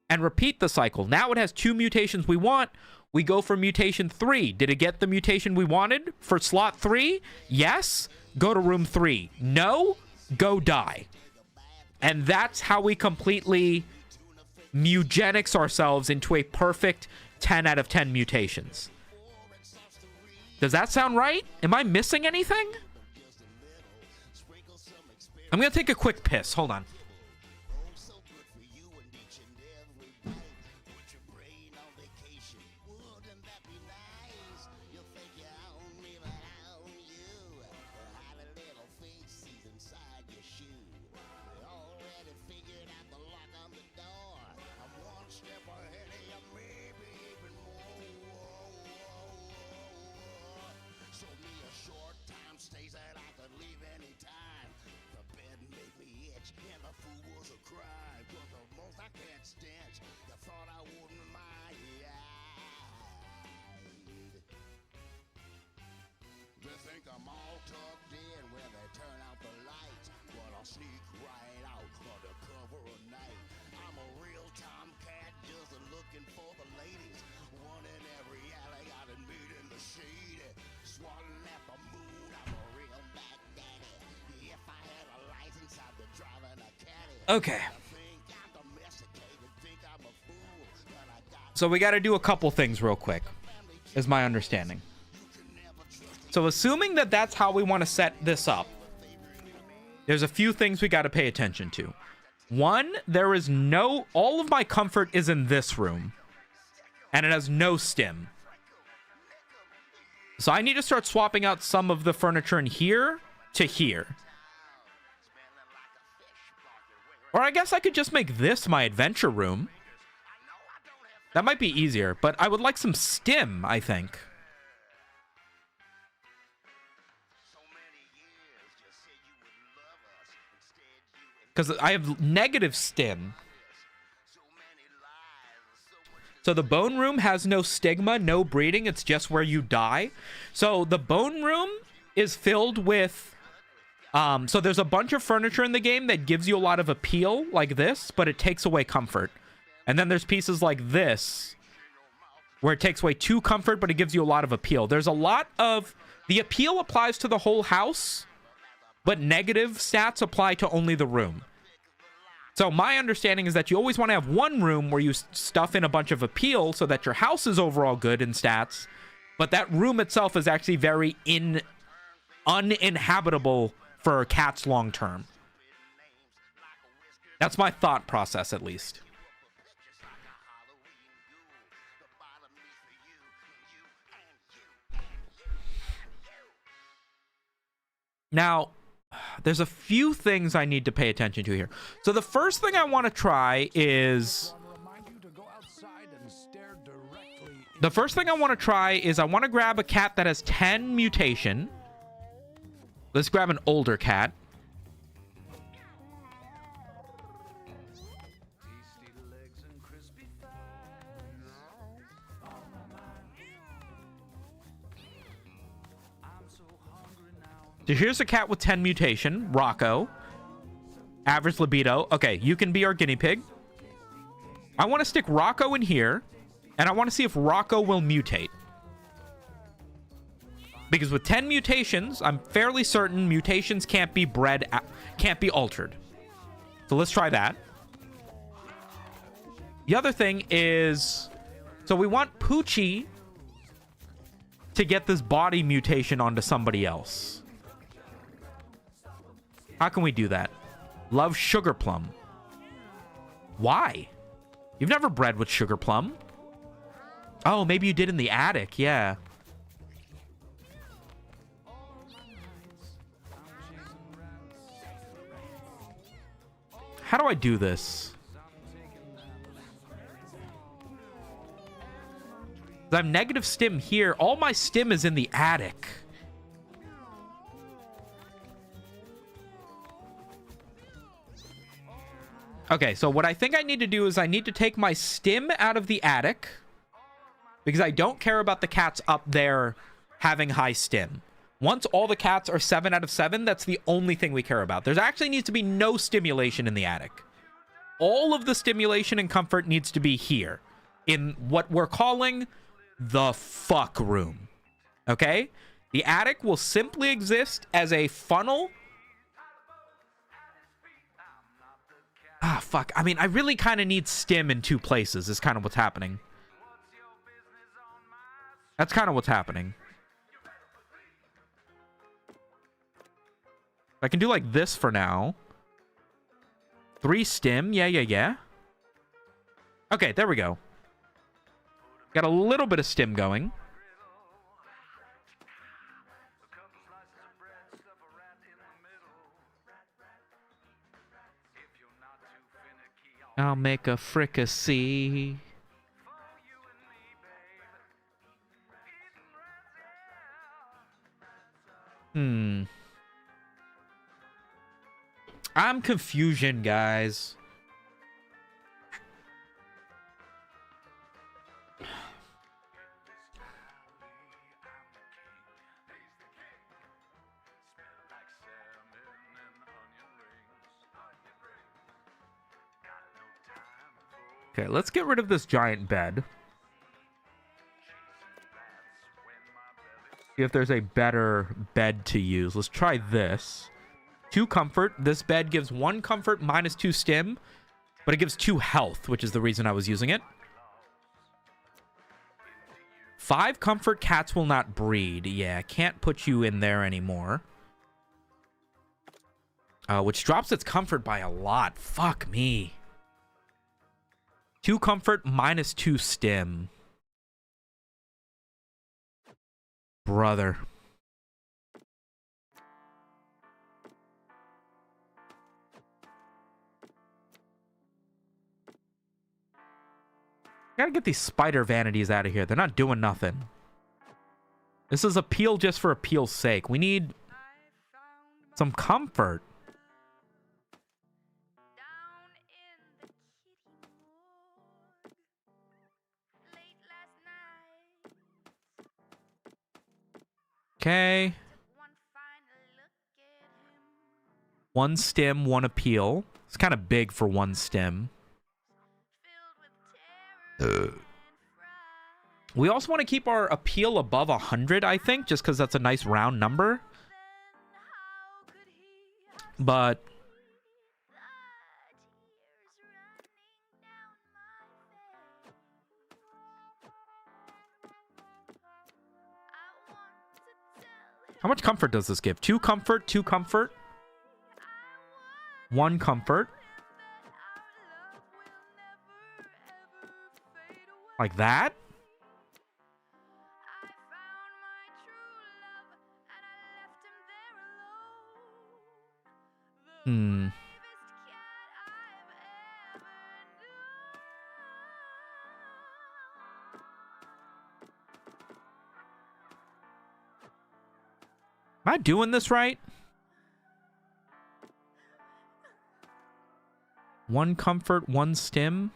and repeat the cycle. Now it has 2 mutations we want. We go for mutation 3. Did it get the mutation we wanted for slot 3? Yes. Go to room 3. No. Go die. And that's how we completely Mewgenics ourselves into a perfect 10 out of 10 mutations. Does that sound right? Am I missing anything? I'm going to take a quick piss. Hold on. I'm all tucked in when they turn out the lights, but I'll sneak right out under cover of night. I'm a real tomcat, just looking for the ladies. One in every alley, got to meet in the shade. Swatting at the moon, I'm a real bad daddy. If I had a license, I'd be driving a caddy. Okay. So we got to do a couple things real quick, is my understanding. So assuming that that's how we want to set this up, there's a few things we got to pay attention to. One, there is no... all of my comfort is in this room, and it has no stim. So I need to start swapping out some of the furniture in here to here. Or I guess I could just make this my adventure room. That might be easier, but I would like some stim, I think. Because I have negative stim. So the bone room has no stigma, no breeding. It's just where you die. So the bone room is filled with... so there's a bunch of furniture in the game that gives you a lot of appeal, like this, but it takes away comfort. And then there's pieces like this, where it takes away 2 comfort, but it gives you a lot of appeal. There's a lot of... the appeal applies to the whole house, but negative stats apply to only the room. So my understanding is that you always want to have one room where you stuff in a bunch of appeal so that your house is overall good in stats, but that room itself is actually very uninhabitable for cats long term. That's my thought process, at least. Now, there's a few things I need to pay attention to here. So the first thing I want to try is... the first thing I want to try is I want to grab a cat that has 10 mutation. Let's grab an older cat. So here's a cat with 10 mutation, Rocco. Average libido. Okay, you can be our guinea pig. I want to stick Rocco in here, and I want to see if Rocco will mutate. Because with 10 mutations, I'm fairly certain mutations can't be bred, can't be altered. So let's try that. The other thing is, so we want Poochie to get this body mutation onto somebody else. How can we do that? Love sugar plum. Why? You've never bred with sugar plum. Oh, maybe you did in the attic. Yeah. How do I do this? I'm negative stim here. All my stim is in the attic. Okay, so what I think I need to do is I need to take my stim out of the attic because I don't care about the cats up there having high stim. Once all the cats are 7 out of 7, that's the only thing we care about. There actually needs to be no stimulation in the attic. All of the stimulation and comfort needs to be here in what we're calling the fuck room. Okay? The attic will simply exist as a funnel. Ah, fuck. I mean, I really kind of need stim in 2 places is kind of what's happening. That's kind of what's happening. I can do like this for now. 3 stim. Yeah. Okay, there we go. Got a little bit of stim going. I'll make a fricassee. I'm confusion, guys. Okay, let's get rid of this giant bed. See if there's a better bed to use. Let's try this. 2 comfort. This bed gives 1 comfort minus 2 stim, but it gives 2 health, which is the reason I was using it. 5 comfort. Cats will not breed. Yeah, can't put you in there anymore. Which drops its comfort by a lot. Fuck me. 2 comfort minus 2 stim. Brother. Gotta get these spider vanities out of here. They're not doing nothing. This is appeal just for appeal's sake. We need some comfort. Okay. 1 stim, 1 appeal. It's kind of big for 1 stim. We also want to keep our appeal above 100, I think, just because that's a nice round number. But how much comfort does this give? 2 comfort, 2 comfort, 1 comfort. Like that? Am I doing this right? 1 comfort, 1 stim.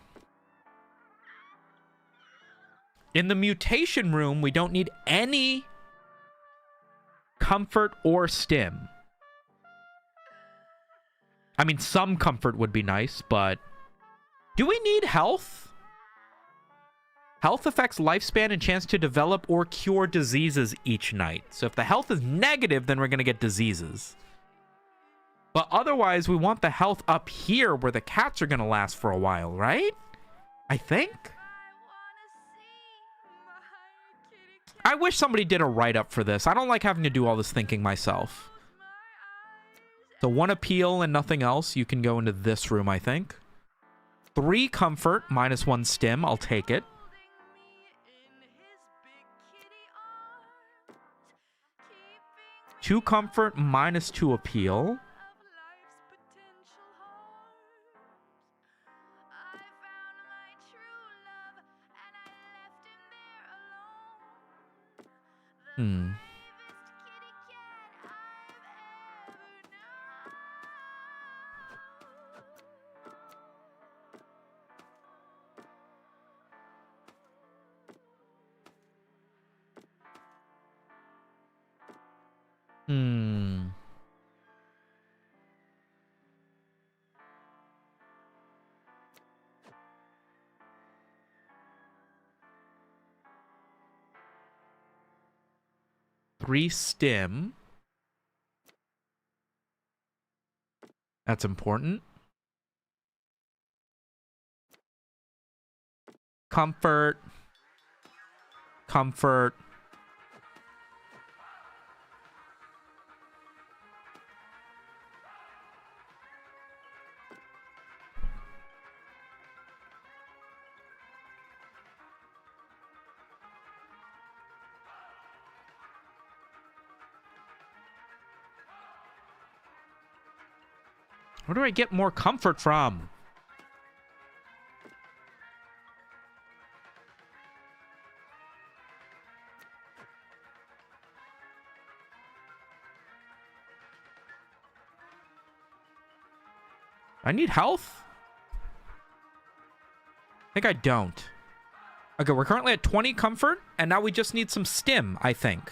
In the mutation room, we don't need any comfort or stim. I mean, some comfort would be nice, but do we need health? Health affects lifespan and chance to develop or cure diseases each night. So if the health is negative, then we're going to get diseases. But otherwise, we want the health up here where the cats are going to last for a while, right? I think. I wish somebody did a write-up for this. I don't like having to do all this thinking myself. So 1 appeal and nothing else. You can go into this room, I think. 3 comfort, -1 stim. I'll take it. 2 comfort, -2 appeal. Hmm. Hmm. Three stim. That's important. Comfort. Comfort. Where do I get more comfort from? I need health? I think I don't. Okay, we're currently at 20 comfort, and now we just need some stim, I think.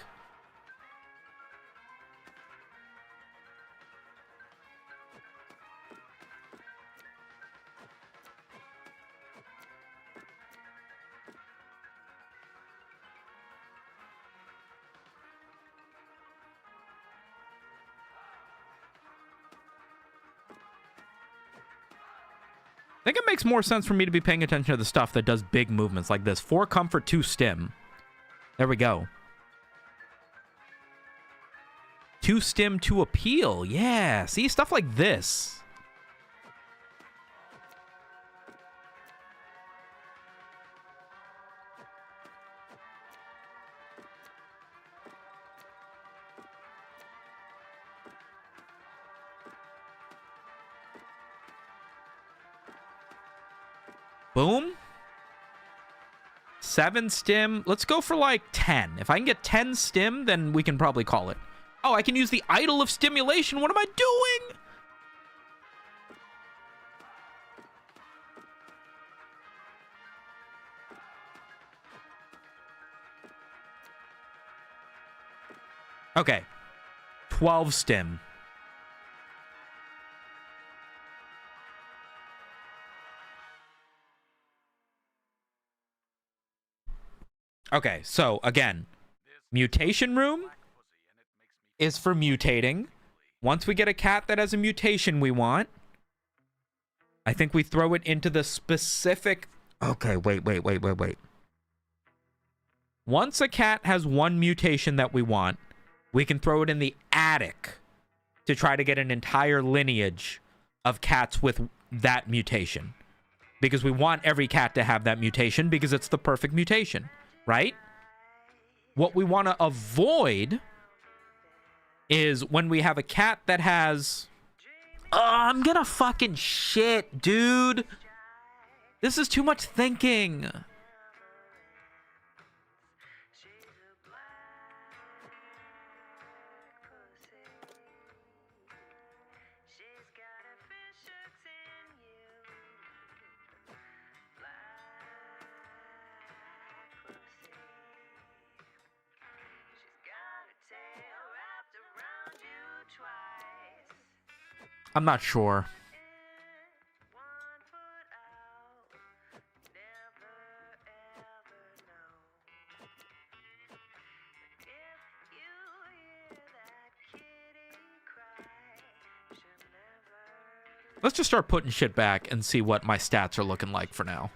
I think it makes more sense for me to be paying attention to the stuff that does big movements like this. 4 comfort, 2 stim. There we go. 2 stim, 2 appeal. Yeah, see? Stuff like this. Boom. 7 stim. Let's go for like 10. If I can get 10 stim, then we can probably call it. Oh, I can use the idol of stimulation. What am I doing? Okay. 12 stim. Okay, so again, mutation room is for mutating. Once we get a cat that has a mutation we want, I think we throw it into the specific... Okay, wait. Once a cat has 1 mutation that we want, we can throw it in the attic to try to get an entire lineage of cats with that mutation. Because we want every cat to have that mutation because it's the perfect mutation. Right? What we want to avoid is when we have a cat that has... Oh, I'm gonna fucking shit, dude. This is too much thinking. I'm not sure. Let's just start putting shit back and see what my stats are looking like for now.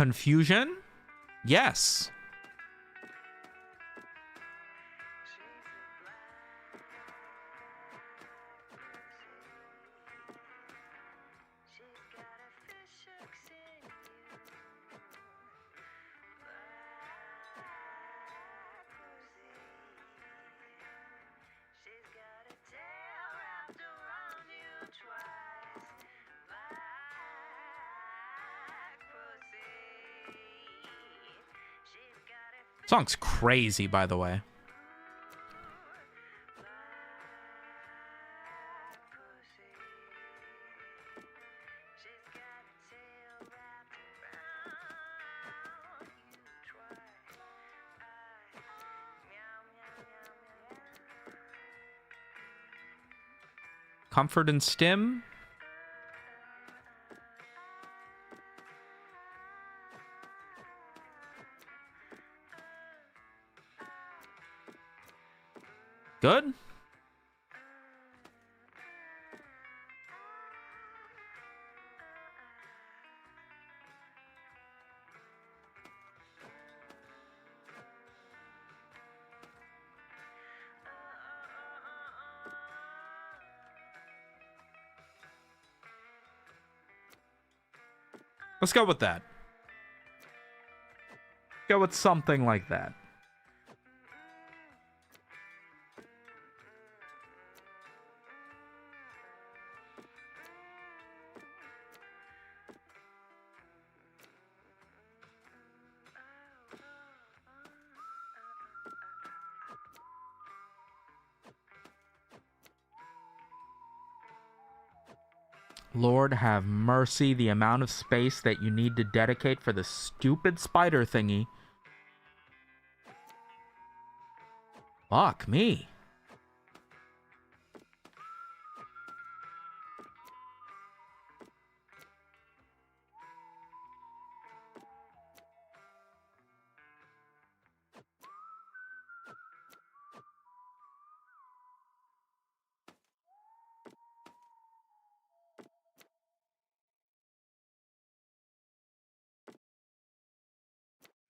Confusion? Yes. Song's crazy, by the way. Comfort and stim. Good. Let's go with that. Go with something like that. Lord have mercy, the amount of space that you need to dedicate for the stupid spider thingy. Fuck me.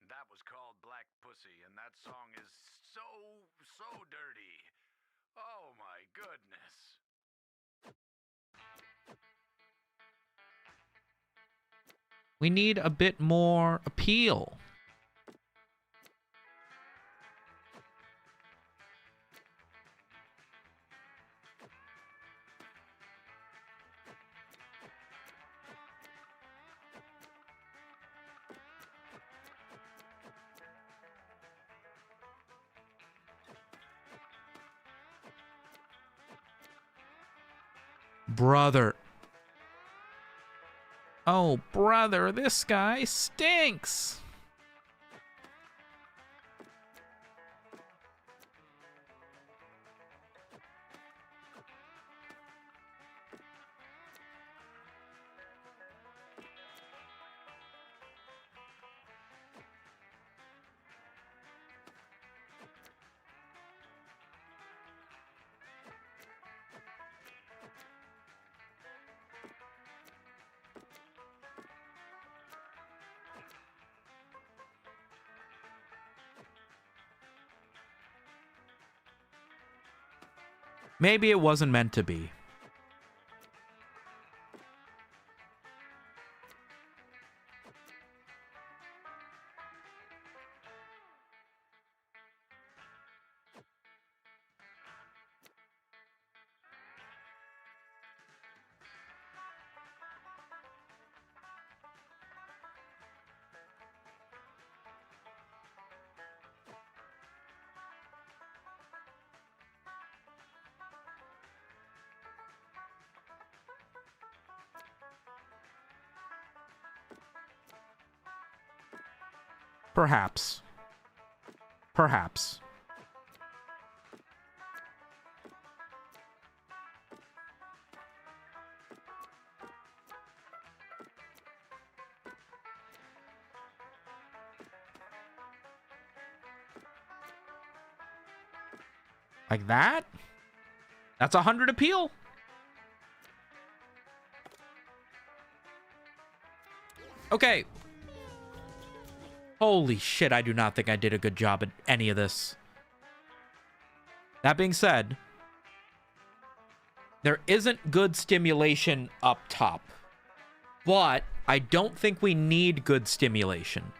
That was called Black Pussy, and that song is so dirty. Oh my goodness. We need a bit more appeal. Brother. Oh, brother, this guy stinks. Maybe it wasn't meant to be. Perhaps. Perhaps. Like that? That's 100 appeal. Okay. Holy shit, I do not think I did a good job at any of this. That being said, there isn't good stimulation up top. But I don't think we need good stimulation.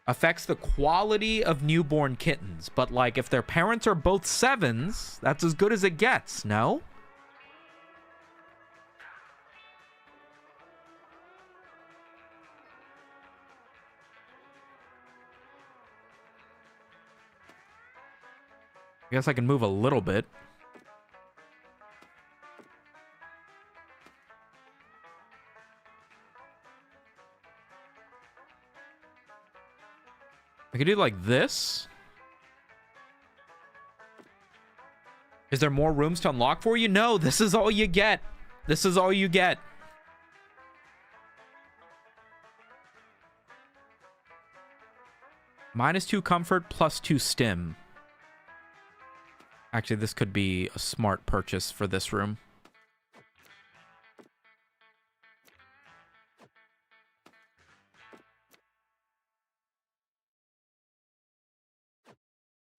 Affects the quality of newborn kittens. But, like, if their parents are both 7s, that's as good as it gets, no? I guess I can move a little bit. I could do like this. Is there more rooms to unlock for you? No, this is all you get. This is all you get. -2 comfort, +2 stim. Actually, this could be a smart purchase for this room.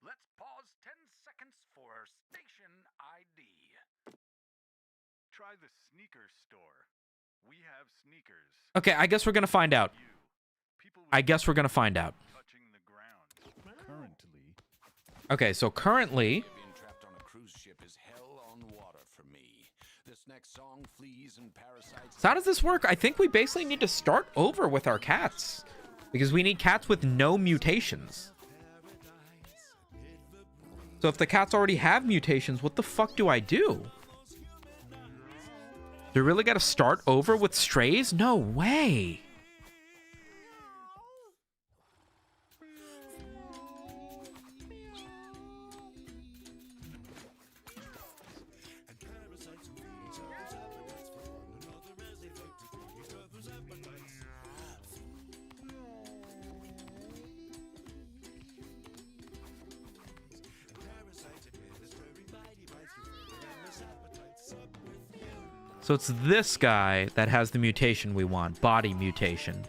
Let's pause 10 seconds for station ID. Try the sneaker store. We have sneakers. Okay, I guess we're gonna find out. I guess we're gonna find out. Touching the ground. Currently. Okay, so currently... Being trapped on a cruise ship is hell on water for me. This next song, fleas and parasites. So how does this work? I think we basically need to start over with our cats. Because we need cats with no mutations. So if the cats already have mutations, what the fuck do I do? Do we really gotta start over with strays? No way. So it's this guy that has the mutation we want. Body mutation.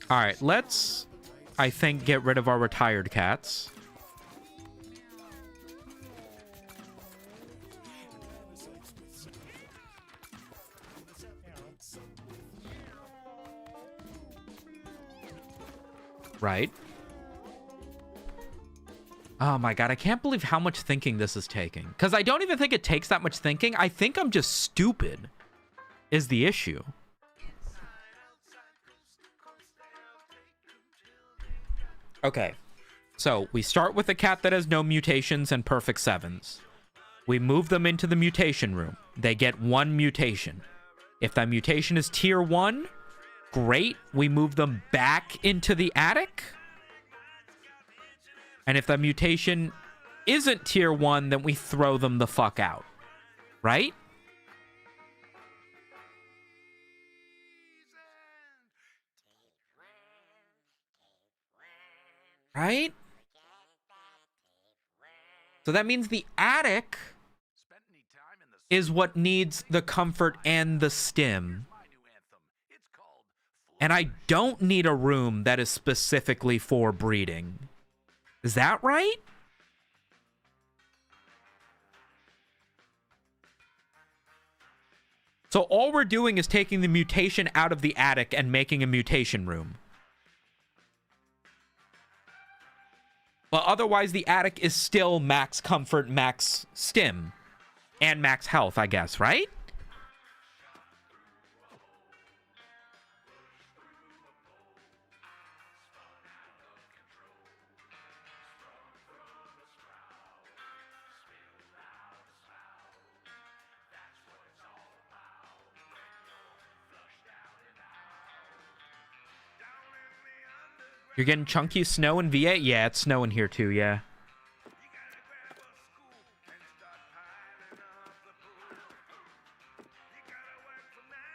Alright, let's, I think, get rid of our retired cats. Right. Oh my god, I can't believe how much thinking this is taking. Because I don't even think it takes that much thinking. I think I'm just stupid, is the issue. Okay, so we start with a cat that has no mutations and perfect 7s. We move them into the mutation room. They get 1 mutation. If that mutation is tier 1, great. We move them back into the attic. And if that mutation isn't tier 1, then we throw them the fuck out. Right? Right? So that means the attic is what needs the comfort and the stim. And I don't need a room that is specifically for breeding. Is that right? So all we're doing is taking the mutation out of the attic and making a mutation room. But otherwise, the attic is still max comfort, max stim, and max health, I guess, right? You're getting chunky snow in V8? Yeah, it's snowing here too, yeah.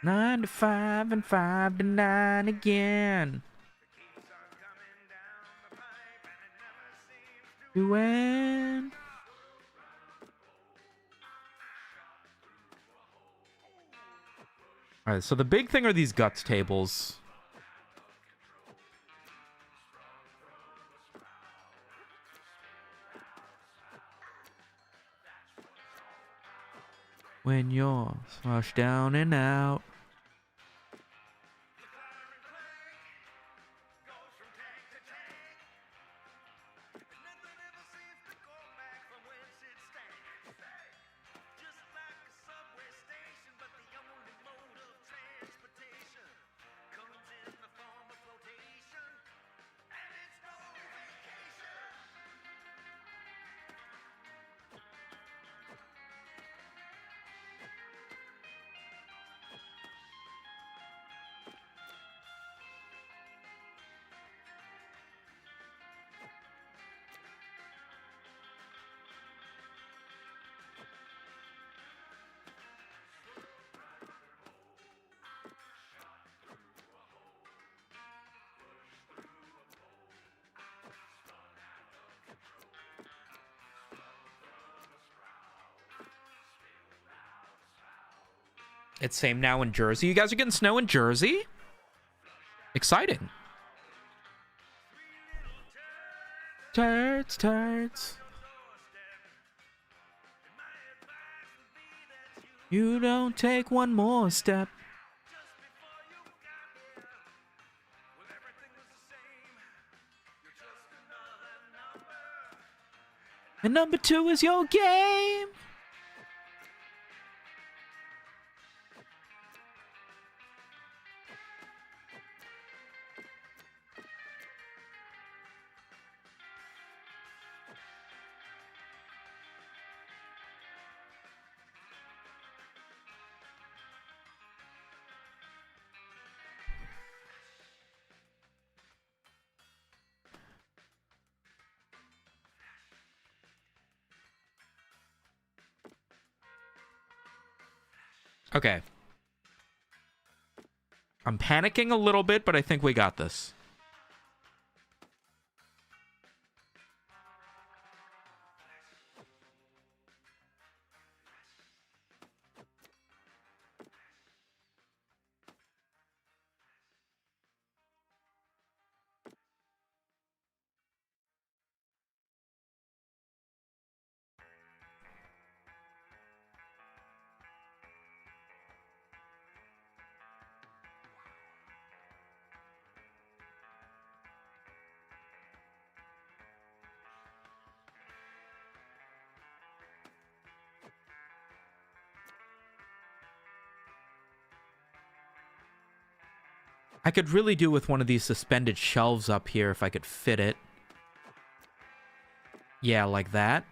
9 to 5 and 5 to 9 again. To end. Alright, so the big thing are these guts tables. When you're flushed down and out. It's same now in Jersey. You guys are getting snow in Jersey? Exciting. Turds, turds. You don't take one more step. And number 2 is your game. Okay. I'm panicking a little bit, but I think we got this. I could really do with one of these suspended shelves up here if I could fit it. Yeah, like that.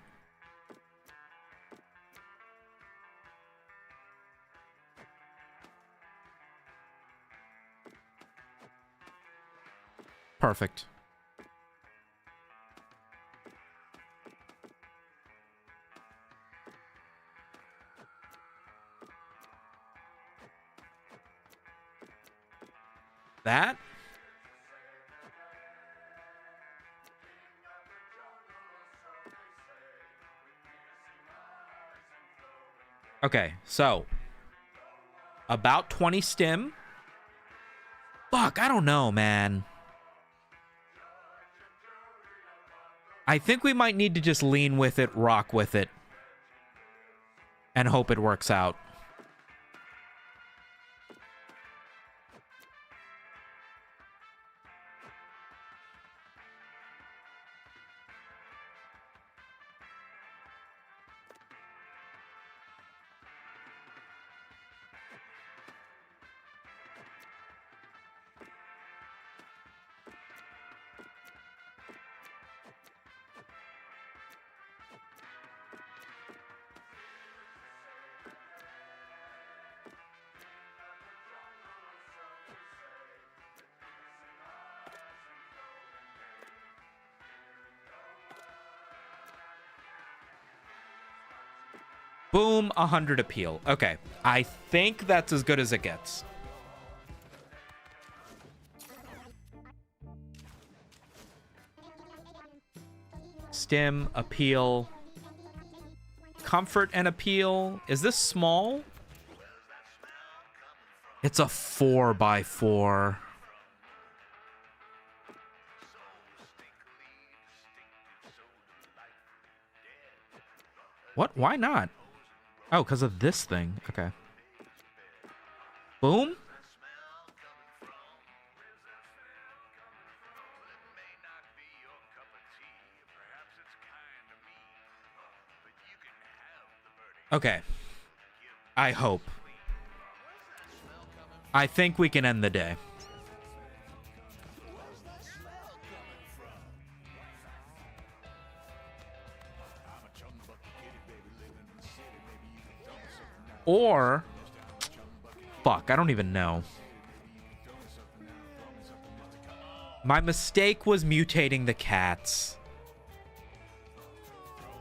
Perfect. That? Okay, so about 20 stim. Fuck, I don't know, man. I think we might need to just lean with it, rock with it, and hope it works out. Boom, 100 appeal. Okay, I think that's as good as it gets. Stim, appeal, comfort and appeal. Is this small? It's a 4x4. What? Why not? Oh, because of this thing. Okay. Boom. Okay. I hope. I think we can end the day. Or... fuck, I don't even know. My mistake was mutating the cats.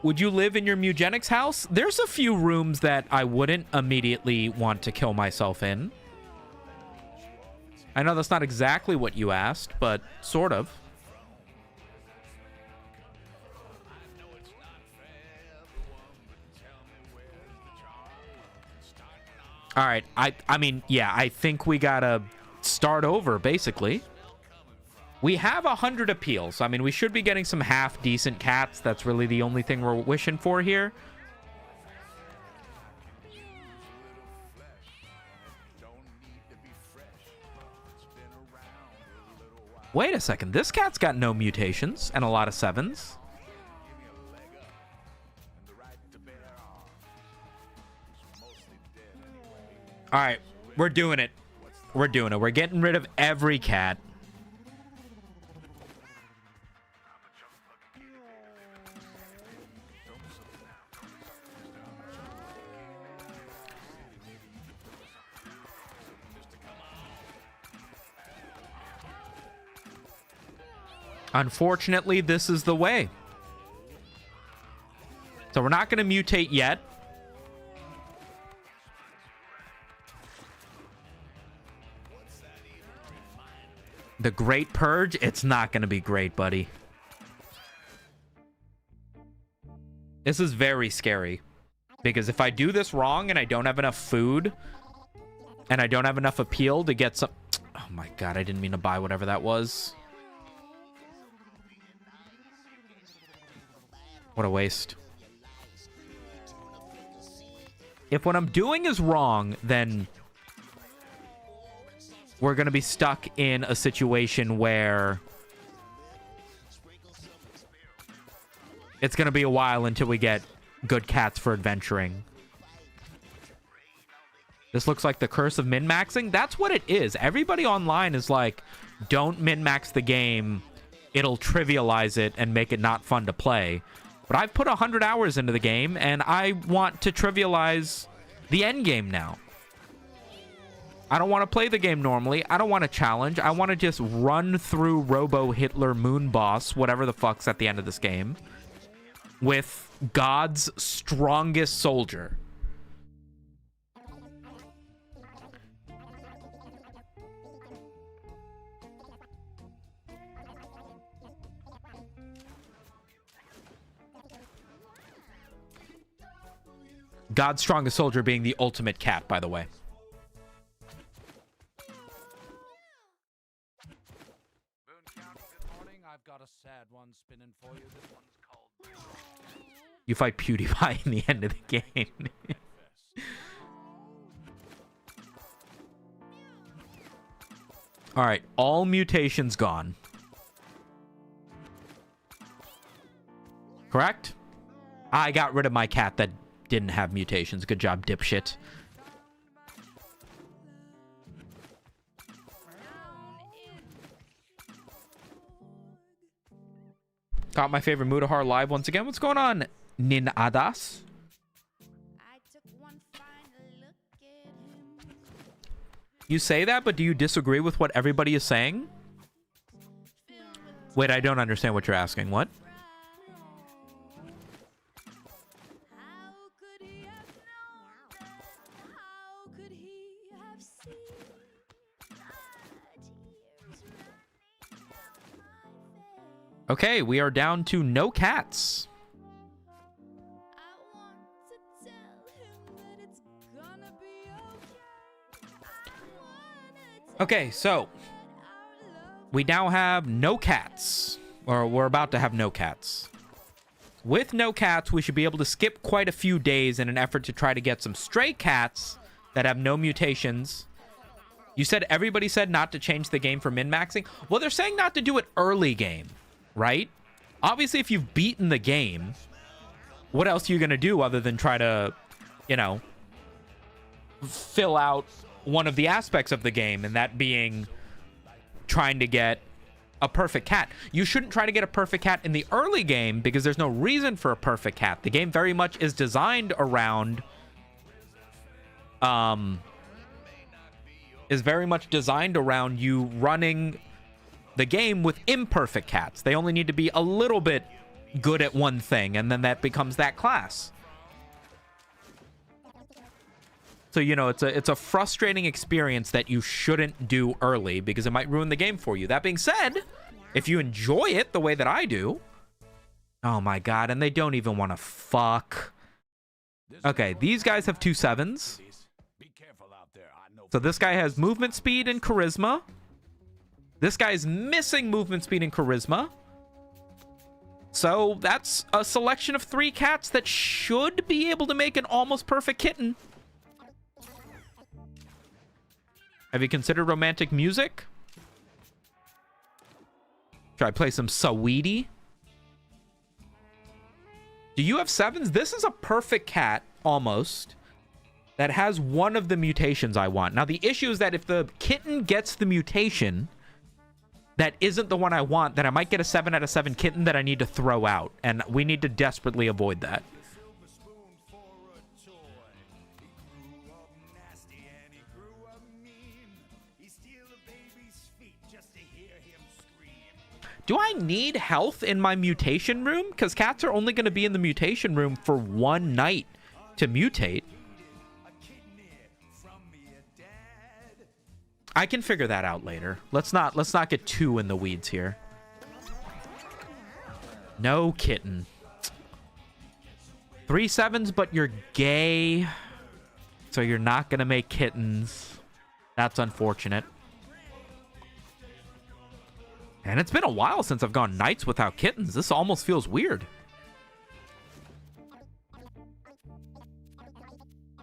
Would you live in your Mewgenics house? There's a few rooms that I wouldn't immediately want to kill myself in. I know that's not exactly what you asked, but sort of. All right, I mean, yeah, I think we gotta start over, basically. We have 100 appeals. I mean, we should be getting some half-decent cats. That's really the only thing we're wishing for here. Wait a second. This cat's got no mutations and a lot of 7s. All right, we're doing it. We're doing it. We're getting rid of every cat. Unfortunately, this is the way. So we're not going to mutate yet. The Great Purge, it's not going to be great, buddy. This is very scary. Because if I do this wrong and I don't have enough food, and I don't have enough appeal to get some... oh my god, I didn't mean to buy whatever that was. What a waste. If what I'm doing is wrong, then we're going to be stuck in a situation where it's going to be a while until we get good cats for adventuring. This looks like the curse of min-maxing. That's what it is. Everybody online is like, don't min-max the game. It'll trivialize it and make it not fun to play. But I've put 100 hours into the game, and I want to trivialize the end game now. I don't want to play the game normally. I don't want to challenge. I want to just run through Robo Hitler Moon Boss, whatever the fuck's at the end of this game, with God's strongest soldier. God's strongest soldier being the ultimate cat, by the way. I've got a sad one spinning for you. This one's called... You fight PewDiePie in the end of the game. All right, all mutations gone. Correct? I got rid of my cat that didn't have mutations. Good job, dipshit. Got my favorite Mudahar live once again. What's going on, Nin Adas? You say that, but do you disagree with what everybody is saying? Wait, I don't understand what you're asking. What? Okay, we are down to no cats. Okay, so we now have no cats, or we're about to have no cats. With no cats, we should be able to skip quite a few days in an effort to try to get some stray cats that have no mutations. You said everybody said not to change the game for min-maxing. Well, they're saying not to do it early game, right? Obviously, if you've beaten the game, what else are you going to do other than try to, you know, fill out one of the aspects of the game, and that being trying to get a perfect cat. You shouldn't try to get a perfect cat in the early game because there's no reason for a perfect cat. The game very much is designed around you running the game with imperfect cats. They only need to be a little bit good at one thing, and then that becomes that class. So, you know, it's a frustrating experience that you shouldn't do early because it might ruin the game for you. That being said, if you enjoy it the way that I do... Oh my god, and they don't even want to fuck. Okay, these guys have 2 7s. So this guy has movement speed and charisma. This guy's missing movement speed and charisma. So that's a selection of 3 cats that should be able to make an almost perfect kitten. Have you considered romantic music? Should I play some Saweetie? Do you have 7s? This is a perfect cat, almost, that has one of the mutations I want. Now, the issue is that if the kitten gets the mutation that isn't the one I want, then I might get a 7 out of 7 kitten that I need to throw out. And we need to desperately avoid that. Do I need health in my mutation room? Because cats are only going to be in the mutation room for 1 night to mutate. I can figure that out later. Let's not get too in the weeds here. No kitten. 3 7s, but you're gay. So you're not going to make kittens. That's unfortunate. And it's been a while since I've gone nights without kittens. This almost feels weird.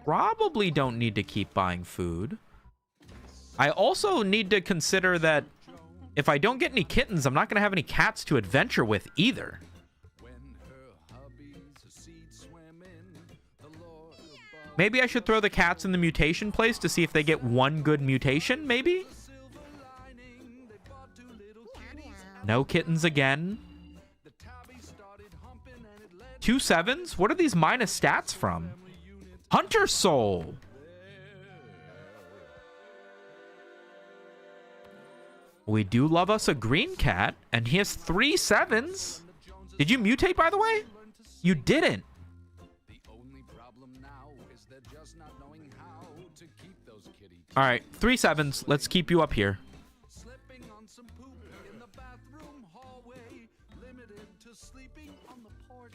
Probably don't need to keep buying food. I also need to consider that if I don't get any kittens, I'm not going to have any cats to adventure with either. Maybe I should throw the cats in the mutation place to see if they get 1 good mutation, maybe? No kittens again. 2 7s? What are these minus stats from? Hunter Soul. We do love us a green cat, and he has 3 7s. Did you mutate, by the way? You didn't. All right, 3 7s. Let's keep you up here.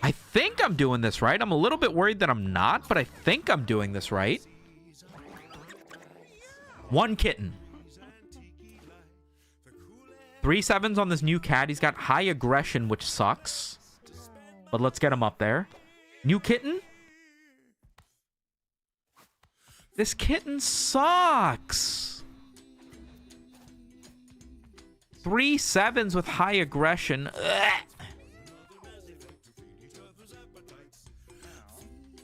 I think I'm doing this right. I'm a little bit worried that I'm not, but I think I'm doing this right. 1 kitten. 3 7s on this new cat. He's got high aggression, which sucks. But let's get him up there. New kitten? This kitten sucks. 3 7s with high aggression. Ugh.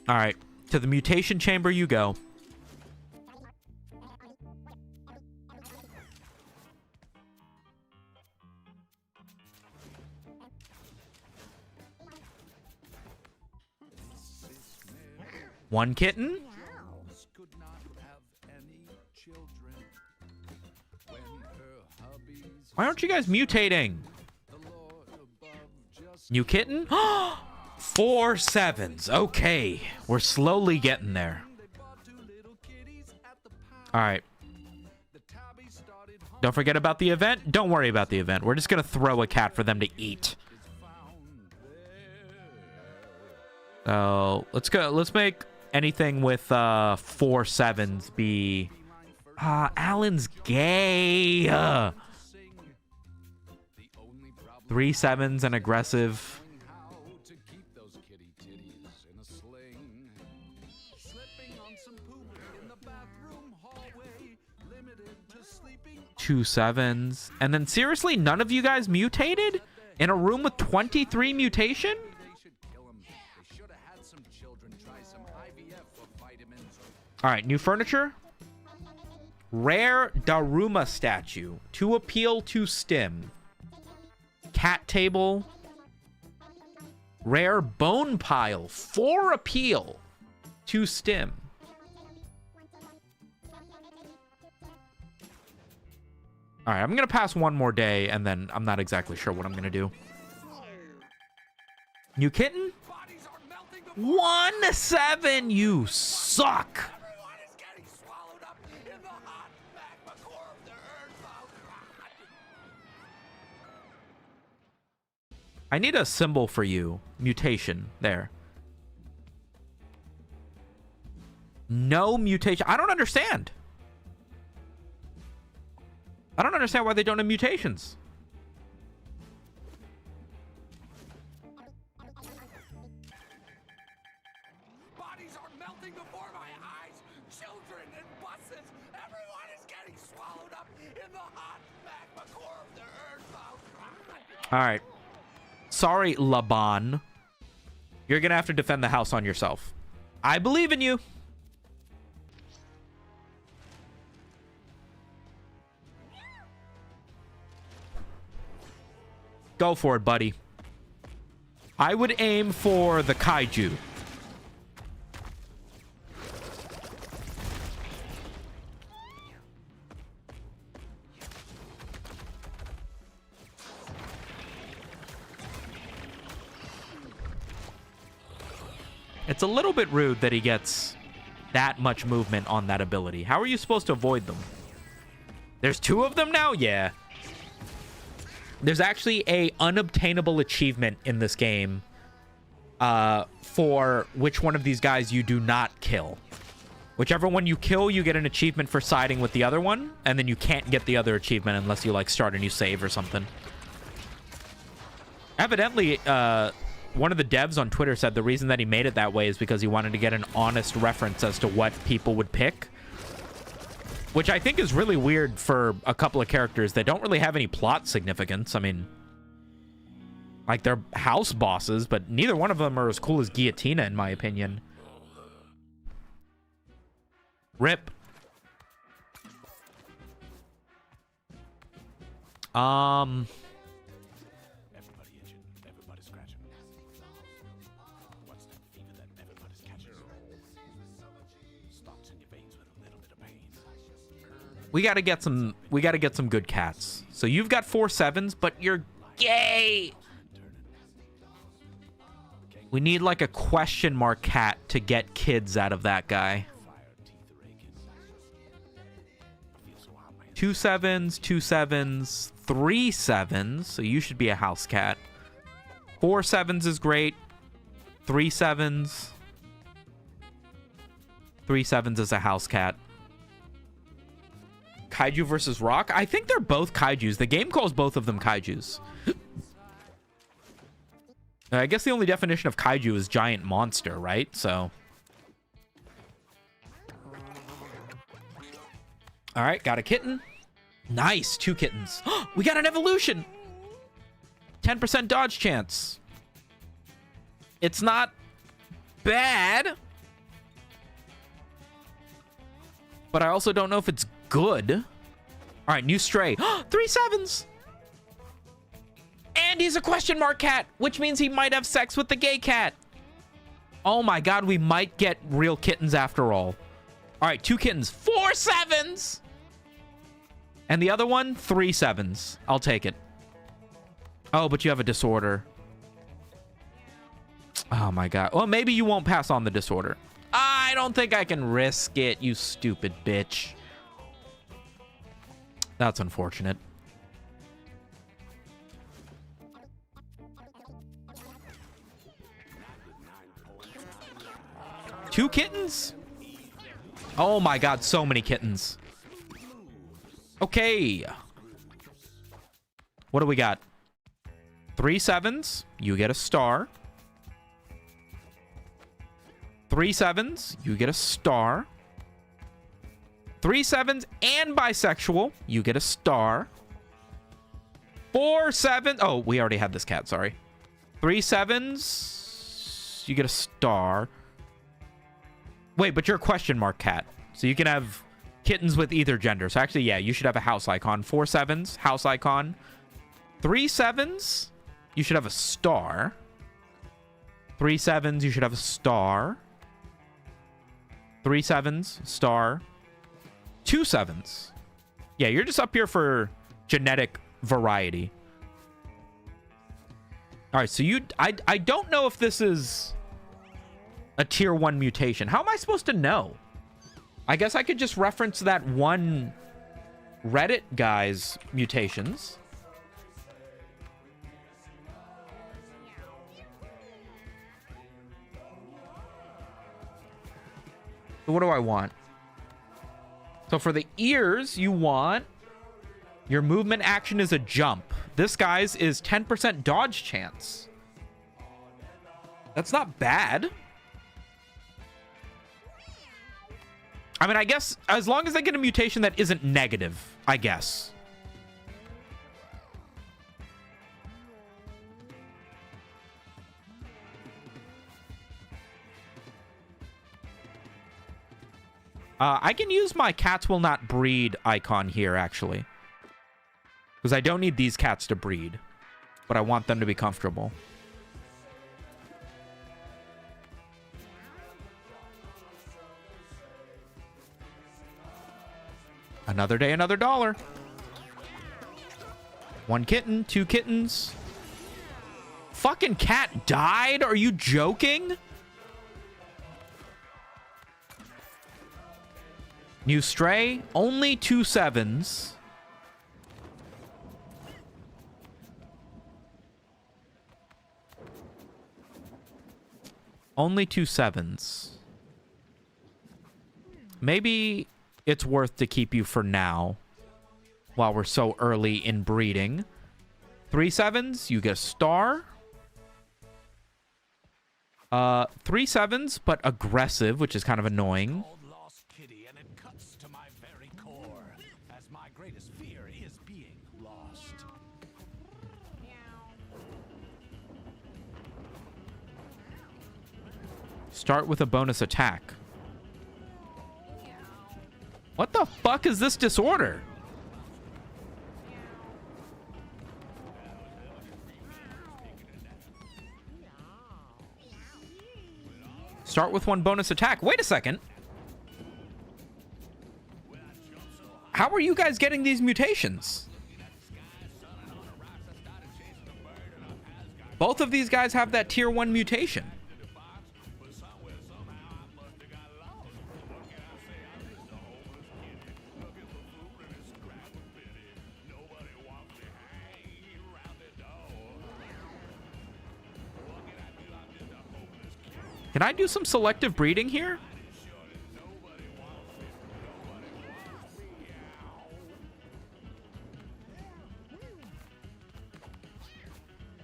All right, to the mutation chamber you go. One kitten. Why aren't you guys mutating? New kitten? 4 7s. Okay. We're slowly getting there. All right. Don't forget about the event. Don't worry about the event. We're just going to throw a cat for them to eat. So let's go. Let's make anything with 4 7s be. Alan's gay. 3 7s and aggressive. Two 7s. And then seriously, none of you guys mutated? In a room with 23 mutation? Alright, new furniture. Rare Daruma statue. 2 appeal, 2 stim. Cat table. Rare bone pile. 4 appeal, 2 stim. All right, I'm going to pass one more day, and then I'm not exactly sure what I'm going to do. New kitten? 1 7, you suck. I need a symbol for you. Mutation. There. No mutation. I don't understand. I don't understand why they don't have mutations. Bodies are melting before my eyes. Children and buses. Everyone is getting swallowed up in the hot magma core of the earth. All right. Sorry, Laban. You're going to have to defend the house on yourself. I believe in you. Go for it, buddy. I would aim for the kaiju. It's a little bit rude that he gets that much movement on that ability. How are you supposed to avoid them? There's 2 of them now? Yeah. There's actually a unobtainable achievement in this game for which one of these guys you do not kill. Whichever one you kill, you get an achievement for siding with the other one, and then you can't get the other achievement unless you, like, start a new save or something. Evidently, one of the devs on Twitter said the reason that he made it that way is because he wanted to get an honest reference as to what people would pick. Which I think is really weird for a couple of characters that don't really have any plot significance. I mean, like, they're house bosses, but neither one of them are as cool as Guillotina, in my opinion. Rip. Everybody itching, everybody scratching. What's that fever that everybody's catching? Starts in your veins with a little bit of pain. We gotta get some good cats. So you've got 4 7s, but you're gay. We need like a question mark cat to get kids out of that guy. 2 7s, 2 7s, 3 7s. So you should be a house cat. 4 7s is great. 3 7s. 3 7s is a house cat. Kaiju versus rock? I think they're both kaijus. The game calls both of them kaijus. I guess the only definition of kaiju is giant monster, right? So. All right, got a kitten. Nice, 2 kittens. We got an evolution. 10% dodge chance. It's not bad. But I also don't know if it's good. All right, new stray. 3 7s. And he's a question mark cat, which means he might have sex with the gay cat. Oh my god, we might get real kittens after all. All right, 2 kittens. 4 7s. And the other one, 3 7s. I'll take it. Oh, but you have a disorder. Oh my god. Well, maybe you won't pass on the disorder. I don't think I can risk it, you stupid bitch. That's unfortunate. 2 kittens? Oh my god, so many kittens. Okay. What do we got? 3 sevens, you get a star. 3 sevens, you get a star. 3 sevens and bisexual, you get a star. 4 sevens. Oh, we already had this cat, sorry. 3 sevens, you get a star. Wait, but you're a question mark cat. So you can have kittens with either gender. So actually, yeah, you should have a house icon. 4 sevens, house icon. 3 sevens, you should have a star. 3 sevens, you should have a star. 3 sevens, star. 2 sevens. Yeah, you're just up here for genetic variety. All right, so I don't know if this is a tier 1 mutation. How am I supposed to know? I guess I could just reference that one Reddit guy's mutations. So what do I want? So for the ears, you want your movement action is a jump. This guy's is 10% dodge chance. That's not bad. I mean, I guess as long as they get a mutation that isn't negative, I guess. I can use my cats will not breed icon here, actually. Because I don't need these cats to breed. But I want them to be comfortable. Another day, another dollar. 1 kitten, 2 kittens. Fucking cat died? Are you joking? New stray, only 2 sevens. Only 2 sevens. Maybe it's worth to keep you for now while we're so early in breeding. 3 sevens, you get a star. 3 sevens, but aggressive, which is kind of annoying. Old lost kitty, and it cuts to my very core, as my greatest fear is being lost. Start with a bonus attack. What the fuck is this disorder? Start with 1 bonus attack. Wait a second. How are you guys getting these mutations? Both of these guys have that tier 1 mutation. Can I do some selective breeding here?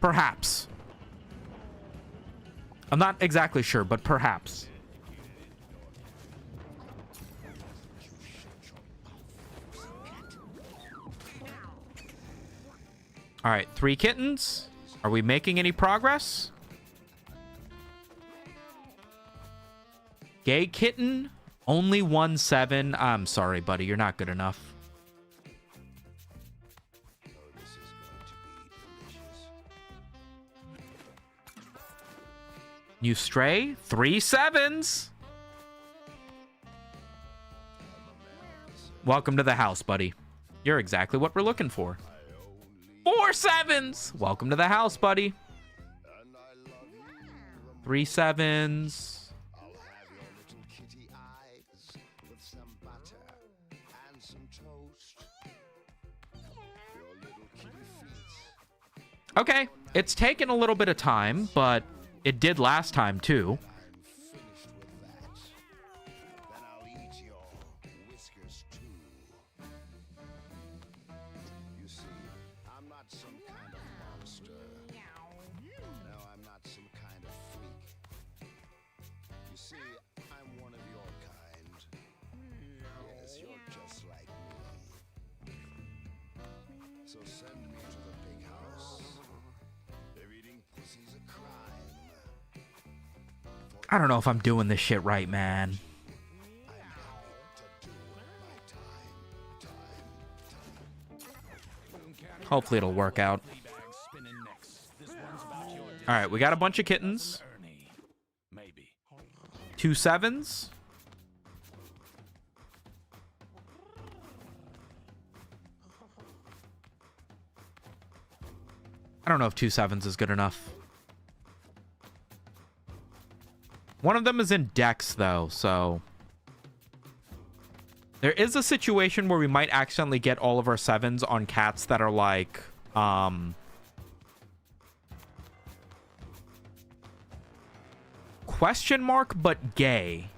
Perhaps. I'm not exactly sure, but perhaps. All right, 3 kittens. Are we making any progress? Gay kitten, only 1 7. I'm sorry, buddy. You're not good enough. New stray, 3 sevens. Welcome to the house, buddy. You're exactly what we're looking for. 4 sevens. Welcome to the house, buddy. 3 sevens. Okay, it's taken a little bit of time, but it did last time too. I don't know if I'm doing this shit right, man. Hopefully it'll work out. All right, we got a bunch of kittens. 2 7s. I don't know if 2 7s is good enough. One of them is in Dex, though, so... There is a situation where we might accidentally get all of our 7s on cats that are, like, question mark, but gay.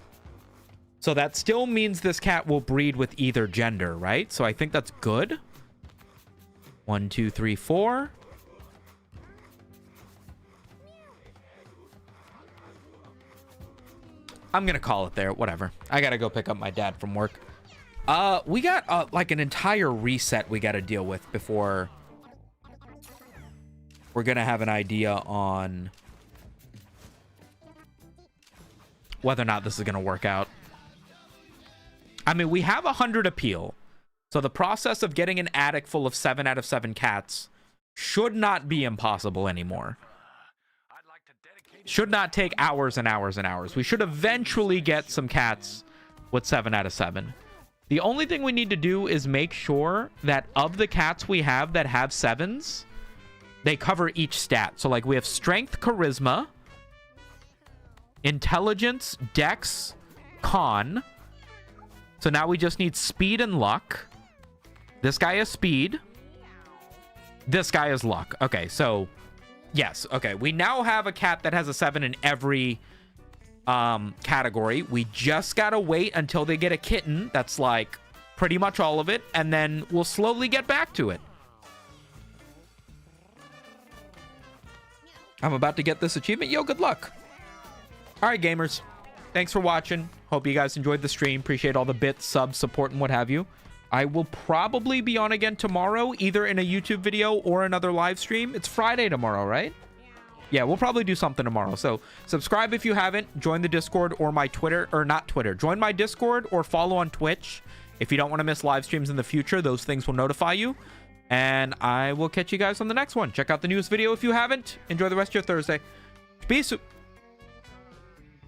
So that still means this cat will breed with either gender, right? So I think that's good. 1, 2, 3, 4. I'm gonna call it there. Whatever. I gotta go pick up my dad from work. We got like an entire reset we gotta deal with before we're gonna have an idea on whether or not this is gonna work out. I mean, we have 100 appeal, so the process of getting an attic full of 7 out of 7 cats should not be impossible anymore. Should not take hours and hours and hours. We should eventually get some cats with 7 out of 7. The only thing we need to do is make sure that of the cats we have that have 7s, they cover each stat. So, like, we have strength, charisma, intelligence, dex, con. So now we just need speed and luck. This guy is speed. This guy is luck. Okay, so... Yes, okay. We now have a cat that has a 7 in every category. We just gotta wait until they get a kitten that's like pretty much all of it, and then we'll slowly get back to it. I'm about to get this achievement. Yo, good luck. All right, gamers. Thanks for watching. Hope you guys enjoyed the stream. Appreciate all the bits, subs, support, and what have you. I will probably be on again tomorrow, either in a YouTube video or another live stream. It's Friday tomorrow, right? Yeah, we'll probably do something tomorrow. So subscribe if you haven't. Join the Discord or my Twitter, or not Twitter. Join my Discord or follow on Twitch. If you don't want to miss live streams in the future, those things will notify you. And I will catch you guys on the next one. Check out the newest video if you haven't. Enjoy the rest of your Thursday. Peace.